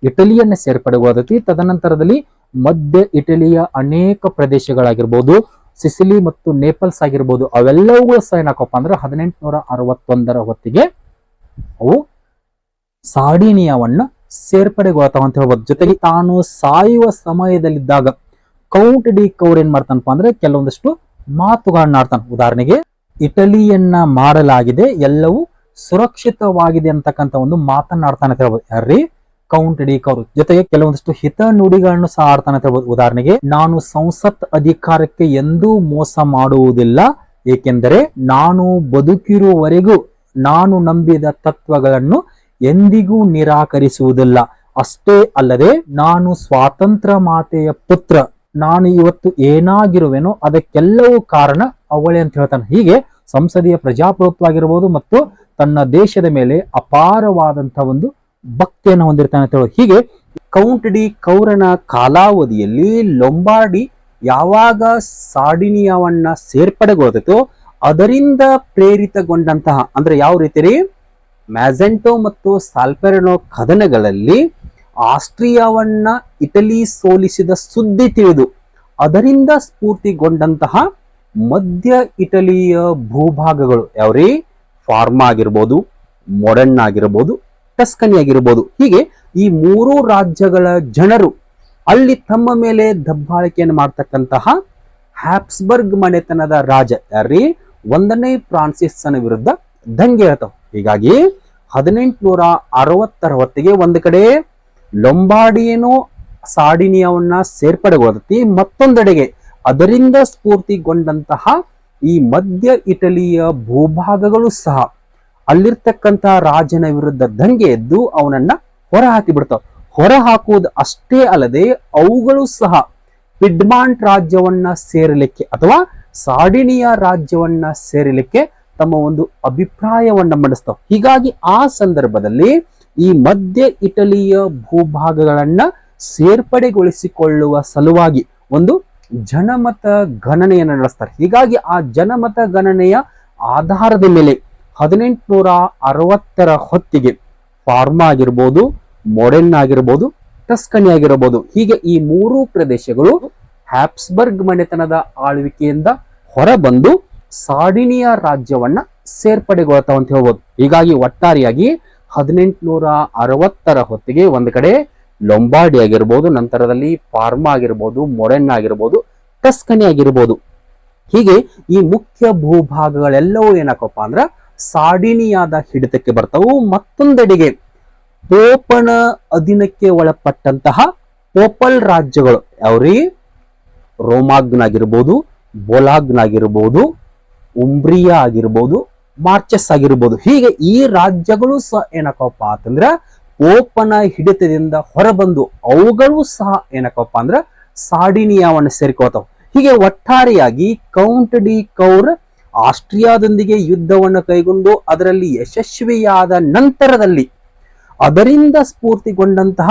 ಇಟಲಿಯನ್ನ ಸೇರ್ಪಡೆಗೊಳ್ಳತೈತಿ. ತದನಂತರದಲ್ಲಿ ಮಧ್ಯ ಇಟಲಿಯ ಅನೇಕ ಪ್ರದೇಶಗಳಾಗಿರ್ಬೋದು, ಸಿಸಿಲಿ ಮತ್ತು ನೇಪಲ್ಸ್ ಆಗಿರ್ಬೋದು, ಅವೆಲ್ಲವುಗಳು ಸಹ ಏನಕ್ಕಪ್ಪ ಅಂದ್ರೆ 1861 ಹೊತ್ತಿಗೆ ಅವು ಸಾರ್ಡಿನಿಯಾವನ್ನ ಸೇರ್ಪಡೆಗೊಳ್ತಾವ ಅಂತ ಹೇಳ್ಬೋದು. ಜೊತೆಗೆ ತಾನು ಸಾಯುವ ಸಮಯದಲ್ಲಿದ್ದಾಗ ಕೌಂಟ್ ಡಿ ಕೌರ್ ಏನ್ ಮಾಡ್ತಾನಪ್ಪ ಅಂದ್ರೆ ಕೆಲವೊಂದಷ್ಟು ಮಾತುಗಳನ್ನ ಆಡ್ತಾನೆ. ಉದಾಹರಣೆಗೆ, ಇಟಲಿಯನ್ನ ಮಾಡಲಾಗಿದೆ, ಎಲ್ಲವೂ ಸುರಕ್ಷಿತವಾಗಿದೆ ಅಂತಕ್ಕಂಥ ಒಂದು ಮಾತನ್ನಾಡ್ತಾನೆ ಅಂತ ಹೇಳ್ಬೋದು. ಯಾರ್ರೀ? Count de Cavour. ಜೊತೆಗೆ ಕೆಲವೊಂದಷ್ಟು ಹಿತ ನುಡಿಗಳನ್ನು ಸಹ ಆಡ್ತಾನೆ ಅಂತ ಹೇಳ್ಬೋದು. ಉದಾಹರಣೆಗೆ, ನಾನು ಸಂಸತ್ ಅಧಿಕಾರಕ್ಕೆ ಎಂದೂ ಮೋಸ ಮಾಡುವುದಿಲ್ಲ, ಏಕೆಂದರೆ ನಾನು ಬದುಕಿರುವವರೆಗೂ ನಾನು ನಂಬಿದ ತತ್ವಗಳನ್ನು ಎಂದಿಗೂ ನಿರಾಕರಿಸುವುದಿಲ್ಲ. ಅಷ್ಟೇ ಅಲ್ಲದೆ ನಾನು ಸ್ವಾತಂತ್ರ್ಯ ಮಾತೆಯ ಪುತ್ರ, ನಾನು ಇವತ್ತು ಏನಾಗಿರುವೆನೋ ಅದಕ್ಕೆಲ್ಲವೂ ಕಾರಣ ಅವಳೇ ಅಂತ ಹೇಳ್ತಾನೆ. ಹೀಗೆ ಸಂಸದೀಯ ಪ್ರಜಾಪ್ರಭುತ್ವ ಆಗಿರ್ಬೋದು ಮತ್ತು ತನ್ನ ದೇಶದ ಮೇಲೆ ಅಪಾರವಾದಂತಹ ಒಂದು ಭಕ್ತಿಯನ್ನು ಹೊಂದಿರ್ತಾನೆ ಅಂತ ಹೇಳೋದು. ಹೀಗೆ ಕೌಂಟ್ ಡಿ ಕೌರನ ಕಾಲಾವಧಿಯಲ್ಲಿ ಲೊಂಬಾರ್ಡಿ ಯಾವಾಗ ಸಾರ್ಡಿನಿಯಾವನ್ನ ಸೇರ್ಪಡೆಗೊಳ್ತೈತೋ ಅದರಿಂದ ಪ್ರೇರಿತಗೊಂಡಂತಹ, ಅಂದ್ರೆ ಯಾವ ರೀತಿ ರೀ, ಮ್ಯಾಜೆಂಟೋ ಮತ್ತು ಸಾಲ್ಫೆರನೋ ಕದನಗಳಲ್ಲಿ ಆಸ್ಟ್ರಿಯಾವನ್ನ ಇಟಲಿ ಸೋಲಿಸಿದ ಸುದ್ದಿ ತಿಳಿದು ಅದರಿಂದ ಸ್ಫೂರ್ತಿಗೊಂಡಂತಹ ಮಧ್ಯ ಇಟಲಿಯ ಭೂಭಾಗಗಳು ಯಾವ್ರಿ? ಫಾರ್ಮಾ ಆಗಿರ್ಬೋದು, ಮೊಡರ್ನ್ ಆಗಿರ್ಬೋದು, ಟಸ್ಕನಿ ಆಗಿರ್ಬೋದು. ಹೀಗೆ ಈ 3 ರಾಜ್ಯಗಳ ಜನರು ಅಲ್ಲಿ ತಮ್ಮ ಮೇಲೆ ದಬ್ಬಾಳಿಕೆಯನ್ನು ಮಾಡ್ತಕ್ಕಂತಹ ಹ್ಯಾಬ್ಸ್ಬರ್ಗ್ ಮನೆತನದ ರಾಜ ಯಾರ್ರಿ? 1ನೇ ಫ್ರಾನ್ಸಿಸ್ನ ವಿರುದ್ಧ ದಂಗೆ ಹೇಳ್ತಾವ. ಹೀಗಾಗಿ 1860 ಹೊತ್ತಿಗೆ ಒಂದು ಕಡೆ ಲೊಂಬಾರ್ಡಿಯೇನೋ ಸಾರ್ಡಿನಿಯಾವನ್ನ ಸೇರ್ಪಡೆಗೊಳ್ತೈತಿ, ಮತ್ತೊಂದೆಡೆಗೆ ಅದರಿಂದ ಸ್ಫೂರ್ತಿಗೊಂಡಂತಹ ಈ ಮಧ್ಯ ಇಟಲಿಯ ಭೂಭಾಗಗಳು ಸಹ ಅಲ್ಲಿರ್ತಕ್ಕಂತಹ ರಾಜನ ವಿರುದ್ಧ ದಂಗೆ ಎದ್ದು ಅವನನ್ನ ಹೊರ ಹಾಕಿ ಬಿಡ್ತಾವ. ಹೊರ ಹಾಕುವುದು ಅಷ್ಟೇ ಅಲ್ಲದೆ ಅವುಗಳು ಸಹ ಪಿಡ್ಮಾಂಟ್ ರಾಜ್ಯವನ್ನ ಸೇರಲಿಕ್ಕೆ ಅಥವಾ ಸಾರ್ಡಿನಿಯಾ ರಾಜ್ಯವನ್ನ ಸೇರಲಿಕ್ಕೆ ತಮ್ಮ ಒಂದು ಅಭಿಪ್ರಾಯವನ್ನ ಮಂಡಿಸ್ತಾವ. ಹೀಗಾಗಿ ಆ ಸಂದರ್ಭದಲ್ಲಿ ಈ ಮಧ್ಯ ಇಟಲಿಯ ಭೂಭಾಗಗಳನ್ನ ಸೇರ್ಪಡೆಗೊಳಿಸಿಕೊಳ್ಳುವ ಸಲುವಾಗಿ ಒಂದು ಜನಮತ ಗಣನೆಯನ್ನು ನಡೆಸ್ತಾರೆ. ಹೀಗಾಗಿ ಆ ಜನಮತ ಗಣನೆಯ ಆಧಾರದ ಮೇಲೆ 1860 ಹೊತ್ತಿಗೆ ಫಾರ್ಮಾ ಆಗಿರ್ಬೋದು, ಮೊಡೆನ್ ಆಗಿರ್ಬೋದು, ಟಸ್ಕನಿ ಆಗಿರಬಹುದು, ಹೀಗೆ ಈ ಮೂರು ಪ್ರದೇಶಗಳು ಹ್ಯಾಬ್ಸ್ಬರ್ಗ್ ಮನೆತನದ ಆಳ್ವಿಕೆಯಿಂದ ಹೊರಬಂದು ಸಾರ್ಡಿನಿಯಾ ರಾಜ್ಯವನ್ನ ಸೇರ್ಪಡೆಗೊಳ್ತಾವ ಅಂತ ಹೇಳ್ಬೋದು. ಹೀಗಾಗಿ ಒಟ್ಟಾರೆಯಾಗಿ 1860 ಹೊತ್ತಿಗೆ ಒಂದು ಕಡೆ ಲೊಂಬಾರ್ಡಿ ಆಗಿರ್ಬೋದು, ನಂತರದಲ್ಲಿ ಫಾರ್ಮಾ ಆಗಿರ್ಬೋದು, ಮೊಡೆನ್ ಆಗಿರ್ಬೋದು, ಟಸ್ಕನಿ ಆಗಿರ್ಬೋದು, ಹೀಗೆ ಈ ಮುಖ್ಯ ಭೂಭಾಗಗಳೆಲ್ಲವೂ ಏನಾಕಪ್ಪ ಅಂದ್ರ ಸಾರ್ಡಿನಿಯಾದ ಹಿಡಿತಕ್ಕೆ ಬರ್ತಾವು. ಮತ್ತೊಂದೆಡೆಗೆ ಪೋಪನ ಅಧೀನಕ್ಕೆ ಒಳಪಟ್ಟಂತಹ ಪೋಪಲ್ ರಾಜ್ಯಗಳು ಯಾವ್ರಿ, ರೋಮಾಗ್ನ ಆಗಿರ್ಬೋದು, ಬೋಲಾಗ್ನ ಆಗಿರ್ಬೋದು, ಉಂಬ್ರಿಯಾ ಆಗಿರ್ಬೋದು, ಮಾರ್ಚಸ್ ಆಗಿರ್ಬೋದು, ಹೀಗೆ ಈ ರಾಜ್ಯಗಳು ಸಹ ಏನಕ್ಕಪ್ಪ ಅಂತಂದ್ರ ಪೋಪನ ಹಿಡಿತದಿಂದ ಹೊರಬಂದು ಅವುಗಳು ಸಹ ಏನಕ್ಕಪ್ಪ ಅಂದ್ರ ಸಾರ್ಡಿನಿಯಾವನ್ನು ಸೇರ್ಕೋತಾವ. ಹೀಗೆ ಒಟ್ಟಾರೆಯಾಗಿ ಕೌಂಟ್ ಡಿ ಕೌರ್ ಆಸ್ಟ್ರಿಯಾದೊಂದಿಗೆ ಯುದ್ಧವನ್ನು ಕೈಗೊಂಡು ಅದರಲ್ಲಿ ಯಶಸ್ವಿಯಾದ ನಂತರದಲ್ಲಿ ಅದರಿಂದ ಸ್ಫೂರ್ತಿಗೊಂಡಂತಹ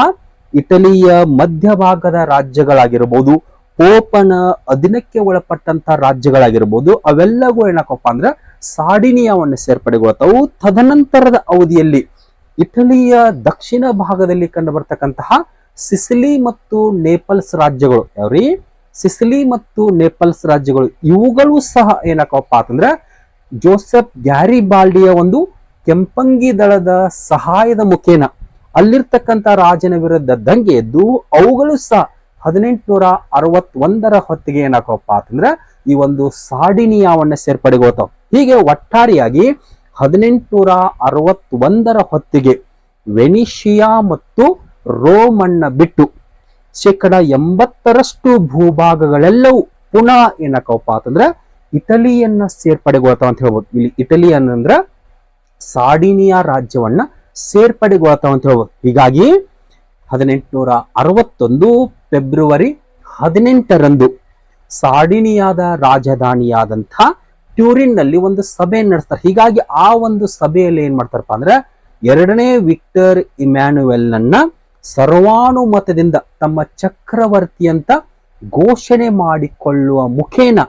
ಇಟಲಿಯ ಮಧ್ಯಭಾಗದ ರಾಜ್ಯಗಳಾಗಿರ್ಬೋದು, ಪೋಪನ ಅಧೀನಕ್ಕೆ ಒಳಪಟ್ಟಂತಹ ರಾಜ್ಯಗಳಾಗಿರ್ಬೋದು, ಅವೆಲ್ಲವೂ ಏನಕ್ಕಪ್ಪ ಅಂದ್ರ ಸಾರ್ಡಿನಿಯಾವನ್ನು ಸೇರ್ಪಡೆಗೊಳ್ತಾವು. ತದನಂತರದ ಅವಧಿಯಲ್ಲಿ ಇಟಲಿಯ ದಕ್ಷಿಣ ಭಾಗದಲ್ಲಿ ಕಂಡು ಬರ್ತಕ್ಕಂತಹ ಸಿಸಿಲಿ ಮತ್ತು ನೇಪಲ್ಸ್ ರಾಜ್ಯಗಳು ಯಾವ್ರಿ, ಸಿಸಿಲಿ ಮತ್ತು ನೇಪಲ್ಸ್ ರಾಜ್ಯಗಳು ಇವುಗಳು ಸಹ ಏನಕ್ಕಪ್ಪ ಅಂತಂದ್ರ ಜೋಸೆಫ್ ಗ್ಯಾರಿಬಾಲ್ಡಿಯ ಒಂದು ಕೆಂಪಂಗಿ ದಳದ ಸಹಾಯದ ಮುಖೇನ ಅಲ್ಲಿರ್ತಕ್ಕಂಥ ರಾಜನ ವಿರುದ್ಧ ದಂಗೆ ಎದ್ದು ಅವುಗಳು ಸಹ 1861 ಹೊತ್ತಿಗೆ ಏನಾಕಪ್ಪ ಅಂತಂದ್ರ ಈ ಒಂದು ಸಾರ್ಡಿನಿಯಾವನ್ನ ಸೇರ್ಪಡೆಗೊಳ್ತಾವ. ಹೀಗೆ ಒಟ್ಟಾರೆಯಾಗಿ 1861 ಹೊತ್ತಿಗೆ ವೆನಿಷಿಯಾ ಮತ್ತು ರೋಮ್ ಅನ್ನ ಬಿಟ್ಟು 80% ಭೂಭಾಗಗಳೆಲ್ಲವೂ ಪುನಃ ಏನಕ್ಕಪ್ಪ ಅಂತಂದ್ರ ಇಟಲಿಯನ್ನ ಸೇರ್ಪಡೆಗೊಳ್ತಾವ ಅಂತ ಹೇಳ್ಬೋದು. ಇಲ್ಲಿ ಇಟಲಿ ಅನ್ನಂದ್ರ ಸಾರ್ಡಿನಿಯಾ ರಾಜ್ಯವನ್ನ ಸೇರ್ಪಡೆಗೊಳ್ತಾವ ಅಂತ ಹೇಳ್ಬೋದು. ಹೀಗಾಗಿ 1861 ಫೆಬ್ರವರಿ 18ರಂದು ಸಾರ್ಡಿನಿಯಾದ ರಾಜಧಾನಿಯಾದಂಥ ಟ್ಯೂರಿನ್ ನಲ್ಲಿ ಒಂದು ಸಭೆ ನಡೆಸ್ತಾರೆ. ಹೀಗಾಗಿ ಆ ಒಂದು ಸಭೆಯಲ್ಲಿ ಏನ್ ಮಾಡ್ತಾರಪ್ಪ ಅಂದ್ರೆ ಎರಡನೇ ವಿಕ್ಟರ್ ಇಮ್ಯಾನ್ಯುಯಲ್ ನನ್ನ ಸರ್ವಾನುಮತದಿಂದ ತಮ್ಮ ಚಕ್ರವರ್ತಿ ಅಂತ ಘೋಷಣೆ ಮಾಡಿಕೊಳ್ಳುವ ಮುಖೇನ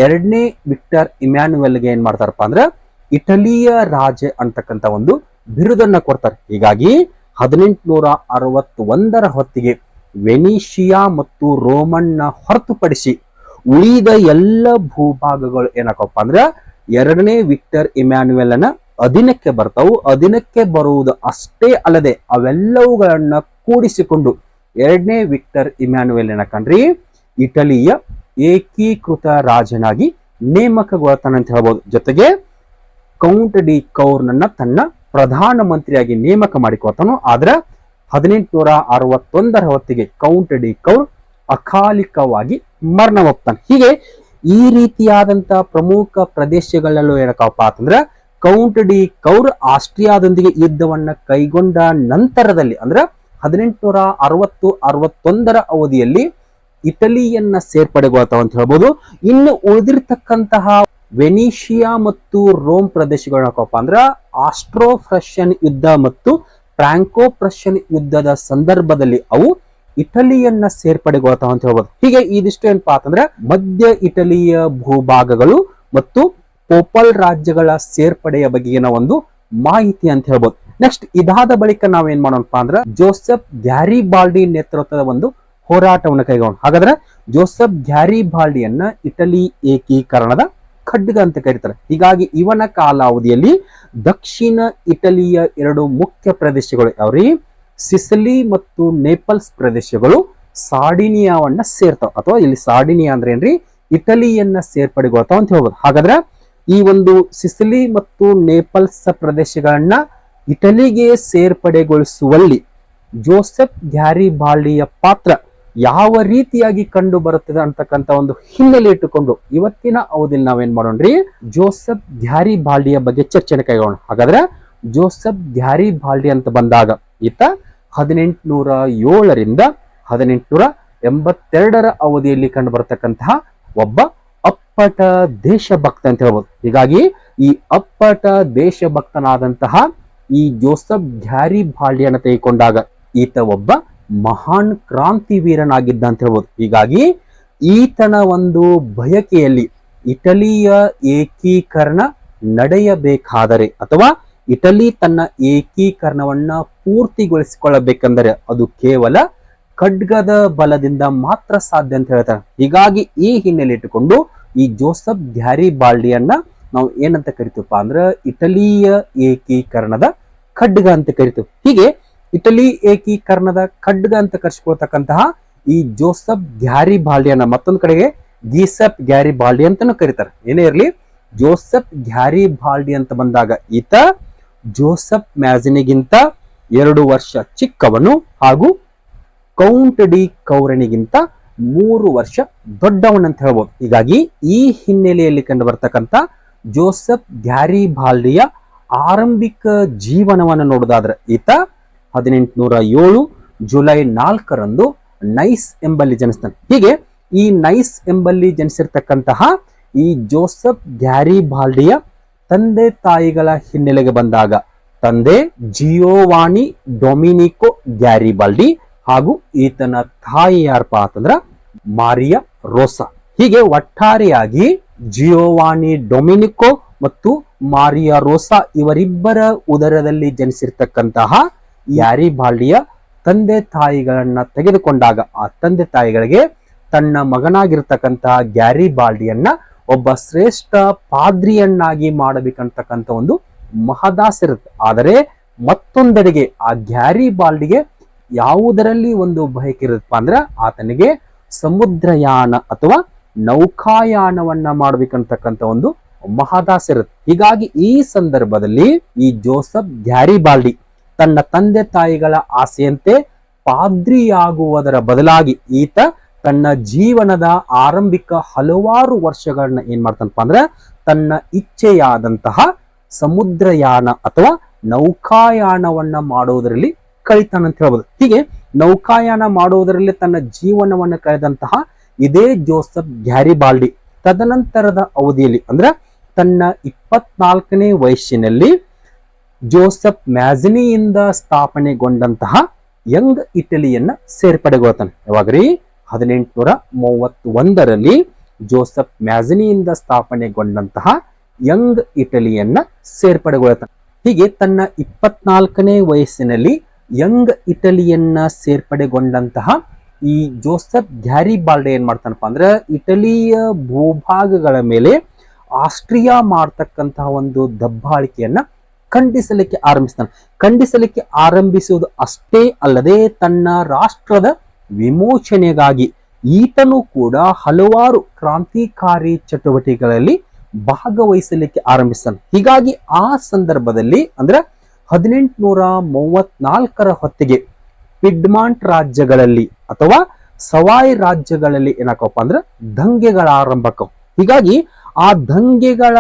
ಎರಡನೇ ವಿಕ್ಟರ್ ಇಮ್ಯಾನ್ಯುಯಲ್ಗೆ ಏನ್ ಮಾಡ್ತಾರಪ್ಪ ಅಂದ್ರೆ ಇಟಲಿಯ ರಾಜ ಅಂತಕ್ಕಂಥ ಒಂದು ಬಿರುದನ್ನ ಕೊಡ್ತಾರೆ. ಹೀಗಾಗಿ 1861 ಹೊತ್ತಿಗೆ ವೆನಿಷಿಯಾ ಮತ್ತು ರೋಮನ್ನ ಹೊರತುಪಡಿಸಿ ಉಳಿದ ಎಲ್ಲ ಭೂಭಾಗಗಳು ಏನಕ್ಕಪ್ಪ ಅಂದ್ರೆ ಎರಡನೇ ವಿಕ್ಟರ್ ಇಮ್ಯಾನ್ಯುಯಲ್ನ ಅಧೀನಕ್ಕೆ ಬರ್ತಾವು. ಅಧೀನಕ್ಕೆ ಬರುವುದು ಅಷ್ಟೇ ಅಲ್ಲದೆ ಅವೆಲ್ಲವುಗಳನ್ನ ಕೂಡಿಸಿಕೊಂಡು ಎರಡನೇ ವಿಕ್ಟರ್ ಇಮ್ಯಾನ್ಯುಯಲ್ ಏನಕಂಡ್ರಿ ಇಟಲಿಯ ಏಕೀಕೃತ ರಾಜನಾಗಿ ನೇಮಕಗೊಳ್ತಾನೆ ಅಂತ ಹೇಳ್ಬೋದು. ಜೊತೆಗೆ ಕೌಂಟ್ ಡಿ ಕೌರ್ನನ್ನ ತನ್ನ ಪ್ರಧಾನ ಮಂತ್ರಿಯಾಗಿ ನೇಮಕ ಮಾಡಿಕೊಳ್ತಾನು. ಆದ್ರೆ 1861 ಹೊತ್ತಿಗೆ ಕೌಂಟ್ ಡಿ ಕೌರ್ ಅಕಾಲಿಕವಾಗಿ ಮರಣ ಹೋಗ್ತಾನೆ. ಹೀಗೆ ಈ ರೀತಿಯಾದಂತ ಪ್ರಮುಖ ಪ್ರದೇಶಗಳಲ್ಲೂ ಏನಕ್ಕಪ್ಪ ಅಂತಂದ್ರೆ ಕೌಂಟ್ ಡಿ ಕೌರ್ ಆಸ್ಟ್ರಿಯಾದೊಂದಿಗೆ ಯುದ್ಧವನ್ನ ಕೈಗೊಂಡ ನಂತರದಲ್ಲಿ ಅಂದ್ರೆ 1860-61 ಅವಧಿಯಲ್ಲಿ ಇಟಲಿಯನ್ನ ಸೇರ್ಪಡೆಗೊಳ್ತಾವ ಅಂತ ಹೇಳ್ಬೋದು. ಇನ್ನು ಉಳಿದಿರ್ತಕ್ಕಂತಹ ವೆನಿಷಿಯಾ ಮತ್ತು ರೋಮ್ ಪ್ರದೇಶಗಳನ್ನಪ್ಪ ಅಂದ್ರ ಆಸ್ಟ್ರೋ ಪ್ರಷಿಯನ್ ಯುದ್ಧ ಮತ್ತು ಫ್ರಾಂಕೋ ಪ್ರಷಿಯನ್ ಯುದ್ಧದ ಸಂದರ್ಭದಲ್ಲಿ ಅವು ಇಟಲಿಯನ್ನ ಸೇರ್ಪಡೆಗೊಳ್ತಾವ ಅಂತ ಹೇಳ್ಬೋದು. ಹೀಗೆ ಇದಿಷ್ಟು ಏನಪ್ಪಾ ಅಂತಂದ್ರೆ ಮಧ್ಯ ಇಟಲಿಯ ಭೂಭಾಗಗಳು ಮತ್ತು ಪೋಪಲ್ ರಾಜ್ಯಗಳ ಸೇರ್ಪಡೆಯ ಬಗೆಗಿನ ಒಂದು ಮಾಹಿತಿ ಅಂತ ಹೇಳ್ಬೋದು. ನೆಕ್ಸ್ಟ್ ಇದಾದ ಬಳಿಕ ನಾವೇನ್ ಮಾಡೋಣಪ್ಪ ಅಂದ್ರೆ ಜೋಸೆಫ್ ಗ್ಯಾರಿಬಾಲ್ಡಿ ನೇತೃತ್ವದ ಒಂದು ಹೋರಾಟವನ್ನು ಕೈಗೊಂಡು. ಹಾಗಾದ್ರೆ ಜೋಸೆಫ್ ಗ್ಯಾರಿಬಾಲ್ಡಿಯನ್ನ ಇಟಲಿ ಏಕೀಕರಣದ ಖಡ್ಗ ಅಂತ ಕರೀತಾರೆ. ಹೀಗಾಗಿ ಇವನ ಕಾಲಾವಧಿಯಲ್ಲಿ ದಕ್ಷಿಣ ಇಟಲಿಯ ಎರಡು ಮುಖ್ಯ ಪ್ರದೇಶಗಳು ಯಾವ್ರಿ, ಸಿಸಿಲಿ ಮತ್ತು ನೇಪಲ್ಸ್ ಪ್ರದೇಶಗಳು ಸಾರ್ಡಿನಿಯಾವನ್ನ ಸೇರ್ತಾವ. ಅಥವಾ ಇಲ್ಲಿ ಸಾರ್ಡಿನಿಯಾ ಅಂದ್ರೆ ಏನ್ರಿ ಇಟಲಿಯನ್ನ ಸೇರ್ಪಡೆಗೊಳ್ತಾವ ಅಂತ ಹೇಳ್ಬೋದು. ಹಾಗಾದ್ರೆ ಈ ಒಂದು ಸಿಸಿಲಿ ಮತ್ತು ನೇಪಲ್ಸ್ ಪ್ರದೇಶಗಳನ್ನ ಇಟಲಿಗೆ ಸೇರ್ಪಡೆಗೊಳಿಸುವಲ್ಲಿ ಜೋಸೆಫ್ ಗ್ಯಾರಿಬಾಲ್ಡಿಯ ಪಾತ್ರ ಯಾವ ರೀತಿಯಾಗಿ ಕಂಡು ಬರುತ್ತದೆ ಅಂತಕ್ಕಂಥ ಒಂದು ಹಿನ್ನೆಲೆ ಇಟ್ಟುಕೊಂಡು ಇವತ್ತಿನ ಅವಧಿಯಲ್ಲಿ ನಾವೇನ್ ಮಾಡೋಣ್ರಿ ಜೋಸೆಫ್ ಗ್ಯಾರಿಬಾಲ್ಡಿಯ ಬಗ್ಗೆ ಚರ್ಚೆನ ಕೈಗೋಣ. ಹಾಗಾದ್ರೆ ಜೋಸೆಫ್ ಗ್ಯಾರಿಬಾಲ್ಡಿ ಅಂತ ಬಂದಾಗ ಈತ 1807 ರಿಂದ 1882ರ ಅವಧಿಯಲ್ಲಿ ಕಂಡು ಬರತಕ್ಕಂತಹ ಒಬ್ಬ ಅಪ್ಪಟ ದೇಶಭಕ್ತ ಅಂತ ಹೇಳ್ಬೋದು. ಹೀಗಾಗಿ ಈ ಅಪ್ಪಟ ದೇಶಭಕ್ತನಾದಂತಹ ಈ ಜೋಸೆಫ್ ಗ್ಯಾರಿಬಾಲ್ಡಿಯನ್ನು ತೆಗೆದುಕೊಂಡಾಗ ಈತ ಒಬ್ಬ ಮಹಾನ್ ಕ್ರಾಂತಿವೀರನಾಗಿದ್ದ ಅಂತ ಹೇಳ್ಬೋದು. ಹೀಗಾಗಿ ಈತನ ಒಂದು ಬಯಕೆಯಲ್ಲಿ ಇಟಲಿಯ ಏಕೀಕರಣ ನಡೆಯಬೇಕಾದರೆ ಅಥವಾ ಇಟಲಿ ತನ್ನ ಏಕೀಕರಣವನ್ನ ಪೂರ್ತಿಗೊಳಿಸಿಕೊಳ್ಳಬೇಕೆಂದರೆ ಅದು ಕೇವಲ ಖಡ್ಗದ ಬಲದಿಂದ ಮಾತ್ರ ಸಾಧ್ಯ ಅಂತ ಹೇಳ್ತಾರೆ. ಹೀಗಾಗಿ ಈ ಹಿನ್ನೆಲೆ ಇಟ್ಟುಕೊಂಡು ಈ ಜೋಸೆಫ್ ಗ್ಯಾರಿಬಾಲ್ಡಿಯನ್ನ ನಾವು ಏನಂತ ಕರಿತೀವಪ್ಪ ಅಂದ್ರೆ ಇಟಲಿಯ ಏಕೀಕರಣದ ಖಡ್ಗ ಅಂತ ಕರಿತೀವಿ. ಹೀಗೆ ಇಟಲಿ ಏಕೀಕರಣದ ಖಡ್ಗ ಅಂತ ಕರೆಸಿಕೊಳ್ತಕ್ಕಂತಹ ಈ ಜೋಸೆಫ್ ಗ್ಯಾರಿಬಾಲ್ಡಿಯನ್ನ ಮತ್ತೊಂದು ಕಡೆಗೆ ಗೀಸೆಪ್ ಗ್ಯಾರಿಬಾಲ್ಡಿ ಅಂತಾನು ಕರೀತಾರೆ. ಏನೇ ಇರಲಿ, ಜೋಸೆಫ್ ಗ್ಯಾರಿಬಾಲ್ಡಿ ಅಂತ ಬಂದಾಗ ಈತ ಜೋಸೆಫ್ ಮ್ಯಾಜಿನಿಗಿಂತ 2 ವರ್ಷ ಚಿಕ್ಕವನು ಹಾಗೂ ಕೌಂಟ್ ಡಿ ಕೌರನಿಗಿಂತ 3 ವರ್ಷ ದೊಡ್ಡವನಂತ ಹೇಳ್ಬೋದು. ಹೀಗಾಗಿ ಈ ಹಿನ್ನೆಲೆಯಲ್ಲಿ ಕಂಡು ಬರ್ತಕ್ಕಂಥ ಜೋಸೆಫ್ ಗ್ಯಾರಿಬಾಲ್ಡಿಯ ಆರಂಭಿಕ ಜೀವನವನ್ನು ನೋಡೋದಾದ್ರೆ ಈತ 1807 ಜುಲೈ 4ರಂದು ನೈಸ್ ಎಂಬಲ್ಲಿ ಜನಿಸ್ತಾನೆ. ಹೀಗೆ ಈ ನೈಸ್ ಎಂಬಲ್ಲಿ ಜನಿಸಿರ್ತಕ್ಕಂತಹ ಈ ಜೋಸೆಫ್ ಗ್ಯಾರಿಬಾಲ್ಡಿಯ ತಂದೆ ತಾಯಿಗಳ ಹಿನ್ನೆಲೆಗೆ ಬಂದಾಗ ತಂದೆ ಜಿಯೋವಾನಿ ಡೊಮಿನಿಕೋ ಗ್ಯಾರಿಬಾಲ್ಡಿ ಹಾಗೂ ಈತನ ತಾಯಿ ಯಾರಪ್ಪ ಅಂತಂದ್ರ ಮಾರಿಯಾ ರೋಸಾ. ಹೀಗೆ ಒಟ್ಟಾರೆಯಾಗಿ ಜಿಯೋವಾನಿ ಡೊಮಿನಿಕೋ ಮತ್ತು ಮಾರಿಯಾ ರೋಸಾ ಇವರಿಬ್ಬರ ಉದರದಲ್ಲಿ ಜನಿಸಿರ್ತಕ್ಕಂತಹ ಗ್ಯಾರಿಬಾಲ್ಡಿಯ ತಂದೆ ತಾಯಿಗಳನ್ನ ತೆಗೆದುಕೊಂಡಾಗ ಆ ತಂದೆ ತಾಯಿಗಳಿಗೆ ತನ್ನ ಮಗನಾಗಿರ್ತಕ್ಕಂತಹ ಗ್ಯಾರಿಬಾಲ್ಡಿಯನ್ನ ಒಬ್ಬ ಶ್ರೇಷ್ಠ ಪಾದ್ರಿಯನ್ನಾಗಿ ಮಾಡಬೇಕಂತಕ್ಕಂಥ ಒಂದು ಮಹದಾಸೆ ಇರುತ್ತೆ. ಆದರೆ ಮತ್ತೊಂದೆಡೆಗೆ ಆ ಗ್ಯಾರಿಬಾಲ್ಡಿಗೆ ಯಾವುದರಲ್ಲಿ ಒಂದು ಬಯಕೆ ಇರುತ್ತಪ್ಪ ಅಂದ್ರೆ ಆತನಿಗೆ ಸಮುದ್ರಯಾನ ಅಥವಾ ನೌಕಾಯಾನವನ್ನ ಮಾಡಬೇಕಂತಕ್ಕಂಥ ಒಂದು ಮಹದಾಸೆ ಇರುತ್ತೆ. ಹೀಗಾಗಿ ಈ ಸಂದರ್ಭದಲ್ಲಿ ಈ ಜೋಸೆಫ್ ಗ್ಯಾರಿಬಾಲ್ಡಿ ತನ್ನ ತಂದೆ ತಾಯಿಗಳ ಆಸೆಯಂತೆ ಪಾದ್ರಿಯಾಗುವುದರ ಬದಲಾಗಿ ಈತ ತನ್ನ ಜೀವನದ ಆರಂಭಿಕ ಹಲವಾರು ವರ್ಷಗಳನ್ನ ಏನ್ ಮಾಡ್ತಾನಪ್ಪ ಅಂದ್ರೆ ತನ್ನ ಇಚ್ಛೆಯಾದಂತಹ ಸಮುದ್ರಯಾನ ಅಥವಾ ನೌಕಾಯಾನವನ್ನ ಮಾಡುವುದರಲ್ಲಿ ಕಳಿತಾನಂತ ಹೇಳ್ಬೋದು. ಹೀಗೆ ನೌಕಾಯಾನ ಮಾಡುವುದರಲ್ಲಿ ತನ್ನ ಜೀವನವನ್ನ ಕಳೆದಂತಹ ಇದೇ ಜೋಸೆಫ್ ಗ್ಯಾರಿಬಾಲ್ಡಿ ತದನಂತರದ ಅವಧಿಯಲ್ಲಿ ಅಂದ್ರೆ ತನ್ನ 24ನೇ ವಯಸ್ಸಿನಲ್ಲಿ ಜೋಸೆಫ್ ಮ್ಯಾಜಿನಿಯಿಂದ ಸ್ಥಾಪನೆಗೊಂಡಂತಹ ಯಂಗ್ ಇಟಲಿಯನ್ನ ಸೇರ್ಪಡೆಗೊಳ್ತಾನೆ. ಯಾವಾಗ್ರಿ 1831ರಲ್ಲಿ ಜೋಸೆಫ್ ಮ್ಯಾಜಿನಿಯಿಂದ ಸ್ಥಾಪನೆಗೊಂಡಂತಹ ಯಂಗ್ ಇಟಲಿಯನ್ನ ಸೇರ್ಪಡೆಗೊಳ್ತಾನೆ. ಹೀಗೆ ತನ್ನ 24ನೇ ವಯಸ್ಸಿನಲ್ಲಿ ಯಂಗ್ ಇಟಲಿಯನ್ನ ಸೇರ್ಪಡೆಗೊಂಡಂತಹ ಈ ಜೋಸೆಫ್ ಗ್ಯಾರಿಬಾಲ್ಡಿ ಏನ್ ಮಾಡ್ತಾನಪ್ಪ ಅಂದ್ರೆ ಇಟಲಿಯ ಭೂಭಾಗಗಳ ಮೇಲೆ ಆಸ್ಟ್ರಿಯಾ ಮಾಡ್ತಕ್ಕಂತಹ ಒಂದು ದಬ್ಬಾಳಿಕೆಯನ್ನ ಖಂಡಿಸಲಿಕ್ಕೆ ಆರಂಭಿಸುವುದು ಅಷ್ಟೇ ಅಲ್ಲದೆ ತನ್ನ ರಾಷ್ಟ್ರದ ವಿಮೋಚನೆಗಾಗಿ ಈತನು ಕೂಡ ಹಲವಾರು ಕ್ರಾಂತಿಕಾರಿ ಚಟುವಟಿಕೆಗಳಲ್ಲಿ ಭಾಗವಹಿಸಲಿಕ್ಕೆ ಆರಂಭಿಸ್ತಾನೆ. ಹೀಗಾಗಿ ಆ ಸಂದರ್ಭದಲ್ಲಿ ಅಂದ್ರೆ 1834ರ ಹೊತ್ತಿಗೆ ಪಿಡ್ಮಾಂಟ್ ರಾಜ್ಯಗಳಲ್ಲಿ ಅಥವಾ ಸವಾಯ್ ರಾಜ್ಯಗಳಲ್ಲಿ ಏನಾಕಪ್ಪ ಅಂದ್ರೆ ದಂಗೆಗಳ ಆರಂಭಕ್ಕವು. ಹೀಗಾಗಿ ಆ ದಂಗೆಗಳ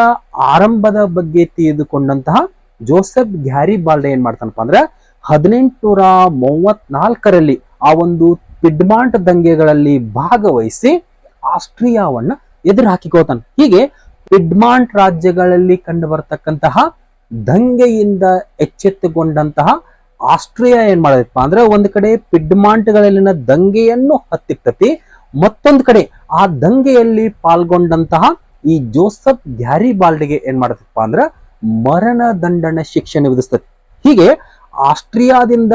ಆರಂಭದ ಬಗ್ಗೆ ತಿಳಿದುಕೊಂಡಂತಹ ಜೋಸೆಫ್ ಗ್ಯಾರಿಬಾಲ್ಡಿ ಏನ್ ಮಾಡ್ತಾನಪ್ಪ ಅಂದ್ರೆ 1834ರಲ್ಲಿ ಆ ಒಂದು ಪಿಡ್ಮಾಂಟ್ ದಂಗೆಗಳಲ್ಲಿ ಭಾಗವಹಿಸಿ ಆಸ್ಟ್ರಿಯಾವನ್ನ ಎದುರು ಹಾಕಿಕೋತಾನೆ. ಹೀಗೆ ಪಿಡ್ಮಾಂಟ್ ರಾಜ್ಯಗಳಲ್ಲಿ ಕಂಡು ಬರತಕ್ಕಂತಹ ದಂಗೆಯಿಂದ ಎಚ್ಚೆತ್ತುಕೊಂಡಂತಹ ಆಸ್ಟ್ರಿಯಾ ಏನ್ ಮಾಡದಪ್ಪ ಅಂದ್ರೆ ಒಂದ್ ಕಡೆ ಪಿಡ್ಮಾಂಟ್ಗಳಲ್ಲಿನ ದಂಗೆಯನ್ನು ಹತ್ತಿಕ್ಕತಿ, ಮತ್ತೊಂದು ಕಡೆ ಆ ದಂಗೆಯಲ್ಲಿ ಪಾಲ್ಗೊಂಡಂತಹ ಈ ಜೋಸೆಫ್ ಗ್ಯಾರಿಬಾಲ್ಡಿಗೆ ಏನ್ ಮಾಡದಪ್ಪ ಅಂದ್ರೆ ಮರಣ ದಂಡನೆ ಶಿಕ್ಷೆಯನ್ನು ವಿಧಿಸ್ತದೆ. ಹೀಗೆ ಆಸ್ಟ್ರಿಯಾದಿಂದ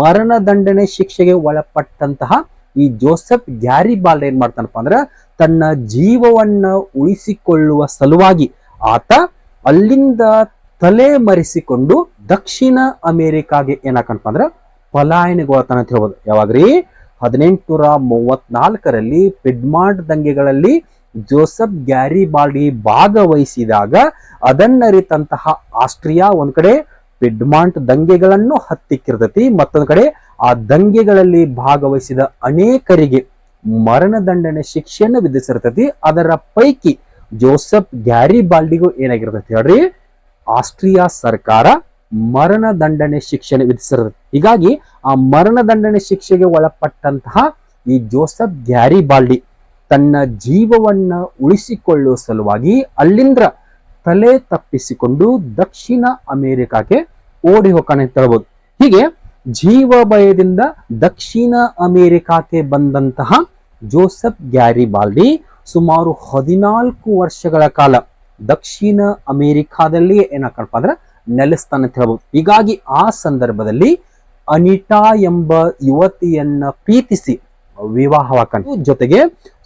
ಮರಣ ದಂಡನೆ ಶಿಕ್ಷೆಗೆ ಒಳಪಟ್ಟಂತಹ ಈ ಜೋಸೆಫ್ ಗ್ಯಾರಿಬಾಲ್ಡಿ ಏನ್ ಮಾಡ್ತಾನಪ್ಪ ಅಂದ್ರೆ ತನ್ನ ಜೀವವನ್ನ ಉಳಿಸಿಕೊಳ್ಳುವ ಸಲುವಾಗಿ ಆತ ಅಲ್ಲಿಂದ ತಲೆ ಮರೆಸಿಕೊಂಡು ದಕ್ಷಿಣ ಅಮೆರಿಕಾಗೆ ಏನಾಕಂತ ಅಂದ್ರೆ ಪಲಾಯನಗೊಳ್ತಾನೆ ಅಂತ ಹೇಳ್ಬೋದು. ಯಾವಾಗ್ರಿ 1834ರಲ್ಲಿ ಪಿಡ್ಮಾಂಟ್ ದಂಗೆಗಳಲ್ಲಿ ಜೋಸೆಫ್ ಗ್ಯಾರಿಬಾಲ್ಡಿ ಭಾಗವಹಿಸಿದಾಗ ಅದನ್ನರಿತಂತಹ ಆಸ್ಟ್ರಿಯಾ ಒಂದ್ ಕಡೆ ಪಿಡ್ಮಾಂಟ್ ದಂಗೆಗಳನ್ನು ಹತ್ತಿಕ್ಕಿರ್ತತಿ, ಮತ್ತೊಂದು ಕಡೆ ಆ ದಂಗೆಗಳಲ್ಲಿ ಭಾಗವಹಿಸಿದ ಅನೇಕರಿಗೆ ಮರಣದಂಡನೆ ಶಿಕ್ಷೆಯನ್ನು ವಿಧಿಸಿರ್ತತಿ. ಅದರ ಪೈಕಿ ಜೋಸೆಫ್ ಗ್ಯಾರಿಬಾಲ್ಡಿಗೂ ಏನಾಗಿರ್ತತಿ ಹೇಳ್ರಿ, ಆಸ್ಟ್ರಿಯಾ ಸರ್ಕಾರ ಮರಣದಂಡನೆ ಶಿಕ್ಷೆಯನ್ನು ವಿಧಿಸಿರ್ತದೆ. ಹೀಗಾಗಿ ಆ ಮರಣದಂಡನೆ ಶಿಕ್ಷೆಗೆ ಒಳಪಟ್ಟಂತಹ ಈ ಜೋಸೆಫ್ ಗ್ಯಾರಿಬಾಲ್ಡಿ ತನ್ನ ಜೀವವನ್ನ ಉಳಿಸಿಕೊಳ್ಳುವ ಸಲುವಾಗಿ ಅಲ್ಲಿಂದ ತಲೆ ತಪ್ಪಿಸಿಕೊಂಡು ದಕ್ಷಿಣ ಅಮೆರಿಕಕ್ಕೆ ಓಡಿ ಹೋಗ್ತಾನೆ ಅಂತ ಹೇಳ್ಬೋದು. ಹೀಗೆ ಜೀವ ಭಯದಿಂದ ದಕ್ಷಿಣ ಅಮೆರಿಕಕ್ಕೆ ಬಂದಂತಹ ಜೋಸೆಫ್ ಗ್ಯಾರಿಬಾಲ್ಡಿ ಸುಮಾರು 14 ವರ್ಷಗಳ ಕಾಲ ದಕ್ಷಿಣ ಅಮೆರಿಕಾದಲ್ಲಿ ಏನಾಕಪ್ಪ ಅಂದ್ರೆ ನೆಲೆಸ್ತಾನೆ ಅಂತ ಹೇಳ್ಬೋದು. ಹೀಗಾಗಿ ಆ ಸಂದರ್ಭದಲ್ಲಿ ಅನಿಟಾ ಎಂಬ ಯುವತಿಯನ್ನ ಪ್ರೀತಿಸಿ ವಿವಾಹವಾಗ್ತಾನೆ. ಜೊತೆಗೆ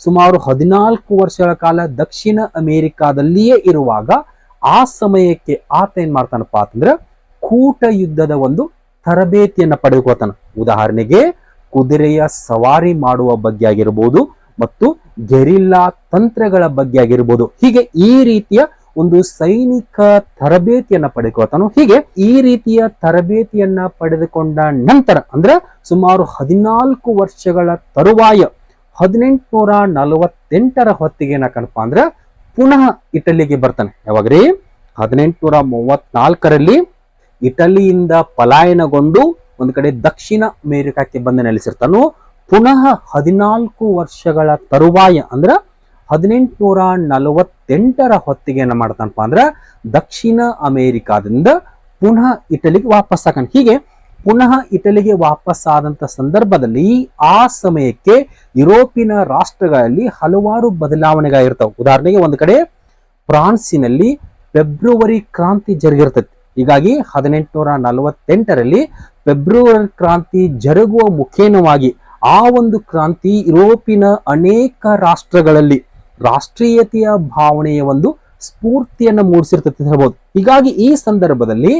ಸುಮಾರು 14 ವರ್ಷಗಳ ಕಾಲ ದಕ್ಷಿಣ ಅಮೆರಿಕಾದಲ್ಲಿಯೇ ಇರುವಾಗ ಆ ಸಮಯಕ್ಕೆ ಆತ ಏನ್ ಮಾಡ್ತಾನಪ್ಪ ಅಂತಂದ್ರೆ ಕೂಟ ಯುದ್ಧದ ಒಂದು ತರಬೇತಿಯನ್ನ ಪಡೆದುಕೊಳ್ತಾನೆ. ಉದಾಹರಣೆಗೆ ಕುದುರೆಯ ಸವಾರಿ ಮಾಡುವ ಬಗ್ಗೆ ಆಗಿರ್ಬೋದು ಮತ್ತು ಗೆರಿಲ್ಲಾ ತಂತ್ರಗಳ ಬಗ್ಗೆ ಆಗಿರ್ಬೋದು. ಹೀಗೆ ಈ ರೀತಿಯ ಒಂದು ಸೈನಿಕ ತರಬೇತಿಯನ್ನ ಪಡೆದುಕೊಳ್ತಾನು. ಹೀಗೆ ಈ ರೀತಿಯ ತರಬೇತಿಯನ್ನ ಪಡೆದುಕೊಂಡ ನಂತರ ಅಂದ್ರೆ ಸುಮಾರು 14 ವರ್ಷಗಳ ತರುವಾಯ 1848ರ ಹೊತ್ತಿಗೆ ಏನಕ್ಕನಪ್ಪ ಅಂದ್ರೆ ಪುನಃ ಇಟಲಿಗೆ ಬರ್ತಾನೆ. ಯಾವಾಗ್ರಿ 1834ರಲ್ಲಿ ಇಟಲಿಯಿಂದ ಪಲಾಯನಗೊಂಡು ಒಂದು ಕಡೆ ದಕ್ಷಿಣ ಅಮೆರಿಕಕ್ಕೆ ಬಂದು ನೆಲೆಸಿರ್ತಾನು. ಪುನಃ 14 ವರ್ಷಗಳ ತರುವಾಯ ಅಂದ್ರೆ 1848ರ ಹೊತ್ತಿಗೆ ಏನ ಮಾಡ್ತಾನಪ್ಪ ಅಂದ್ರೆ ದಕ್ಷಿಣ ಅಮೆರಿಕಾದಿಂದ ಪುನಃ ಇಟಲಿಗೆ ವಾಪಸ್ ಹಾಕನ್. ಹೀಗೆ ಪುನಃ ಇಟಲಿಗೆ ವಾಪಸ್ ಆದಂತ ಸಂದರ್ಭದಲ್ಲಿ ಆ ಸಮಯಕ್ಕೆ ಯುರೋಪಿನ ರಾಷ್ಟ್ರಗಳಲ್ಲಿ ಹಲವಾರು ಬದಲಾವಣೆಗಳಿರ್ತಾವೆ. ಉದಾಹರಣೆಗೆ ಒಂದು ಕಡೆ ಫ್ರಾನ್ಸಿನಲ್ಲಿ ಫೆಬ್ರವರಿ ಕ್ರಾಂತಿ ಜರುಗಿರ್ತದೆ. ಹೀಗಾಗಿ 1848ರಲ್ಲಿ ಫೆಬ್ರವರಿ ಕ್ರಾಂತಿ ಜರುಗುವ ಮುಖೇನವಾಗಿ ಆ ಒಂದು ಕ್ರಾಂತಿ ಯುರೋಪಿನ ಅನೇಕ ರಾಷ್ಟ್ರಗಳಲ್ಲಿ ರಾಷ್ಟ್ರೀಯತೆಯ ಭಾವನೆಯ ಒಂದು ಸ್ಫೂರ್ತಿಯನ್ನು ಮೂಡಿಸಿರ್ತದೆ ಅಂತ ಹೇಳ್ಬೋದು. ಹೀಗಾಗಿ ಈ ಸಂದರ್ಭದಲ್ಲಿ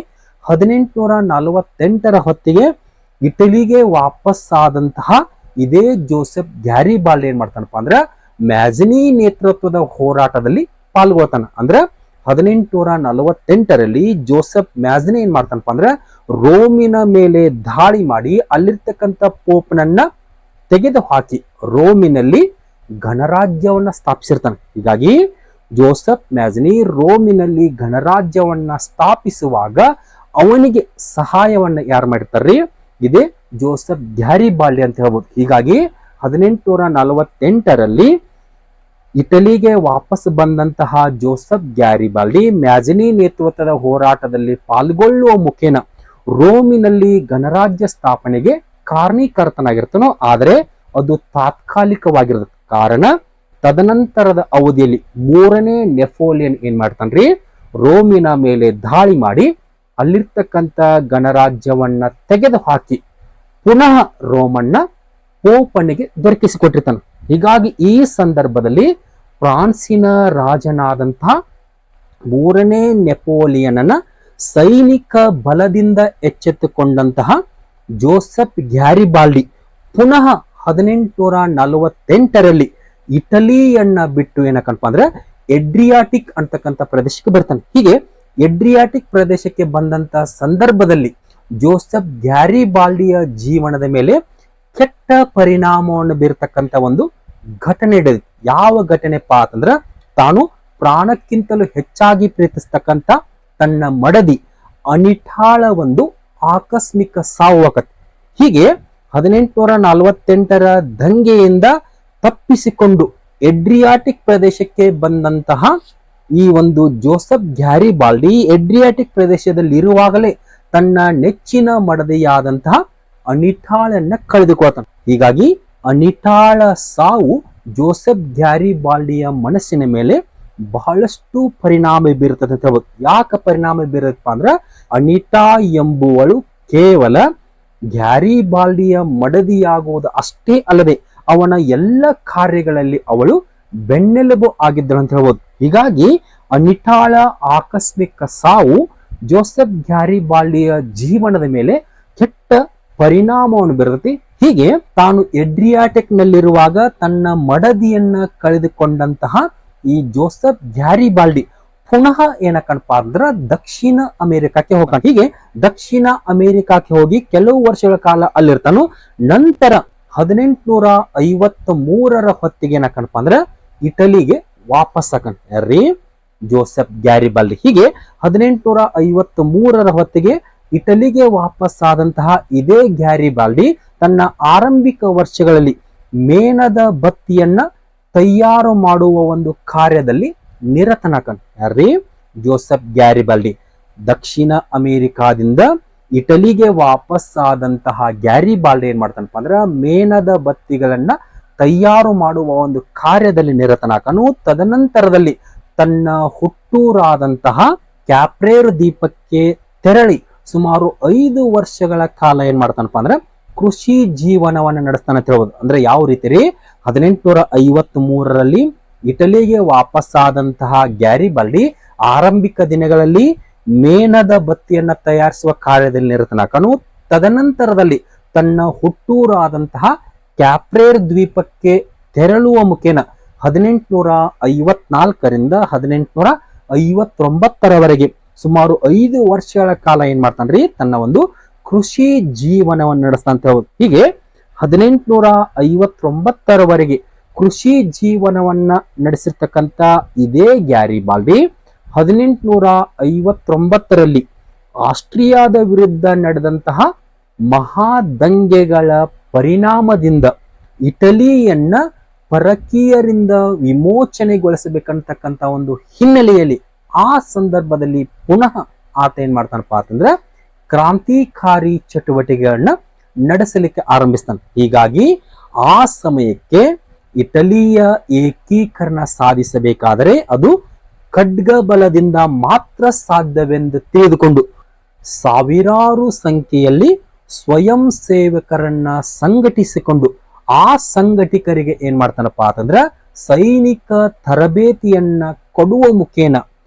1848ರ ಹೊತ್ತಿಗೆ ಇಟಲಿಗೆ ವಾಪಸ್ ಆದಂತಹ ಇದೇ ಜೋಸೆಫ್ ಗ್ಯಾರಿಬಾಲ್ಡಿ ಏನ್ ಮಾಡ್ತಾನಪ್ಪ ಅಂದ್ರೆ ಮ್ಯಾಜಿನಿ ನೇತೃತ್ವದ ಹೋರಾಟದಲ್ಲಿ ಪಾಲ್ಗೊಳ್ತಾನ. ಅಂದ್ರೆ 1848ರಲ್ಲಿ ಜೋಸೆಫ್ ಮ್ಯಾಜಿನಿ ಏನ್ ಮಾಡ್ತಾನಪ್ಪ ಅಂದ್ರೆ ರೋಮಿನ ಮೇಲೆ ದಾಳಿ ಮಾಡಿ ಅಲ್ಲಿರ್ತಕ್ಕಂಥ ಪೋಪ್ನನ್ನ ತೆಗೆದು ಹಾಕಿ ರೋಮಿನಲ್ಲಿ ಗಣರಾಜ್ಯವನ್ನ ಸ್ಥಾಪಿಸಿರ್ತಾನೆ. ಹೀಗಾಗಿ ಜೋಸೆಫ್ ಮ್ಯಾಜಿನಿ ರೋಮಿನಲ್ಲಿ ಗಣರಾಜ್ಯವನ್ನ ಸ್ಥಾಪಿಸುವಾಗ ಅವನಿಗೆ ಸಹಾಯವನ್ನ ಯಾರು ಮಾಡಿರ್ತಾರ್ರಿ? ಇದೇ ಜೋಸೆಫ್ ಗ್ಯಾರಿಬಾಲ್ಡಿ ಅಂತ ಹೇಳ್ಬೋದು. ಹೀಗಾಗಿ 1848ರಲ್ಲಿ ಇಟಲಿಗೆ ವಾಪಸ್ ಬಂದಂತಹ ಜೋಸೆಫ್ ಗ್ಯಾರಿಬಾಲ್ಡಿ ಮ್ಯಾಜಿನಿ ನೇತೃತ್ವದ ಹೋರಾಟದಲ್ಲಿ ಪಾಲ್ಗೊಳ್ಳುವ ಮುಖೇನ ರೋಮಿನಲ್ಲಿ ಗಣರಾಜ್ಯ ಸ್ಥಾಪನೆಗೆ ಕಾರಣೀಕರ್ತನಾಗಿರ್ತಾನೋ. ಆದರೆ ಅದು ತಾತ್ಕಾಲಿಕವಾಗಿರುತ್ತೆ. ಕಾರಣ ತದನಂತರದ ಅವಧಿಯಲ್ಲಿ 3ನೇ ನೆಪೋಲಿಯನ್ ಏನ್ ಮಾಡ್ತಾನ್ರಿ ರೋಮಿನ ಮೇಲೆ ದಾಳಿ ಮಾಡಿ ಅಲ್ಲಿರ್ತಕ್ಕಂಥ ಗಣರಾಜ್ಯವನ್ನ ತೆಗೆದು ಹಾಕಿ ಪುನಃ ರೋಮನ್ನ ಪೋಪನಿಗೆ ದೊರಕಿಸಿಕೊಟ್ಟಿರ್ತಾನೆ. ಹೀಗಾಗಿ ಈ ಸಂದರ್ಭದಲ್ಲಿ ಫ್ರಾನ್ಸಿನ ರಾಜನಾದಂತಹ 3ನೇ ನೆಪೋಲಿಯನ್ನ ಸೈನಿಕ ಬಲದಿಂದ ಎಚ್ಚೆತ್ತುಕೊಂಡಂತಹ ಜೋಸೆಫ್ ಗ್ಯಾರಿಬಾಲ್ಡಿ ಪುನಃ 1848ರಲ್ಲಿ ಇಟಲಿಯನ್ನ ಬಿಟ್ಟು ಏನಕ್ಕಪ್ಪ ಅಂದ್ರೆ ಎಡ್ರಿಯಾಟಿಕ್ ಅಂತಕ್ಕಂಥ ಪ್ರದೇಶಕ್ಕೆ ಬರ್ತಾನೆ. ಹೀಗೆ ಎಡ್ರಿಯಾಟಿಕ್ ಪ್ರದೇಶಕ್ಕೆ ಬಂದಂತ ಸಂದರ್ಭದಲ್ಲಿ ಜೋಸೆಫ್ ಗ್ಯಾರಿಬಾಲ್ಡಿಯ ಜೀವನದ ಮೇಲೆ ಕೆಟ್ಟ ಪರಿಣಾಮವನ್ನು ಬೀರತಕ್ಕಂಥ ಒಂದು ಘಟನೆ ನಡೆದಿದೆ. ಯಾವ ಘಟನೆಪ್ಪ ಅಂತಂದ್ರ ತಾನು ಪ್ರಾಣಕ್ಕಿಂತಲೂ ಹೆಚ್ಚಾಗಿ ಪ್ರೀತಿಸ್ತಕ್ಕಂಥ ತನ್ನ ಮಡದಿ ಅನಿಟಾಳ ಒಂದು ಆಕಸ್ಮಿಕ ಸಾವು ಆಕತ್ತೆ. ಹೀಗೆ 1848ರ ದಂಗೆಯಿಂದ ತಪ್ಪಿಸಿಕೊಂಡು ಎಡ್ರಿಯಾಟಿಕ್ ಪ್ರದೇಶಕ್ಕೆ ಬಂದಂತಹ ಈ ಒಂದು ಜೋಸೆಫ್ ಗ್ಯಾರಿಬಾಲ್ಡಿ ಎಡ್ರಿಯಾಟಿಕ್ ಪ್ರದೇಶದಲ್ಲಿ ಇರುವಾಗಲೇ ತನ್ನ ನೆಚ್ಚಿನ ಮಡದಿಯಾದಂತಹ ಅನಿಟಾಳನ್ನ ಕಳೆದುಕೊಳ್ತಾನೆ. ಹೀಗಾಗಿ ಅನಿಟಾಳ ಸಾವು ಜೋಸೆಫ್ ಗ್ಯಾರಿಬಾಲ್ಡಿಯ ಮನಸ್ಸಿನ ಮೇಲೆ ಬಹಳಷ್ಟು ಪರಿಣಾಮ ಬೀರುತ್ತದೆ ಅಂತ ಹೇಳ್ಬೋದು. ಯಾಕೆ ಪರಿಣಾಮ ಬೀರುತ್ತಪ್ಪ ಅಂದ್ರೆ ಅನಿಟಾ ಎಂಬುವಳು ಕೇವಲ ಗ್ಯಾರಿಬಾಲ್ಡಿಯ ಮಡದಿಯಾಗುವುದು ಅಷ್ಟೇ ಅಲ್ಲದೆ ಅವನ ಎಲ್ಲ ಕಾರ್ಯಗಳಲ್ಲಿ ಅವಳು ಬೆನ್ನೆಲುಬು ಆಗಿದ್ದಳು ಅಂತ ಹೇಳ್ಬೋದು. ಹೀಗಾಗಿ ಅನಿಟಾಳ ಆಕಸ್ಮಿಕ ಸಾವು ಜೋಸೆಫ್ ಗ್ಯಾರಿಬಾಲ್ಡಿಯ ಜೀವನದ ಮೇಲೆ ಕೆಟ್ಟ ಪರಿಣಾಮವನ್ನು ಬೀರುತ್ತದೆ. ಹೀಗೆ ತಾನು ಎಡ್ರಿಯಾಟಿಕ್ ನಲ್ಲಿರುವಾಗ ತನ್ನ ಮಡದಿಯನ್ನ ಕಳೆದುಕೊಂಡಂತಹ ಈ ಜೋಸೆಫ್ ಗ್ಯಾರಿಬಾಲ್ಡಿ ಪುನಃ ಏನಕ್ಕಪ್ಪ ಅಂದ್ರೆ ದಕ್ಷಿಣ ಅಮೆರಿಕಕ್ಕೆ ಹೋಗ್ತಾನೆ. ಹೀಗೆ ದಕ್ಷಿಣ ಅಮೆರಿಕಕ್ಕೆ ಹೋಗಿ ಕೆಲವು ವರ್ಷಗಳ ಕಾಲ ಅಲ್ಲಿರ್ತಾನು. ನಂತರ 1853ರ ಹೊತ್ತಿಗೆ ಏನಕ್ಕಪ್ಪ ಅಂದ್ರೆ ಇಟಲಿಗೆ ವಾಪಸ್ ಹಾಕನ್ ಯಾರ್ರಿ ಜೋಸೆಫ್ ಗ್ಯಾರಿಬಾಲ್ಡಿ. ಹೀಗೆ 1853ರ ಹೊತ್ತಿಗೆ ಇಟಲಿಗೆ ವಾಪಸ್ ಆದಂತಹ ಇದೇ ಗ್ಯಾರಿಬಾಲ್ಡಿ ತನ್ನ ಆರಂಭಿಕ ವರ್ಷಗಳಲ್ಲಿ ಮೇಣದ ಬತ್ತಿಯನ್ನ ತಯಾರು ಮಾಡುವ ಒಂದು ಕಾರ್ಯದಲ್ಲಿ ನಿರತನಾಕನ್. ಯಾರ್ರಿ? Joseph Garibaldi. ದಕ್ಷಿಣ ಅಮೆರಿಕಾದಿಂದ ಇಟಲಿಗೆ ವಾಪಸ್ ಆದಂತಹ ಗ್ಯಾರಿಬಾಲ್ಡಿ ಏನ್ ಮಾಡ್ತಾನಪ್ಪ ಅಂದ್ರ ಮೇಣದ ಬತ್ತಿಗಳನ್ನ ತಯಾರು ಮಾಡುವ ಒಂದು ಕಾರ್ಯದಲ್ಲಿ ನಿರತನಾಕನು. ತದನಂತರದಲ್ಲಿ ತನ್ನ ಹುಟ್ಟೂರಾದಂತಹ ಕ್ಯಾಪ್ರೇರ್ ದ್ವೀಪಕ್ಕೆ ತೆರಳಿ ಸುಮಾರು 5 ವರ್ಷಗಳ ಕಾಲ ಏನ್ ಮಾಡ್ತಾನಪ್ಪ ಅಂದ್ರೆ ಕೃಷಿ ಜೀವನವನ್ನ ನಡೆಸ್ತಾನೆ ಅಂತ ಹೇಳ್ಬೋದು. ಅಂದ್ರೆ ಯಾವ ರೀತಿ ರೀ? 1853ರಲ್ಲಿ ಇಟಲಿಗೆ ವಾಪಸ್ ಆದಂತಹ ಗ್ಯಾರಿಬಾಲ್ಡಿ ಆರಂಭಿಕ ದಿನಗಳಲ್ಲಿ ಮೇಣದ ಬತ್ತಿಯನ್ನ ತಯಾರಿಸುವ ಕಾರ್ಯದಲ್ಲಿ ನಿರತನಾಕನು. ತದನಂತರದಲ್ಲಿ ತನ್ನ ಹುಟ್ಟೂರಾದಂತಹ ಕ್ಯಾಪ್ರೇರ್ ದ್ವೀಪಕ್ಕೆ ತೆರಳುವ ಮುಖೇನ 1854ರಿಂದ 1859ರವರೆಗೆ ಸುಮಾರು 5 ವರ್ಷಗಳ ಕಾಲ ಏನ್ ಮಾಡ್ತಾನ್ರಿ? ತನ್ನ ಒಂದು ಕೃಷಿ ಜೀವನವನ್ನು ನಡೆಸ್ತಾ ಅಂತ ಹೇಳ್ಬೋದು. ಹೀಗೆ 1859ರವರೆಗೆ ಕೃಷಿ ಜೀವನವನ್ನ ನಡೆಸಿರ್ತಕ್ಕಂಥ ಇದೇ ಗ್ಯಾರಿಬಾಲ್ಡಿ 1859ರಲ್ಲಿ ಆಸ್ಟ್ರಿಯಾದ ವಿರುದ್ಧ ನಡೆದಂತಹ ಮಹಾದಂಗೆಗಳ ಪರಿಣಾಮದಿಂದ ಇಟಲಿಯನ್ನ ಪರಕೀಯರಿಂದ ವಿಮೋಚನೆಗೊಳಿಸಬೇಕಂತಕ್ಕಂಥ ಒಂದು ಹಿನ್ನೆಲೆಯಲ್ಲಿ ಆ ಸಂದರ್ಭದಲ್ಲಿ ಪುನಃ ಆತ ಏನ್ ಮಾಡ್ತಾನಪ್ಪ ಅಂತಂದ್ರೆ ಕ್ರಾಂತಿಕಾರಿ ಚಟುವಟಿಕೆಗಳನ್ನ ನಡೆಸಲಿಕ್ಕೆ ಆರಂಭಿಸ್ತಾನೆ. ಹೀಗಾಗಿ ಆ ಸಮಯಕ್ಕೆ ಇಟಲಿಯ ಏಕೀಕರಣ ಸಾಧಿಸಬೇಕಾದರೆ ಅದು ಖಡ್ಗ ಬಲದಿಂದ ಮಾತ್ರ ಸಾಧ್ಯವೆಂದು ತಿಳಿದುಕೊಂಡು ಸಾವಿರಾರು ಸಂಖ್ಯೆಯಲ್ಲಿ ಸ್ವಯಂ ಸೇವಕರನ್ನ ಸಂಘಟಿಸಿಕೊಂಡು ಆ ಸಂಘಟಕರಿಗೆ ಏನ್ ಮಾಡ್ತಾನಪ್ಪ ಅಂತಂದ್ರ ಸೈನಿಕ ತರಬೇತಿಯನ್ನ ಕೊಡುವ ಮುಖೇನ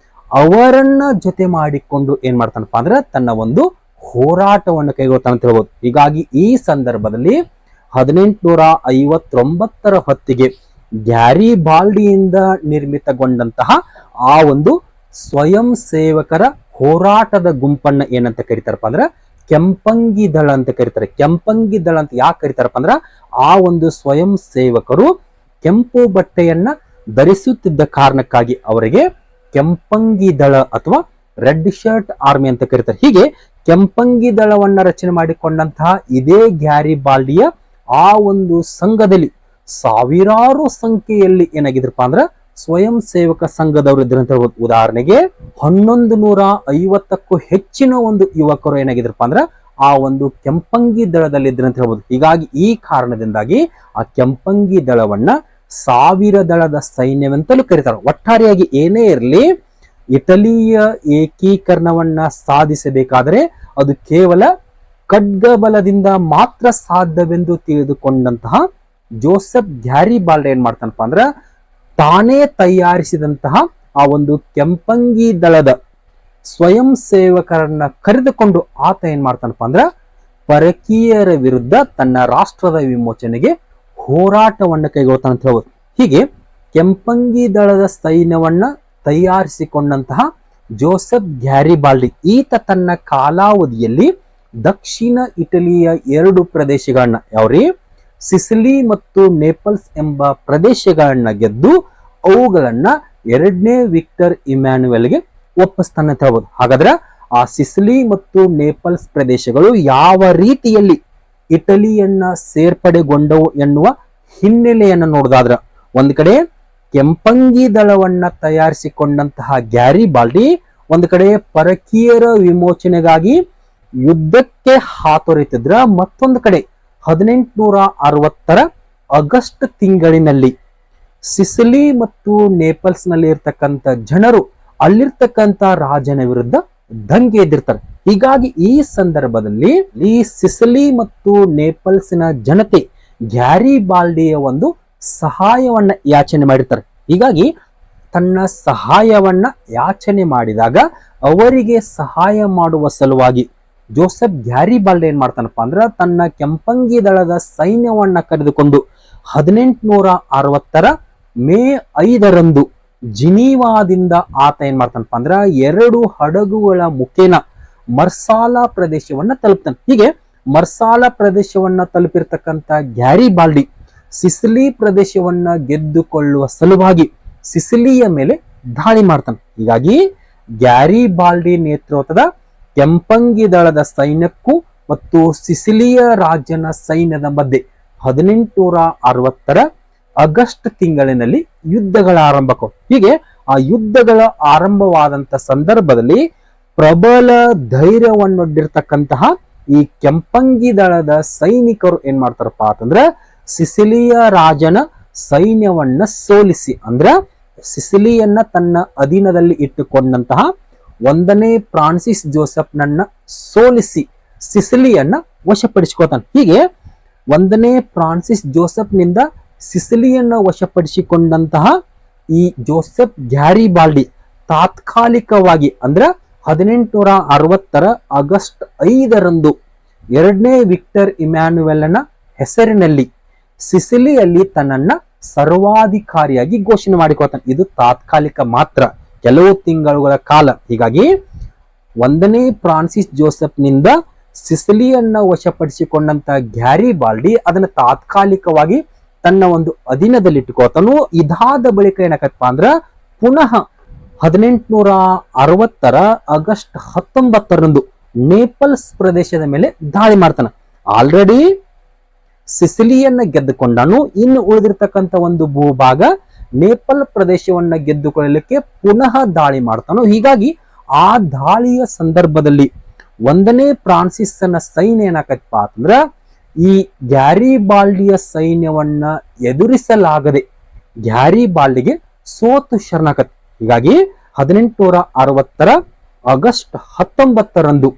ಅವರನ್ನ ಜೊತೆ ಮಾಡಿಕೊಂಡು ಏನ್ ಮಾಡ್ತಾನಪ್ಪ ಅಂದ್ರೆ ತನ್ನ ಒಂದು ಹೋರಾಟವನ್ನು ಕೈಗೊಳ್ತಾನೆ ಅಂತ ಹೇಳ್ಬೋದು. ಹೀಗಾಗಿ ಈ ಸಂದರ್ಭದಲ್ಲಿ 1859ರ ಹೊತ್ತಿಗೆ ಗ್ಯಾರಿಬಾಲ್ಡಿಯಿಂದ ನಿರ್ಮಿತಗೊಂಡಂತಹ ಆ ಒಂದು ಸ್ವಯಂ ಸೇವಕರ ಹೋರಾಟದ ಗುಂಪನ್ನ ಏನಂತ ಕರೀತಾರಪ್ಪ ಅಂದ್ರೆ ಕೆಂಪಂಗಿ ದಳ ಅಂತ ಕರೀತಾರೆ. ಕೆಂಪಂಗಿ ದಳ ಅಂತ ಯಾಕೆ ಕರೀತಾರಪ್ಪ ಅಂದ್ರ ಆ ಒಂದು ಸ್ವಯಂ ಸೇವಕರು ಕೆಂಪು ಬಟ್ಟೆಯನ್ನ ಧರಿಸುತ್ತಿದ್ದ ಕಾರಣಕ್ಕಾಗಿ ಅವರಿಗೆ ಕೆಂಪಂಗಿ ದಳ ಅಥವಾ ರೆಡ್ ಶರ್ಟ್ ಆರ್ಮಿ ಅಂತ ಕರೀತಾರೆ. ಹೀಗೆ ಕೆಂಪಂಗಿ ದಳವನ್ನ ರಚನೆ ಮಾಡಿಕೊಂಡಂತಹ ಇದೇ ಗ್ಯಾರಿಬಾಲ್ಡಿಯ ಆ ಒಂದು ಸಂಘದಲ್ಲಿ ಸಾವಿರಾರು ಸಂಖ್ಯೆಯಲ್ಲಿ ಏನಾಗಿದ್ರಪ್ಪ ಅಂದ್ರ ಸ್ವಯಂ ಸೇವಕ ಸಂಘದವರು ಇದ್ರಂತ ಹೇಳ್ಬೋದು. ಉದಾಹರಣೆಗೆ 1150ಕ್ಕೂ ಹೆಚ್ಚಿನ ಒಂದು ಯುವಕರು ಏನಾಗಿದ್ರಪ್ಪ ಅಂದ್ರ ಆ ಒಂದು ಕೆಂಪಂಗಿ ದಳದಲ್ಲಿ ಇದ್ರಂತ ಹೇಳ್ಬೋದು. ಹೀಗಾಗಿ ಈ ಕಾರಣದಿಂದಾಗಿ ಆ ಕೆಂಪಂಗಿ ದಳವನ್ನ 1000 ದಳದ ಸೈನ್ಯವೆಂತಲೂ ಕರೀತಾರೆ. ಒಟ್ಟಾರೆಯಾಗಿ ಏನೇ ಇರಲಿ, ಇಟಲಿಯ ಏಕೀಕರಣವನ್ನ ಸಾಧಿಸಬೇಕಾದರೆ ಅದು ಕೇವಲ ಖಡ್ಗ ಬಲದಿಂದ ಮಾತ್ರ ಸಾಧ್ಯವೆಂದು ತಿಳಿದುಕೊಂಡಂತಹ ಜೋಸೆಫ್ ಗ್ಯಾರಿಬಾಲ್ಡಿ ಏನ್ ಮಾಡ್ತಾನಪ್ಪ ಅಂದ್ರ ತಾನೇ ತಯಾರಿಸಿದಂತಹ ಆ ಒಂದು ಕೆಂಪಂಗಿ ದಳದ ಸ್ವಯಂ ಸೇವಕರನ್ನ ಕರೆದುಕೊಂಡು ಆತ ಏನ್ ಮಾಡ್ತಾನಪ್ಪ ಅಂದ್ರ ಪರಕೀಯರ ವಿರುದ್ಧ ತನ್ನ ರಾಷ್ಟ್ರದ ವಿಮೋಚನೆಗೆ ಹೋರಾಟವನ್ನು ಕೈಗೊಳ್ತಾನೆ ಅಂತ ಹೇಳ್ಬೋದು. ಹೀಗೆ ಕೆಂಪಂಗಿ ದಳದ ಸೈನ್ಯವನ್ನ ತಯಾರಿಸಿಕೊಂಡಂತಹ ಜೋಸೆಫ್ ಗ್ಯಾರಿಬಾಲ್ಡಿ ಈತ ತನ್ನ ಕಾಲಾವಧಿಯಲ್ಲಿ ದಕ್ಷಿಣ ಇಟಲಿಯ 2 ಪ್ರದೇಶಗಳನ್ನ ಯಾವ್ರಿ ಸಿಸಿಲಿ ಮತ್ತು ನೇಪಲ್ಸ್ ಎಂಬ ಪ್ರದೇಶಗಳನ್ನ ಗೆದ್ದು ಅವುಗಳನ್ನ 2ನೇ ವಿಕ್ಟರ್ ಇಮ್ಯಾನ್ಯುಯಲ್ಗೆ ಒಪ್ಪಿಸ್ತಾನೆ ಅಂತ ಹೇಳ್ಬೋದು. ಹಾಗಾದ್ರೆ ಆ ಸಿಸಿಲಿ ಮತ್ತು ನೇಪಲ್ಸ್ ಪ್ರದೇಶಗಳು ಯಾವ ರೀತಿಯಲ್ಲಿ ಇಟಲಿಯನ್ನ ಸೇರ್ಪಡೆಗೊಂಡವು ಎನ್ನುವ ಹಿನ್ನೆಲೆಯನ್ನು ನೋಡಿದಾದ್ರ ಒಂದ್ ಕಡೆ ಕೆಂಪಂಗಿ ದಳವನ್ನ ತಯಾರಿಸಿಕೊಂಡಂತಹ ಗ್ಯಾರಿಬಾಲ್ಡಿ ಒಂದ್ ಕಡೆ ಪರಕೀಯರ ವಿಮೋಚನೆಗಾಗಿ ಯುದ್ಧಕ್ಕೆ ಹಾತೊರೆತಿದ್ರ, ಮತ್ತೊಂದು ಕಡೆ 1860ರ ಆಗಸ್ಟ್ ತಿಂಗಳಿನಲ್ಲಿ ಸಿಸಿಲಿ ಮತ್ತು ನೇಪಲ್ಸ್ ನಲ್ಲಿ ಇರ್ತಕ್ಕಂಥ ಜನರು ಅಲ್ಲಿರ್ತಕ್ಕಂಥ ರಾಜನ ವಿರುದ್ಧ ದಂಗೆ ಎದ್ದಿರ್ತಾರೆ. ಹೀಗಾಗಿ ಈ ಸಂದರ್ಭದಲ್ಲಿ ಈ ಸಿಸಿಲಿ ಮತ್ತು ನೇಪಲ್ಸ್ನ ಜನತೆ ಗ್ಯಾರಿಬಾಲ್ಡಿಯ ಒಂದು ಸಹಾಯವನ್ನ ಯಾಚನೆ ಮಾಡಿರ್ತಾರೆ. ಹೀಗಾಗಿ ತನ್ನ ಸಹಾಯವನ್ನ ಯಾಚನೆ ಮಾಡಿದಾಗ ಅವರಿಗೆ ಸಹಾಯ ಮಾಡುವ ಸಲುವಾಗಿ ಜೋಸೆಫ್ ಗ್ಯಾರಿಬಾಲ್ಡಿ ಏನ್ ಮಾಡ್ತಾನಪ್ಪ ಅಂದ್ರ ತನ್ನ ಕೆಂಪಂಗಿ ದಳದ ಸೈನ್ಯವನ್ನ ಕರೆದುಕೊಂಡು 1860ರ ಮೇ 5ರಂದು ಜಿನೀವಾದಿಂದ ಆತ ಏನ್ ಮಾಡ್ತಾನಪ್ಪ ಅಂದ್ರ 2 ಹಡಗುಗಳ ಮುಖೇನ ಮರ್ಸಾಲಾ ಪ್ರದೇಶವನ್ನ ತಲುಪ್ತಾನೆ. ಹೀಗೆ ಮರ್ಸಾಲಾ ಪ್ರದೇಶವನ್ನ ತಲುಪಿರ್ತಕ್ಕಂಥ ಗ್ಯಾರಿಬಾಲ್ಡಿ ಸಿಸಿಲಿ ಪ್ರದೇಶವನ್ನ ಗೆದ್ದುಕೊಳ್ಳುವ ಸಲುವಾಗಿ ಸಿಸಿಲಿಯ ಮೇಲೆ ದಾಳಿ ಮಾಡ್ತಾನೆ. ಹೀಗಾಗಿ ಗ್ಯಾರಿಬಾಲ್ಡಿ ನೇತೃತ್ವದ ಕೆಂಪಂಗಿ ದಳದ ಸೈನ್ಯಕ್ಕೂ ಮತ್ತು ಸಿಸಿಲಿಯ ರಾಜನ ಸೈನ್ಯದ ಮಧ್ಯೆ 1860 ಆಗಸ್ಟ್ ತಿಂಗಳಿನಲ್ಲಿ ಯುದ್ಧಗಳ ಆರಂಭಕ್ಕೂ. ಹೀಗೆ ಆ ಯುದ್ಧಗಳ ಆರಂಭವಾದಂತ ಸಂದರ್ಭದಲ್ಲಿ ಪ್ರಬಲ ಧೈರ್ಯವನ್ನೊಡ್ಡಿರ್ತಕ್ಕಂತಹ ಈ ಕೆಂಪಂಗಿ ದಳದ ಸೈನಿಕರು ಏನ್ ಮಾಡ್ತಾರಪ್ಪ ಅಂತಂದ್ರ ಸಿಸಿಲಿಯ ರಾಜನ ಸೈನ್ಯವನ್ನ ಸೋಲಿಸಿ, ಅಂದ್ರ ಸಿಸಿಲಿಯನ್ನ ತನ್ನ ಅಧೀನದಲ್ಲಿ ಇಟ್ಟುಕೊಂಡಂತಹ 1ನೇ ಫ್ರಾನ್ಸಿಸ್ ಜೋಸೆಫ್ನನ್ನ ಸೋಲಿಸಿ ಸಿಸಿಲಿಯನ್ನ ವಶಪಡಿಸಿಕೊತಾನೆ. ಹೀಗೆ 1ನೇ ಫ್ರಾನ್ಸಿಸ್ ಜೋಸೆಫ್ನಿಂದ ಸಿಸಿಲಿಯನ್ನ ವಶಪಡಿಸಿಕೊಂಡಂತಹ ಈ ಜೋಸೆಫ್ ಗ್ಯಾರಿಬಾಲ್ಡಿ ತಾತ್ಕಾಲಿಕವಾಗಿ ಅಂದ್ರ 1860 ಆಗಸ್ಟ್ 5ರಂದು 2ನೇ ವಿಕ್ಟರ್ ಇಮ್ಯಾನ್ಯುಯಲ್ನ ಹೆಸರಿನಲ್ಲಿ ಸಿಸಿಲಿಯಲ್ಲಿ ತನ್ನನ್ನ ಸರ್ವಾಧಿಕಾರಿಯಾಗಿ ಘೋಷಣೆ ಮಾಡಿಕೊಳ್ತಾನೆ. ಇದು ತಾತ್ಕಾಲಿಕ ಮಾತ್ರ, ಕೆಲವು ತಿಂಗಳುಗಳ ಕಾಲ. ಹೀಗಾಗಿ 1ನೇ ಫ್ರಾನ್ಸಿಸ್ ಜೋಸೆಫ್ನಿಂದ ಸಿಸಿಲಿಯನ್ನ ವಶಪಡಿಸಿಕೊಂಡಂತ ಗ್ಯಾರಿಬಾಲ್ಡಿ ಅದನ್ನ ತಾತ್ಕಾಲಿಕವಾಗಿ ತನ್ನ ಒಂದು ಅಧೀನದಲ್ಲಿ ಇಟ್ಟುಕೋತಾನು. ಇದಾದ ಬಳಿಕ ಏನಕಪ್ಪ ಅಂದ್ರ ಪುನಃ 1860 ಆಗಸ್ಟ್ 19ರಂದು ನೇಪಲ್ಸ್ ಪ್ರದೇಶದ ಮೇಲೆ ದಾಳಿ ಮಾಡ್ತಾನ. ಆಲ್ರೆಡಿ ಸಿಸಿಲಿಯನ್ನ ಗೆದ್ದುಕೊಂಡನು, ಇನ್ನು ಉಳಿದಿರ್ತಕ್ಕಂಥ ಒಂದು ಭೂಭಾಗ ನೇಪಲ್ ಪ್ರದೇಶವನ್ನ ಗೆದ್ದುಕೊಳ್ಳಲಿಕ್ಕೆ ಪುನಃ ದಾಳಿ ಮಾಡ್ತಾನು. ಹೀಗಾಗಿ ಆ ದಾಳಿಯ ಸಂದರ್ಭದಲ್ಲಿ 1ನೇ ಫ್ರಾನ್ಸಿಸ್ನ ಸೈನ್ಯ ಏನಾಕತ್ತಪ್ಪ ಅಂತಂದ್ರ ಈ ಗ್ಯಾರಿಬಾಲ್ಡಿಯ ಸೈನ್ಯವನ್ನ ಎದುರಿಸಲಾಗದೆ ಗ್ಯಾರಿಬಾಲ್ಡಿಗೆ ಸೋತು ಶರಣಾಗತ್ತೆ. ಹೀಗಾಗಿ 1860 ಆಗಸ್ಟ್ 19ರಂದು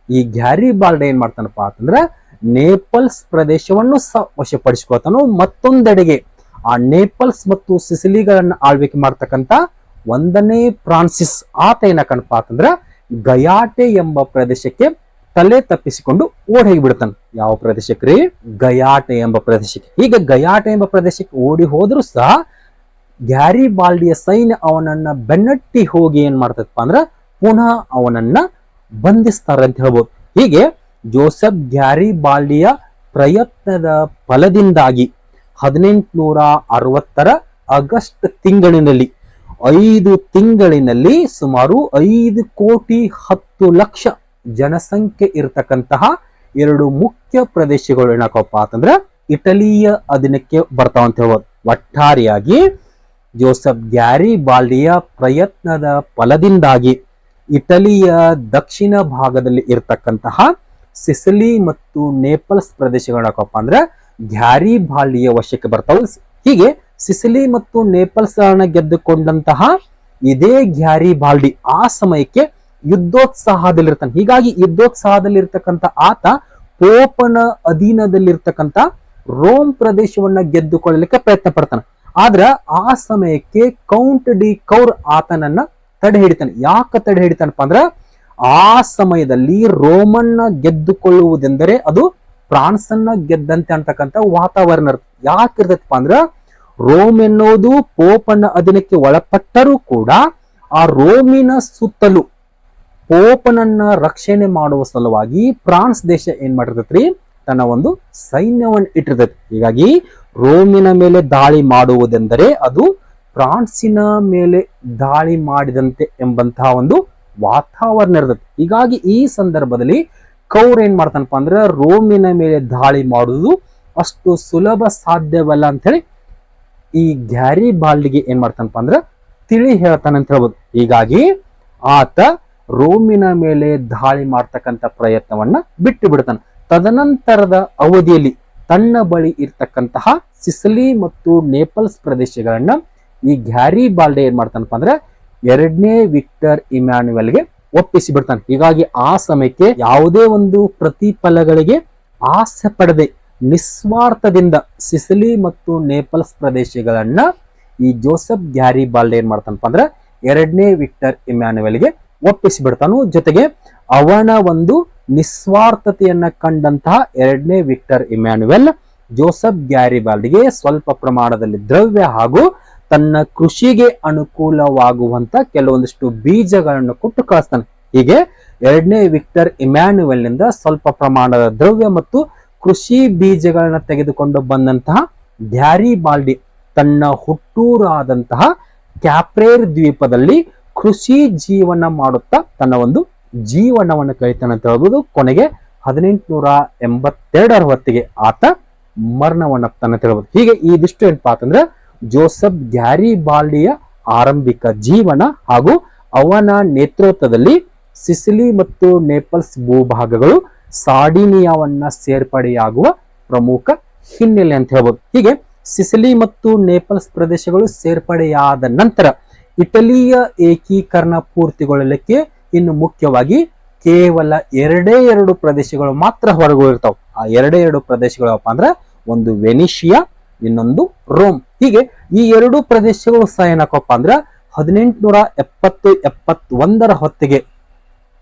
ಈ ಗ್ಯಾರಿಬಾಲ್ಡಿ ಏನ್ ಮಾಡ್ತಾನಪ್ಪ ಅಂತಂದ್ರ ನೇಪಲ್ಸ್ ಪ್ರದೇಶವನ್ನು ವಶಪಡಿಸಿಕೊಳ್ತಾನು. ಮತ್ತೊಂದೆಡೆಗೆ ಆ ನೇಪಲ್ಸ್ ಮತ್ತು ಸಿಸಿಲಿಗಳನ್ನ ಆಳ್ವಿಕೆ ಮಾಡ್ತಕ್ಕಂತ 1ನೇ ಫ್ರಾನ್ಸಿಸ್ ಆತ ಏನಕ್ಕನಪ್ಪ ಅಂತಂದ್ರ ಗಯಾಟೆ ಎಂಬ ಪ್ರದೇಶಕ್ಕೆ ತಲೆ ತಪ್ಪಿಸಿಕೊಂಡು ಓಡಿ ಹೋಗಿಬಿಡ್ತಾನೆ. ಯಾವ ಪ್ರದೇಶಕ್ಕೆ ರೀ? ಗಯಾಟೆ ಎಂಬ ಪ್ರದೇಶಕ್ಕೆ. ಈಗ ಗಯಾಟೆ ಎಂಬ ಪ್ರದೇಶಕ್ಕೆ ಓಡಿ ಹೋದ್ರು ಸಹ ಗ್ಯಾರಿಬಾಲ್ಡಿಯ ಸೈನ್ಯ ಅವನನ್ನ ಬೆನ್ನಟ್ಟಿ ಹೋಗಿ ಏನ್ ಮಾಡ್ತದಪ್ಪ ಅಂದ್ರ ಪುನಃ ಅವನನ್ನ ಬಂಧಿಸ್ತಾರೆ ಅಂತ ಹೇಳ್ಬೋದು. ಹೀಗೆ ಜೋಸೆಫ್ ಗ್ಯಾರಿಬಾಲ್ಡಿಯ ಪ್ರಯತ್ನದ ಫಲದಿಂದಾಗಿ 1860 ಆಗಸ್ಟ್ ತಿಂಗಳಿನಲ್ಲಿ 5 ತಿಂಗಳಿನಲ್ಲಿ ಸುಮಾರು 5,10,00,000 ಜನಸಂಖ್ಯೆ ಇರತಕ್ಕಂತಹ 2 ಮುಖ್ಯ ಪ್ರದೇಶಗಳು ಏನಕ್ಕಪ್ಪ ಅಂತಂದ್ರ ಇಟಲಿಯ ಅಧೀನಕ್ಕೆ ಬರ್ತಾವ ಅಂತ ಹೇಳ್ಬೋದು. ಒಟ್ಟಾರೆಯಾಗಿ ಜೋಸೆಫ್ ಗ್ಯಾರಿಬಾಲ್ಡಿಯ ಪ್ರಯತ್ನದ ಫಲದಿಂದಾಗಿ ಇಟಲಿಯ ದಕ್ಷಿಣ ಭಾಗದಲ್ಲಿ ಇರತಕ್ಕಂತಹ ಸಿಸಿಲಿ ಮತ್ತು ನೇಪಲ್ಸ್ ಪ್ರದೇಶಗಳೇನಕ್ಕಪ್ಪ ಅಂದ್ರೆ ಗ್ಯಾರಿಬಾಲ್ಡಿಯ ವಶಕ್ಕೆ ಬರ್ತಾವ. ಹೀಗೆ ಸಿಸಿಲಿ ಮತ್ತು ನೇಪಲ್ಸ್ ಗೆದ್ದುಕೊಂಡಂತಹ ಇದೇ ಗ್ಯಾರಿಬಾಲ್ಡಿ ಆ ಸಮಯಕ್ಕೆ ಯುದ್ಧೋತ್ಸಾಹದಲ್ಲಿರ್ತಾನೆ. ಹೀಗಾಗಿ ಯುದ್ಧೋತ್ಸಾಹದಲ್ಲಿರ್ತಕ್ಕಂಥ ಆತ ಪೋಪನ ಅಧೀನದಲ್ಲಿರ್ತಕ್ಕಂಥ ರೋಮ್ ಪ್ರದೇಶವನ್ನ ಗೆದ್ದುಕೊಳ್ಳಲಿಕ್ಕೆ ಪ್ರಯತ್ನ ಪಡ್ತಾನೆ. ಆದ್ರ ಆ ಸಮಯಕ್ಕೆ ಕೌಂಟ್ ಡಿ ಕೌರ್ ಆತನನ್ನ ತಡೆ ಹಿಡಿತಾನೆ. ಯಾಕೆ ತಡೆ ಹಿಡಿತಾನಪ್ಪ ಅಂದ್ರ ಆ ಸಮಯದಲ್ಲಿ ರೋಮನ್ನ ಗೆದ್ದುಕೊಳ್ಳುವುದೆಂದರೆ ಅದು ಫ್ರಾನ್ಸ್ ಅನ್ನ ಗೆದ್ದಂತೆ ಅಂತಕ್ಕಂಥ ವಾತಾವರಣ ಯಾಕೆ ಇರ್ತೈತಪ್ಪ ಅಂದ್ರ ರೋಮ್ ಎನ್ನುವುದು ಪೋಪನ ಅಧೀನಕ್ಕೆ ಒಳಪಟ್ಟರೂ ಕೂಡ ಆ ರೋಮಿನ ಸುತ್ತಲೂ ಪೋಪನನ್ನ ರಕ್ಷಣೆ ಮಾಡುವ ಸಲುವಾಗಿ ಫ್ರಾನ್ಸ್ ದೇಶ ಏನ್ ಮಾಡಿರ್ತೈತ್ರಿ ತನ್ನ ಒಂದು ಸೈನ್ಯವನ್ನ ಇಟ್ಟಿರ್ತೈತಿ. ಹೀಗಾಗಿ ರೋಮಿನ ಮೇಲೆ ದಾಳಿ ಮಾಡುವುದೆಂದರೆ ಅದು ಫ್ರಾನ್ಸಿನ ಮೇಲೆ ದಾಳಿ ಮಾಡಿದಂತೆ ಎಂಬಂತಹ ಒಂದು ವಾತಾವರಣ ಇರ್ತದೆ. ಹೀಗಾಗಿ ಈ ಸಂದರ್ಭದಲ್ಲಿ ಕೌರ್ ಏನ್ ಮಾಡ್ತಾನಪ್ಪ ಅಂದ್ರೆ ರೋಮಿನ ಮೇಲೆ ದಾಳಿ ಮಾಡುವುದು ಅಷ್ಟು ಸುಲಭ ಸಾಧ್ಯವಲ್ಲ ಅಂತ ಹೇಳಿ ಈ ಗ್ಯಾರಿಬಾಲ್ಡಿಗೆ ಏನ್ ಮಾಡ್ತಾನಪ್ಪ ಅಂದ್ರೆ ತಿಳಿ ಹೇಳ್ತಾನೆ ಅಂತ ಹೇಳ್ಬೋದು. ಹೀಗಾಗಿ ಆತ ರೋಮಿನ ಮೇಲೆ ದಾಳಿ ಮಾಡ್ತಕ್ಕಂಥ ಪ್ರಯತ್ನವನ್ನ ಬಿಟ್ಟು ಬಿಡ್ತಾನೆ. ತದನಂತರದ ಅವಧಿಯಲ್ಲಿ ತನ್ನ ಬಳಿ ಇರ್ತಕ್ಕಂತಹ ಸಿಸಿಲಿ ಮತ್ತು ನೇಪಲ್ಸ್ ಪ್ರದೇಶಗಳನ್ನ ಈ ಗ್ಯಾರಿಬಾಲ್ಡಿ ಏನ್ ಮಾಡ್ತಾನಪ್ಪ ಅಂದ್ರೆ 2ನೇ ವಿಕ್ಟರ್ ಇಮ್ಯಾನ್ಯುಯಲ್ಗೆ ಒಪ್ಪಿಸಿ ಬಿಡ್ತಾನೆ. ಹೀಗಾಗಿ ಆ ಸಮಯಕ್ಕೆ ಯಾವುದೇ ಒಂದು ಪ್ರತಿಫಲಗಳಿಗೆ ಆಸೆ ಪಡದೆ ನಿಸ್ವಾರ್ಥದಿಂದ ಸಿಸಿಲಿ ಮತ್ತು ನೇಪಲ್ಸ್ ಪ್ರದೇಶಗಳನ್ನ ಈ ಜೋಸೆಫ್ ಗ್ಯಾರಿಬಾಲ್ಡಿ ಏನ್ ಮಾಡ್ತಾನಪ್ಪ ಅಂದ್ರೆ 2ನೇ ವಿಕ್ಟರ್ ಇಮ್ಯಾನ್ಯುಯಲ್ಗೆ ಒಪ್ಪಿಸಿ ಬಿಡ್ತಾನು. ಜೊತೆಗೆ ಅವನ ಒಂದು ನಿಸ್ವಾರ್ಥತೆಯನ್ನ ಕಂಡಂತಹ 2ನೇ ವಿಕ್ಟರ್ ಇಮ್ಯಾನ್ಯುಯಲ್ ಜೋಸೆಫ್ ಗ್ಯಾರಿಬಾಲ್ಡಿಗೆ ಸ್ವಲ್ಪ ಪ್ರಮಾಣದಲ್ಲಿ ದ್ರವ್ಯ ಹಾಗೂ ತನ್ನ ಕೃಷಿಗೆ ಅನುಕೂಲವಾಗುವಂತ ಕೆಲವೊಂದಿಷ್ಟು ಬೀಜಗಳನ್ನು ಕೊಟ್ಟು ಕಳಿಸ್ತಾನೆ. ಹೀಗೆ 2ನೇ ವಿಕ್ಟರ್ ಇಮ್ಯಾನ್ಯುಯಲ್ ನಿಂದ ಸ್ವಲ್ಪ ಪ್ರಮಾಣದ ದ್ರವ್ಯ ಮತ್ತು ಕೃಷಿ ಬೀಜಗಳನ್ನ ತೆಗೆದುಕೊಂಡು ಬಂದಂತಹ ಗ್ಯಾರಿಬಾಲ್ಡಿ ತನ್ನ ಹುಟ್ಟೂರಾದಂತಹ ಕ್ಯಾಪ್ರೇರ್ ದ್ವೀಪದಲ್ಲಿ ಕೃಷಿ ಜೀವನ ಮಾಡುತ್ತಾ ತನ್ನ ಒಂದು ಜೀವನವನ್ನು ಕಳೀತಾನೆ ಅಂತ ಹೇಳ್ಬೋದು. ಕೊನೆಗೆ 1882 ಹೊತ್ತಿಗೆ ಆತ ಮರಣವನ್ನಪ್ತಾನೆ ಅಂತ ಹೇಳ್ಬೋದು. ಹೀಗೆ ಇದಿಷ್ಟು ಏನಪ್ಪಾ ಅಂತಂದ್ರೆ ಜೋಸೆಫ್ ಗ್ಯಾರಿಬಾಲ್ಡಿಯ ಆರಂಭಿಕ ಜೀವನ ಹಾಗೂ ಅವನ ನೇತೃತ್ವದಲ್ಲಿ ಸಿಸಿಲಿ ಮತ್ತು ನೇಪಲ್ಸ್ ಭೂಭಾಗಗಳು ಸಾರ್ಡಿನಿಯಾವನ್ನ ಸೇರ್ಪಡೆಯಾಗುವ ಪ್ರಮುಖ ಹಿನ್ನೆಲೆ ಅಂತ ಹೇಳ್ಬೋದು. ಹೀಗೆ ಸಿಸಿಲಿ ಮತ್ತು ನೇಪಲ್ಸ್ ಪ್ರದೇಶಗಳು ಸೇರ್ಪಡೆಯಾದ ನಂತರ ಇಟಲಿಯ ಏಕೀಕರಣ ಪೂರ್ತಿಗೊಳ್ಳಲಿಕ್ಕೆ ಇನ್ನು ಮುಖ್ಯವಾಗಿ ಕೇವಲ ಎರಡು ಪ್ರದೇಶಗಳು ಮಾತ್ರ ಹೊರಗುಳಿರ್ತಾವ. ಆ ಎರಡು ಪ್ರದೇಶಗಳಪ್ಪ ಅಂದ್ರೆ ಒಂದು ವೆನಿಷಿಯಾ, ಇನ್ನೊಂದು ರೋಮ್. ಹೀಗೆ ಈ ಎರಡು ಪ್ರದೇಶಗಳು ಸಹ ಏನಕ್ಕಪ್ಪ ಅಂದ್ರೆ 1870-71 ಹೊತ್ತಿಗೆ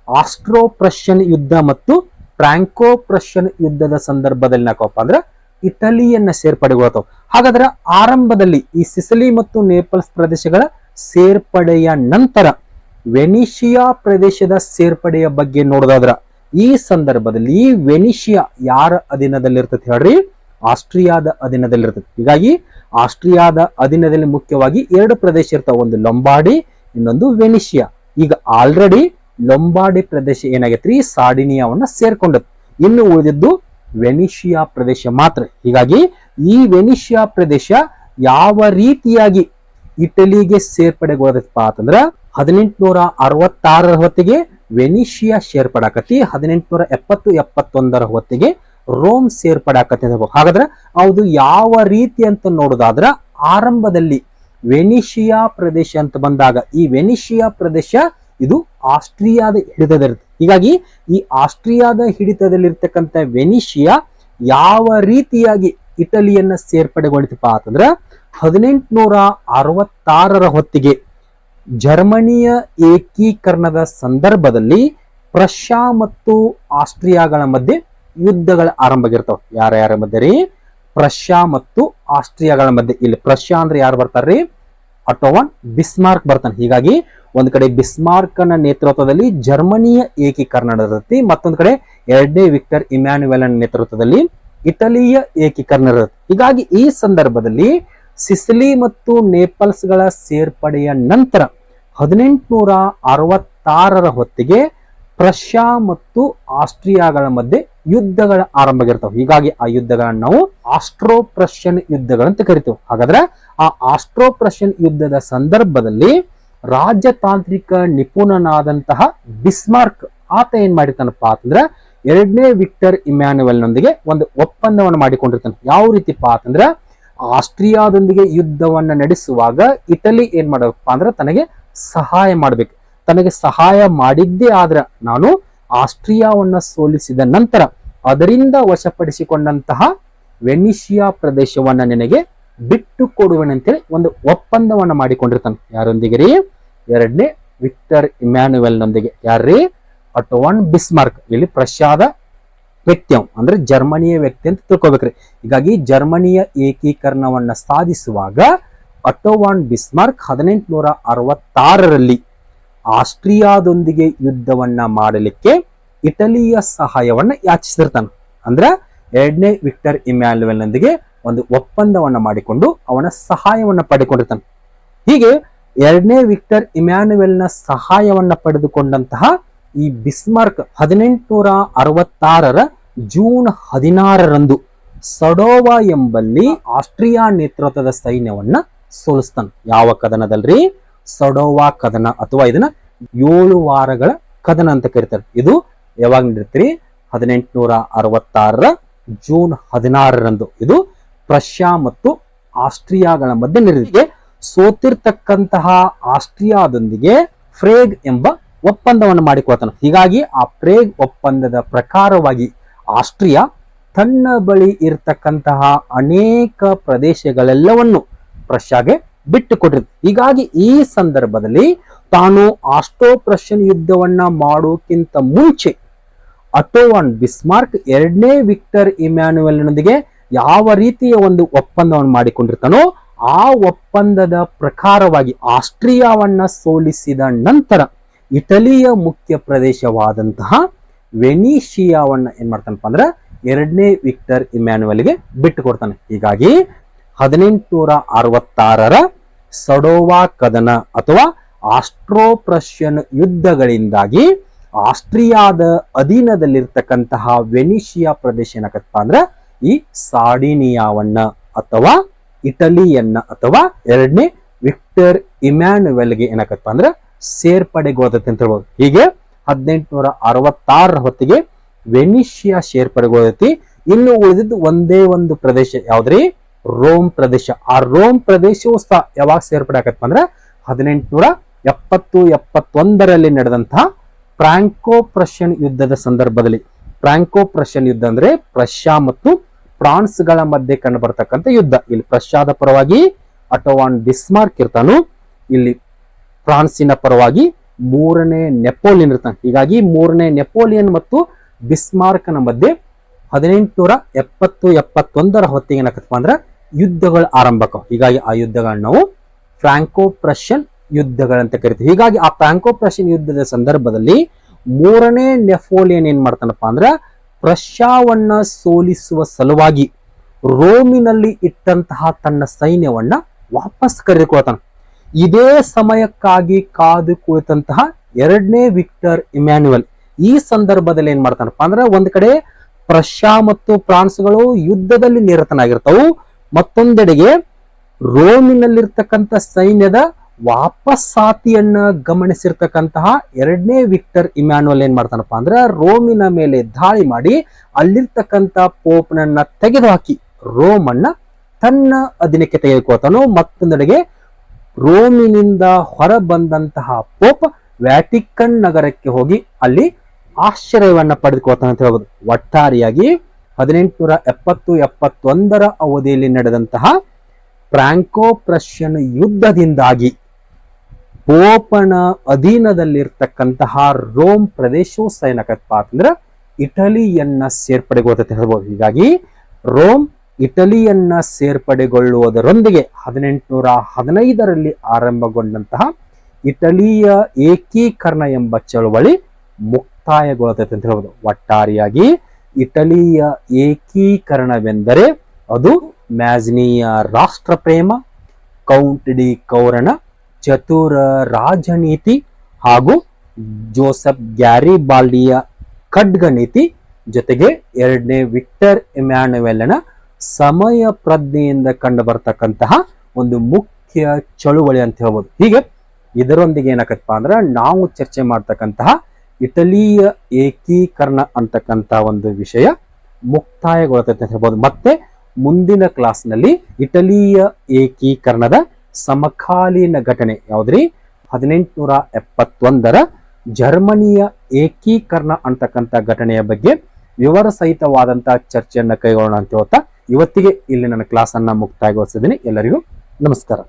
ಆಸ್ಟ್ರೋ ಪ್ರಷಿಯನ್ ಯುದ್ಧ ಮತ್ತು ಫ್ರಾಂಕೋ ಪ್ರಷಿಯನ್ ಯುದ್ಧದ ಸಂದರ್ಭದಲ್ಲಿ ಏನಕ್ಕಪ್ಪ ಅಂದ್ರೆ ಇಟಲಿಯನ್ನ ಸೇರ್ಪಡೆಗೊಳ್ತಾವ. ಹಾಗಾದ್ರೆ ಆರಂಭದಲ್ಲಿ ಈ ಸಿಸಿಲಿ ಮತ್ತು ನೇಪಲ್ಸ್ ಪ್ರದೇಶಗಳ ಸೇರ್ಪಡೆಯ ನಂತರ ವೆನಿಷಿಯಾ ಪ್ರದೇಶದ ಸೇರ್ಪಡೆಯ ಬಗ್ಗೆ ನೋಡೋದಾದ್ರ ಈ ಸಂದರ್ಭದಲ್ಲಿ ವೆನಿಷಿಯಾ ಯಾರ ಅಧೀನದಲ್ಲಿರ್ತದೆ ಹೇಳ್ರಿ? ಆಸ್ಟ್ರಿಯಾದ ಅಧೀನದಲ್ಲಿರ್ತದೆ. ಹೀಗಾಗಿ ಆಸ್ಟ್ರಿಯಾದ ಅಧೀನದಲ್ಲಿ ಮುಖ್ಯವಾಗಿ ಎರಡು ಪ್ರದೇಶ ಇರ್ತಾವ, ಒಂದು ಲೊಂಬಾರ್ಡಿ, ಇನ್ನೊಂದು ವೆನಿಷಿಯಾ. ಈಗ ಆಲ್ರೆಡಿ ಲೊಂಬಾರ್ಡಿ ಪ್ರದೇಶ ಏನಾಗೈತ್ರಿ ಸಾರ್ಡಿನಿಯಾವನ್ನ ಸೇರ್ಕೊಂಡದ್ದು, ಇನ್ನು ಉಳಿದಿದ್ದು ವೆನಿಷಿಯಾ ಪ್ರದೇಶ ಮಾತ್ರ. ಹೀಗಾಗಿ ಈ ವೆನಿಷಿಯಾ ಪ್ರದೇಶ ಯಾವ ರೀತಿಯಾಗಿ ಇಟಲಿಗೆ ಸೇರ್ಪಡೆಗೊಳ್ಳದಪ್ಪ ಅಂತಂದ್ರ 1866 ಹೊತ್ತಿಗೆ ವೆನಿಷಿಯಾ ಸೇರ್ಪಡಾಕತಿ, 1870-71 ಹೊತ್ತಿಗೆ ರೋಮ್ ಸೇರ್ಪಡಾಕತಿ. ಹಾಗಾದ್ರೆ ಅದು ಯಾವ ರೀತಿ ಅಂತ ನೋಡೋದಾದ್ರ ಆರಂಭದಲ್ಲಿ ವೆನಿಷಿಯಾ ಪ್ರದೇಶ ಅಂತ ಬಂದಾಗ ಈ ವೆನಿಷಿಯಾ ಪ್ರದೇಶ ಇದು ಆಸ್ಟ್ರಿಯಾದ ಹಿಡಿತದಲ್ಲಿರುತ್ತೆ. ಹೀಗಾಗಿ ಈ ಆಸ್ಟ್ರಿಯಾದ ಹಿಡಿತದಲ್ಲಿರ್ತಕ್ಕಂಥ ವೆನಿಷಿಯಾ ಯಾವ ರೀತಿಯಾಗಿ ಇಟಲಿಯನ್ನ ಸೇರ್ಪಡೆಗೊಳಿತಪ್ಪ ಅಂತಂದ್ರ 1866 ಹೊತ್ತಿಗೆ ಜರ್ಮನಿಯ ಏಕೀಕರಣದ ಸಂದರ್ಭದಲ್ಲಿ ಪ್ರಷ್ಯಾ ಮತ್ತು ಆಸ್ಟ್ರಿಯಾಗಳ ಮಧ್ಯೆ ಯುದ್ಧಗಳ ಆರಂಭ ಆಗಿರ್ತಾವ. ಯಾರ ಮಧ್ಯೆ ರೀ? ಪ್ರಷ್ಯಾ ಮತ್ತು ಆಸ್ಟ್ರಿಯಾಗಳ ಮಧ್ಯೆ. ಇಲ್ಲಿ ಪ್ರಷ್ಯಾ ಅಂದ್ರೆ ಯಾರು ಬರ್ತಾರ್ರಿ? ಅಟೋವನ್ ಬಿಸ್ಮಾರ್ಕ್ ಬರ್ತಾನೆ. ಹೀಗಾಗಿ ಒಂದ್ ಕಡೆ ಬಿಸ್ಮಾರ್ಕನ ನೇತೃತ್ವದಲ್ಲಿ ಜರ್ಮನಿಯ ಏಕೀಕರಣ ನಡೆದತಿ, ಮತ್ತೊಂದ್ ಕಡೆ ಎರಡನೇ ವಿಕ್ಟರ್ ಇಮ್ಯಾನ್ಯುಯಲ್ ನೇತೃತ್ವದಲ್ಲಿ ಇಟಲಿಯ ಏಕೀಕರಣ ಇರುತ್ತೆ. ಹೀಗಾಗಿ ಈ ಸಂದರ್ಭದಲ್ಲಿ ಸಿಸಿಲಿ ಮತ್ತು ನೇಪಲ್ಸ್ ಗಳ ಸೇರ್ಪಡೆಯ ನಂತರ 1866 ಹೊತ್ತಿಗೆ ಪ್ರಷ್ಯಾ ಮತ್ತು ಆಸ್ಟ್ರಿಯಾಗಳ ಮಧ್ಯೆ ಯುದ್ಧಗಳ ಆರಂಭ ಆಗಿರ್ತಾವ. ಹೀಗಾಗಿ ಆ ಯುದ್ಧಗಳನ್ನ ನಾವು ಆಸ್ಟ್ರೋ ಪ್ರಷಿಯನ್ ಯುದ್ಧಗಳಂತ ಕರಿತೇವೆ. ಹಾಗಾದ್ರೆ ಆ ಆಸ್ಟ್ರೋ ಪ್ರಷಿಯನ್ ಯುದ್ಧದ ಸಂದರ್ಭದಲ್ಲಿ ರಾಜತಾಂತ್ರಿಕ ನಿಪುಣನಾದಂತಹ ಬಿಸ್ಮಾರ್ಕ್ ಆತ ಏನ್ ಮಾಡಿರ್ತಾನಪ್ಪ ಅಂತಂದ್ರೆ ಎರಡನೇ ವಿಕ್ಟರ್ ಇಮ್ಯಾನ್ಯುಯಲ್ ನೊಂದಿಗೆ ಒಂದು ಒಪ್ಪಂದವನ್ನು ಮಾಡಿಕೊಂಡಿರ್ತಾನೆ. ಯಾವ ರೀತಿಪ್ಪ ಅಂತಂದ್ರೆ ಆಸ್ಟ್ರಿಯಾದೊಂದಿಗೆ ಯುದ್ಧವನ್ನ ನಡೆಸುವಾಗ ಇಟಲಿ ಏನ್ ಮಾಡಬೇಕಪ್ಪ ಅಂದ್ರೆ ತನಗೆ ಸಹಾಯ ಮಾಡ್ಬೇಕು. ತನಗೆ ಸಹಾಯ ಮಾಡಿದ್ದೇ ಆದ್ರೆ ನಾನು ಆಸ್ಟ್ರಿಯಾವನ್ನ ಸೋಲಿಸಿದ ನಂತರ ಅದರಿಂದ ವಶಪಡಿಸಿಕೊಂಡಂತಹ ವೆನಿಷಿಯಾ ಪ್ರದೇಶವನ್ನ ನಿನಗೆ ಬಿಟ್ಟು ಕೊಡುವೆನಂತೇಳಿ ಒಂದು ಒಪ್ಪಂದವನ್ನ ಮಾಡಿಕೊಂಡಿರ್ತಾನೆ. ಯಾರೊಂದಿಗೆ ರೀ? ಎರಡನೇ ವಿಕ್ಟರ್ ಇಮ್ಯಾನ್ಯುಯಲ್ ನೊಂದಿಗೆ. ಯಾರ್ರೀ? ಅಟೋವನ್ ಬಿಸ್ಮಾರ್ಕ್. ಇಲ್ಲಿ ಪ್ರಷ್ಯಾದ ವ್ಯಕ್ತಿ ಅಂದ್ರೆ ಜರ್ಮನಿಯ ವ್ಯಕ್ತಿ ಅಂತ ತಿಳ್ಕೊಬೇಕ್ರಿ. ಹೀಗಾಗಿ ಜರ್ಮನಿಯ ಏಕೀಕರಣವನ್ನ ಸಾಧಿಸುವಾಗ ಅಟೋವಾನ್ ಬಿಸ್ಮಾರ್ಕ್ 1866 ಆಸ್ಟ್ರಿಯಾದೊಂದಿಗೆ ಯುದ್ಧವನ್ನ ಮಾಡಲಿಕ್ಕೆ ಇಟಲಿಯ ಸಹಾಯವನ್ನ ಯಾಚಿಸಿರ್ತಾನೆ. ಅಂದ್ರೆ ಎರಡನೇ ವಿಕ್ಟರ್ ಇಮ್ಯಾನ್ಯುಯಲ್ ನೊಂದಿಗೆ ಒಂದು ಒಪ್ಪಂದವನ್ನ ಮಾಡಿಕೊಂಡು ಅವನ ಸಹಾಯವನ್ನ ಪಡೆದುಕೊಂಡಿರ್ತಾನೆ. ಹೀಗೆ ಎರಡನೇ ವಿಕ್ಟರ್ ಇಮ್ಯಾನ್ಯುಯಲ್ ನ ಸಹಾಯವನ್ನ ಪಡೆದುಕೊಂಡಂತಹ ಈ ಬಿಸ್ಮಾರ್ಕ್ 1866 ಜೂನ್ 16 ಸಡೋವಾ ಎಂಬಲ್ಲಿ ಆಸ್ಟ್ರಿಯಾ ನೇತೃತ್ವದ ಸೈನ್ಯವನ್ನ ಸೋಲಿಸ್ತಾನೆ. ಯಾವ ಕದನದಲ್ರಿ? ಸಡೋವಾ ಕದನ, ಅಥವಾ ಇದನ್ನ 7 ವಾರಗಳ ಕದನ ಅಂತ ಕರೀತಾರೆ. ಇದು ಯಾವಾಗ ನಡೆಯುತ್ತೀರಿ? 1866 ಜೂನ್ 16 ಇದು ಪ್ರಷ್ಯಾ ಮತ್ತು ಆಸ್ಟ್ರಿಯಾಗಳ ಮಧ್ಯೆ ನಡೆದಿದೆ. ಸೋತಿರ್ತಕ್ಕಂತಹ ಆಸ್ಟ್ರಿಯಾದೊಂದಿಗೆ ಫ್ರೇಗ್ ಎಂಬ ಒಪ್ಪಂದವನ್ನು ಮಾಡಿಕೊಳ್ತಾನೆ. ಹೀಗಾಗಿ ಆ ಫ್ರೇಗ್ ಒಪ್ಪಂದದ ಪ್ರಕಾರವಾಗಿ ಆಸ್ಟ್ರಿಯಾ ತನ್ನ ಬಳಿ ಇರತಕ್ಕಂತಹ ಅನೇಕ ಪ್ರದೇಶಗಳೆಲ್ಲವನ್ನು ಪ್ರಷ್ಯಾಗೆ ಬಿಟ್ಟು ಕೊಟ್ಟಿರುತ್ತೆ. ಹೀಗಾಗಿ ಈ ಸಂದರ್ಭದಲ್ಲಿ ತಾನು ಆಸ್ಟ್ರೋ ಪ್ರಷಿಯನ್ ಯುದ್ಧವನ್ನ ಮಾಡೋಕ್ಕಿಂತ ಮುಂಚೆ ಅಟೋವಾನ್ ಬಿಸ್ಮಾರ್ಕ್ ಎರಡನೇ ವಿಕ್ಟರ್ ಇಮ್ಯಾನ್ಯುಯಲ್ ನೊಂದಿಗೆ ಯಾವ ರೀತಿಯ ಒಂದು ಒಪ್ಪಂದವನ್ನು ಮಾಡಿಕೊಂಡಿರ್ತಾನೋ ಆ ಒಪ್ಪಂದದ ಪ್ರಕಾರವಾಗಿ ಆಸ್ಟ್ರಿಯಾವನ್ನ ಸೋಲಿಸಿದ ನಂತರ ಇಟಲಿಯ ಮುಖ್ಯ ಪ್ರದೇಶವಾದಂತಹ ವೆನಿಷಿಯಾವನ್ನ ಏನ್ ಮಾಡ್ತಾನಪ್ಪ ಅಂದ್ರೆ ಎರಡನೇ ವಿಕ್ಟರ್ ಇಮ್ಯಾನ್ಯುಯಲ್ಗೆ ಬಿಟ್ಟು ಕೊಡ್ತಾನೆ. ಹೀಗಾಗಿ 1866 ಸಡೋವಾ ಕದನ ಅಥವಾ ಆಸ್ಟ್ರೋ ಪ್ರಷಿಯನ್ ಯುದ್ಧಗಳಿಂದಾಗಿ ಆಸ್ಟ್ರಿಯಾದ ಅಧೀನದಲ್ಲಿರ್ತಕ್ಕಂತಹ ವೆನಿಷಿಯಾ ಪ್ರದೇಶ ಏನಕ್ಕಪ್ಪ ಅಂದ್ರೆ ಈ ಸಾರ್ಡಿನಿಯಾವನ್ನ ಅಥವಾ ಇಟಲಿಯನ್ನ ಅಥವಾ ಎರಡನೇ ವಿಕ್ಟರ್ ಇಮ್ಯಾನ್ಯುವೆಲ್ಗೆ ಏನಾಗತ್ತಪ್ಪ ಅಂದ್ರೆ ಸೇರ್ಪಡೆಗೊಳ್ಳತೈತೆ ಅಂತ ಹೇಳ್ಬೋದು. ಹೀಗೆ 1866 ಹೊತ್ತಿಗೆ ವೆನಿಷಿಯಾ ಸೇರ್ಪಡೆಗೊಳ್ಳತೈತಿ. ಇನ್ನು ಉಳಿದಿದ್ದು ಒಂದೇ ಒಂದು ಪ್ರದೇಶ ಯಾವ್ದ್ರಿ? ರೋಮ್ ಪ್ರದೇಶ. ಆ ರೋಮ್ ಪ್ರದೇಶವು ಸಹ ಯಾವಾಗ ಸೇರ್ಪಡೆ ಆಗತ್ತಪ್ಪ ಅಂದ್ರೆ 1870-71ರಲ್ಲಿ ನಡೆದಂತಹ ಫ್ರಾಂಕೋ ಪ್ರಷಿಯನ್ ಯುದ್ಧದ ಸಂದರ್ಭದಲ್ಲಿ. ಫ್ರಾಂಕೋ ಪ್ರಷಿಯನ್ ಯುದ್ಧ ಅಂದ್ರೆ ಪ್ರಷ್ಯಾ ಮತ್ತು ಫ್ರಾನ್ಸ್ಗಳ ಮಧ್ಯೆ ಕಂಡು ಬರ್ತಕ್ಕಂಥ ಯುದ್ಧ. ಇಲ್ಲಿ ಪ್ರಷ್ಯಾದ ಪರವಾಗಿ ಅಟೋವಾನ್ ಬಿಸ್ಮಾರ್ಕ್ ಇರ್ತಾನು, ಇಲ್ಲಿ ಫ್ರಾನ್ಸಿನ ಪರವಾಗಿ 3ನೇ ನೆಪೋಲಿಯನ್ ಇರ್ತಾನೆ. ಹೀಗಾಗಿ 3ನೇ ನೆಪೋಲಿಯನ್ ಮತ್ತು ಬಿಸ್ಮಾರ್ಕ್ನ ಮಧ್ಯೆ 1870-71 ಹೊತ್ತಿಗೆ ಏನಾಗತ್ತಪ್ಪ ಅಂದ್ರೆ ಯುದ್ಧಗಳು ಆರಂಭಕ. ಹೀಗಾಗಿ ಆ ಯುದ್ಧಗಳನ್ನ ನಾವು ಫ್ರಾಂಕೋ ಪ್ರಷಿಯನ್ ಯುದ್ಧಗಳಂತ ಕರಿತೀವಿ. ಹೀಗಾಗಿ ಆ ಫ್ರಾಂಕೋ ಪ್ರಷಿಯನ್ ಯುದ್ಧದ ಸಂದರ್ಭದಲ್ಲಿ 3ನೇ ನೆಪೋಲಿಯನ್ ಏನ್ ಮಾಡ್ತಾನಪ್ಪ ಅಂದ್ರೆ ಪ್ರಷ್ಯಾವನ್ನ ಸೋಲಿಸುವ ಸಲುವಾಗಿ ರೋಮಿನಲ್ಲಿ ಇಟ್ಟಂತಹ ತನ್ನ ಸೈನ್ಯವನ್ನ ವಾಪಸ್ ಕರೆದುಕೊಳ್ತಾನೆ. ಇದೇ ಸಮಯಕ್ಕಾಗಿ ಕಾದು ಕುಳಿತಂತಹ ಎರಡನೇ ವಿಕ್ಟರ್ ಇಮ್ಯಾನ್ಯುವೆಲ್ ಈ ಸಂದರ್ಭದಲ್ಲಿ ಏನ್ ಮಾಡ್ತಾನಪ್ಪ ಅಂದ್ರೆ ಒಂದ್ ಕಡೆ ಪ್ರಷ್ಯಾ ಮತ್ತು ಫ್ರಾನ್ಸ್ಗಳು ಯುದ್ಧದಲ್ಲಿ ನಿರತನಾಗಿರ್ತಾವು, ಮತ್ತೊಂದೆಡೆಗೆ ರೋಮಿನಲ್ಲಿರ್ತಕ್ಕಂಥ ಸೈನ್ಯದ ವಾಪಸ್ಸಾತಿಯನ್ನ ಗಮನಿಸಿರ್ತಕ್ಕಂತಹ ಎರಡನೇ ವಿಕ್ಟರ್ ಇಮ್ಯಾನ್ಯುವೆಲ್ ಏನ್ ಮಾಡ್ತಾನಪ್ಪ ಅಂದ್ರೆ ರೋಮಿನ ಮೇಲೆ ದಾಳಿ ಮಾಡಿ ಅಲ್ಲಿರ್ತಕ್ಕಂಥ ಪೋಪ್ನನ್ನ ತೆಗೆದುಹಾಕಿ ರೋಮನ್ನ ತನ್ನ ಅಧೀನಕ್ಕೆ ತೆಗೆದುಕೊಳ್ತಾನೋ. ಮತ್ತೊಂದೆಡೆಗೆ ರೋಮಿನಿಂದ ಹೊರ ಬಂದಂತಹ ಪೋಪ್ ವ್ಯಾಟಿಕನ್ ನಗರಕ್ಕೆ ಹೋಗಿ ಅಲ್ಲಿ ಆಶ್ರಯವನ್ನ ಪಡೆದುಕೊಳ್ತಾನೆ ಅಂತ ಹೇಳ್ಬೋದು. ಒಟ್ಟಾರೆಯಾಗಿ 1870-71 ಅವಧಿಯಲ್ಲಿ ನಡೆದಂತಹ ಫ್ರಾಂಕೋ ಪ್ರಷಿಯನ್ ಯುದ್ಧದಿಂದಾಗಿ ಪೋಪನ ಅಧೀನದಲ್ಲಿರ್ತಕ್ಕಂತಹ ರೋಮ್ ಪ್ರದೇಶವು ಸೈನಕತ್ಪ ಅಂತಂದ್ರೆ ಇಟಲಿಯನ್ನ ಸೇರ್ಪಡೆಗೊಳ್ಳುತ್ತೆ ಹೇಳ್ಬೋದು. ಹೀಗಾಗಿ ರೋಮ್ ಇಟಲಿಯನ್ನ ಸೇರ್ಪಡೆಗೊಳ್ಳುವುದರೊಂದಿಗೆ 1815ರಲ್ಲಿ ಆರಂಭಗೊಂಡಂತಹ ಇಟಲಿಯ ಏಕೀಕರಣ ಎಂಬ ಚಳವಳಿ ಮುಕ್ತಾಯಗೊಳ್ಳುತ್ತದೆ ಅಂತ ಹೇಳ್ಬೋದು. ಒಟ್ಟಾರೆಯಾಗಿ ಇಟಲಿಯ ಏಕೀಕರಣವೆಂದರೆ ಅದು ಮ್ಯಾಜ್ನಿಯ ರಾಷ್ಟ್ರ ಪ್ರೇಮ, ಕೌಂಟ್ ಡಿ ಕೌರನ ಚತುರ ರಾಜನೀತಿ ಹಾಗೂ ಜೋಸೆಫ್ ಗ್ಯಾರಿಬಾಲ್ಡಿಯ ಖಡ್ಗ ನೀತಿ ಜೊತೆಗೆ ಎರಡನೇ ವಿಕ್ಟರ್ ಇಮ್ಯಾನ್ಯುವೆಲ್ನ ಸಮಯ ಪ್ರಜ್ಞೆಯಿಂದ ಕಂಡು ಬರ್ತಕ್ಕಂತಹ ಒಂದು ಮುಖ್ಯ ಚಳುವಳಿ ಅಂತ ಹೇಳ್ಬೋದು. ಹೀಗೆ ಇದರೊಂದಿಗೆ ಏನಾಗತ್ತಪ್ಪ ಅಂದ್ರೆ ನಾವು ಚರ್ಚೆ ಮಾಡ್ತಕ್ಕಂತಹ ಇಟಲಿಯ ಏಕೀಕರಣ ಅಂತಕ್ಕಂಥ ಒಂದು ವಿಷಯ ಮುಕ್ತಾಯಗೊಳ್ಳುತ್ತೆ ಅಂತ ಹೇಳ್ಬೋದು. ಮತ್ತೆ ಮುಂದಿನ ಕ್ಲಾಸ್ನಲ್ಲಿ ಇಟಲಿಯ ಏಕೀಕರಣದ ಸಮಕಾಲೀನ ಘಟನೆ ಯಾವ್ದ್ರಿ? 1871 ಜರ್ಮನಿಯ ಏಕೀಕರಣ ಅಂತಕ್ಕಂಥ ಘಟನೆಯ ಬಗ್ಗೆ ವಿವರ ಸಹಿತವಾದಂತಹ ಚರ್ಚೆಯನ್ನ ಕೈಗೊಳ್ಳೋಣ ಅಂತ ಹೇಳ್ತಾ ಇವತ್ತಿಗೆ ಇಲ್ಲಿ ನನ್ನ ಕ್ಲಾಸ್ ಅನ್ನ ಮುಕ್ತಾಯಗೊಳಿಸಿದ್ದೀನಿ. ಎಲ್ಲರಿಗೂ ನಮಸ್ಕಾರ.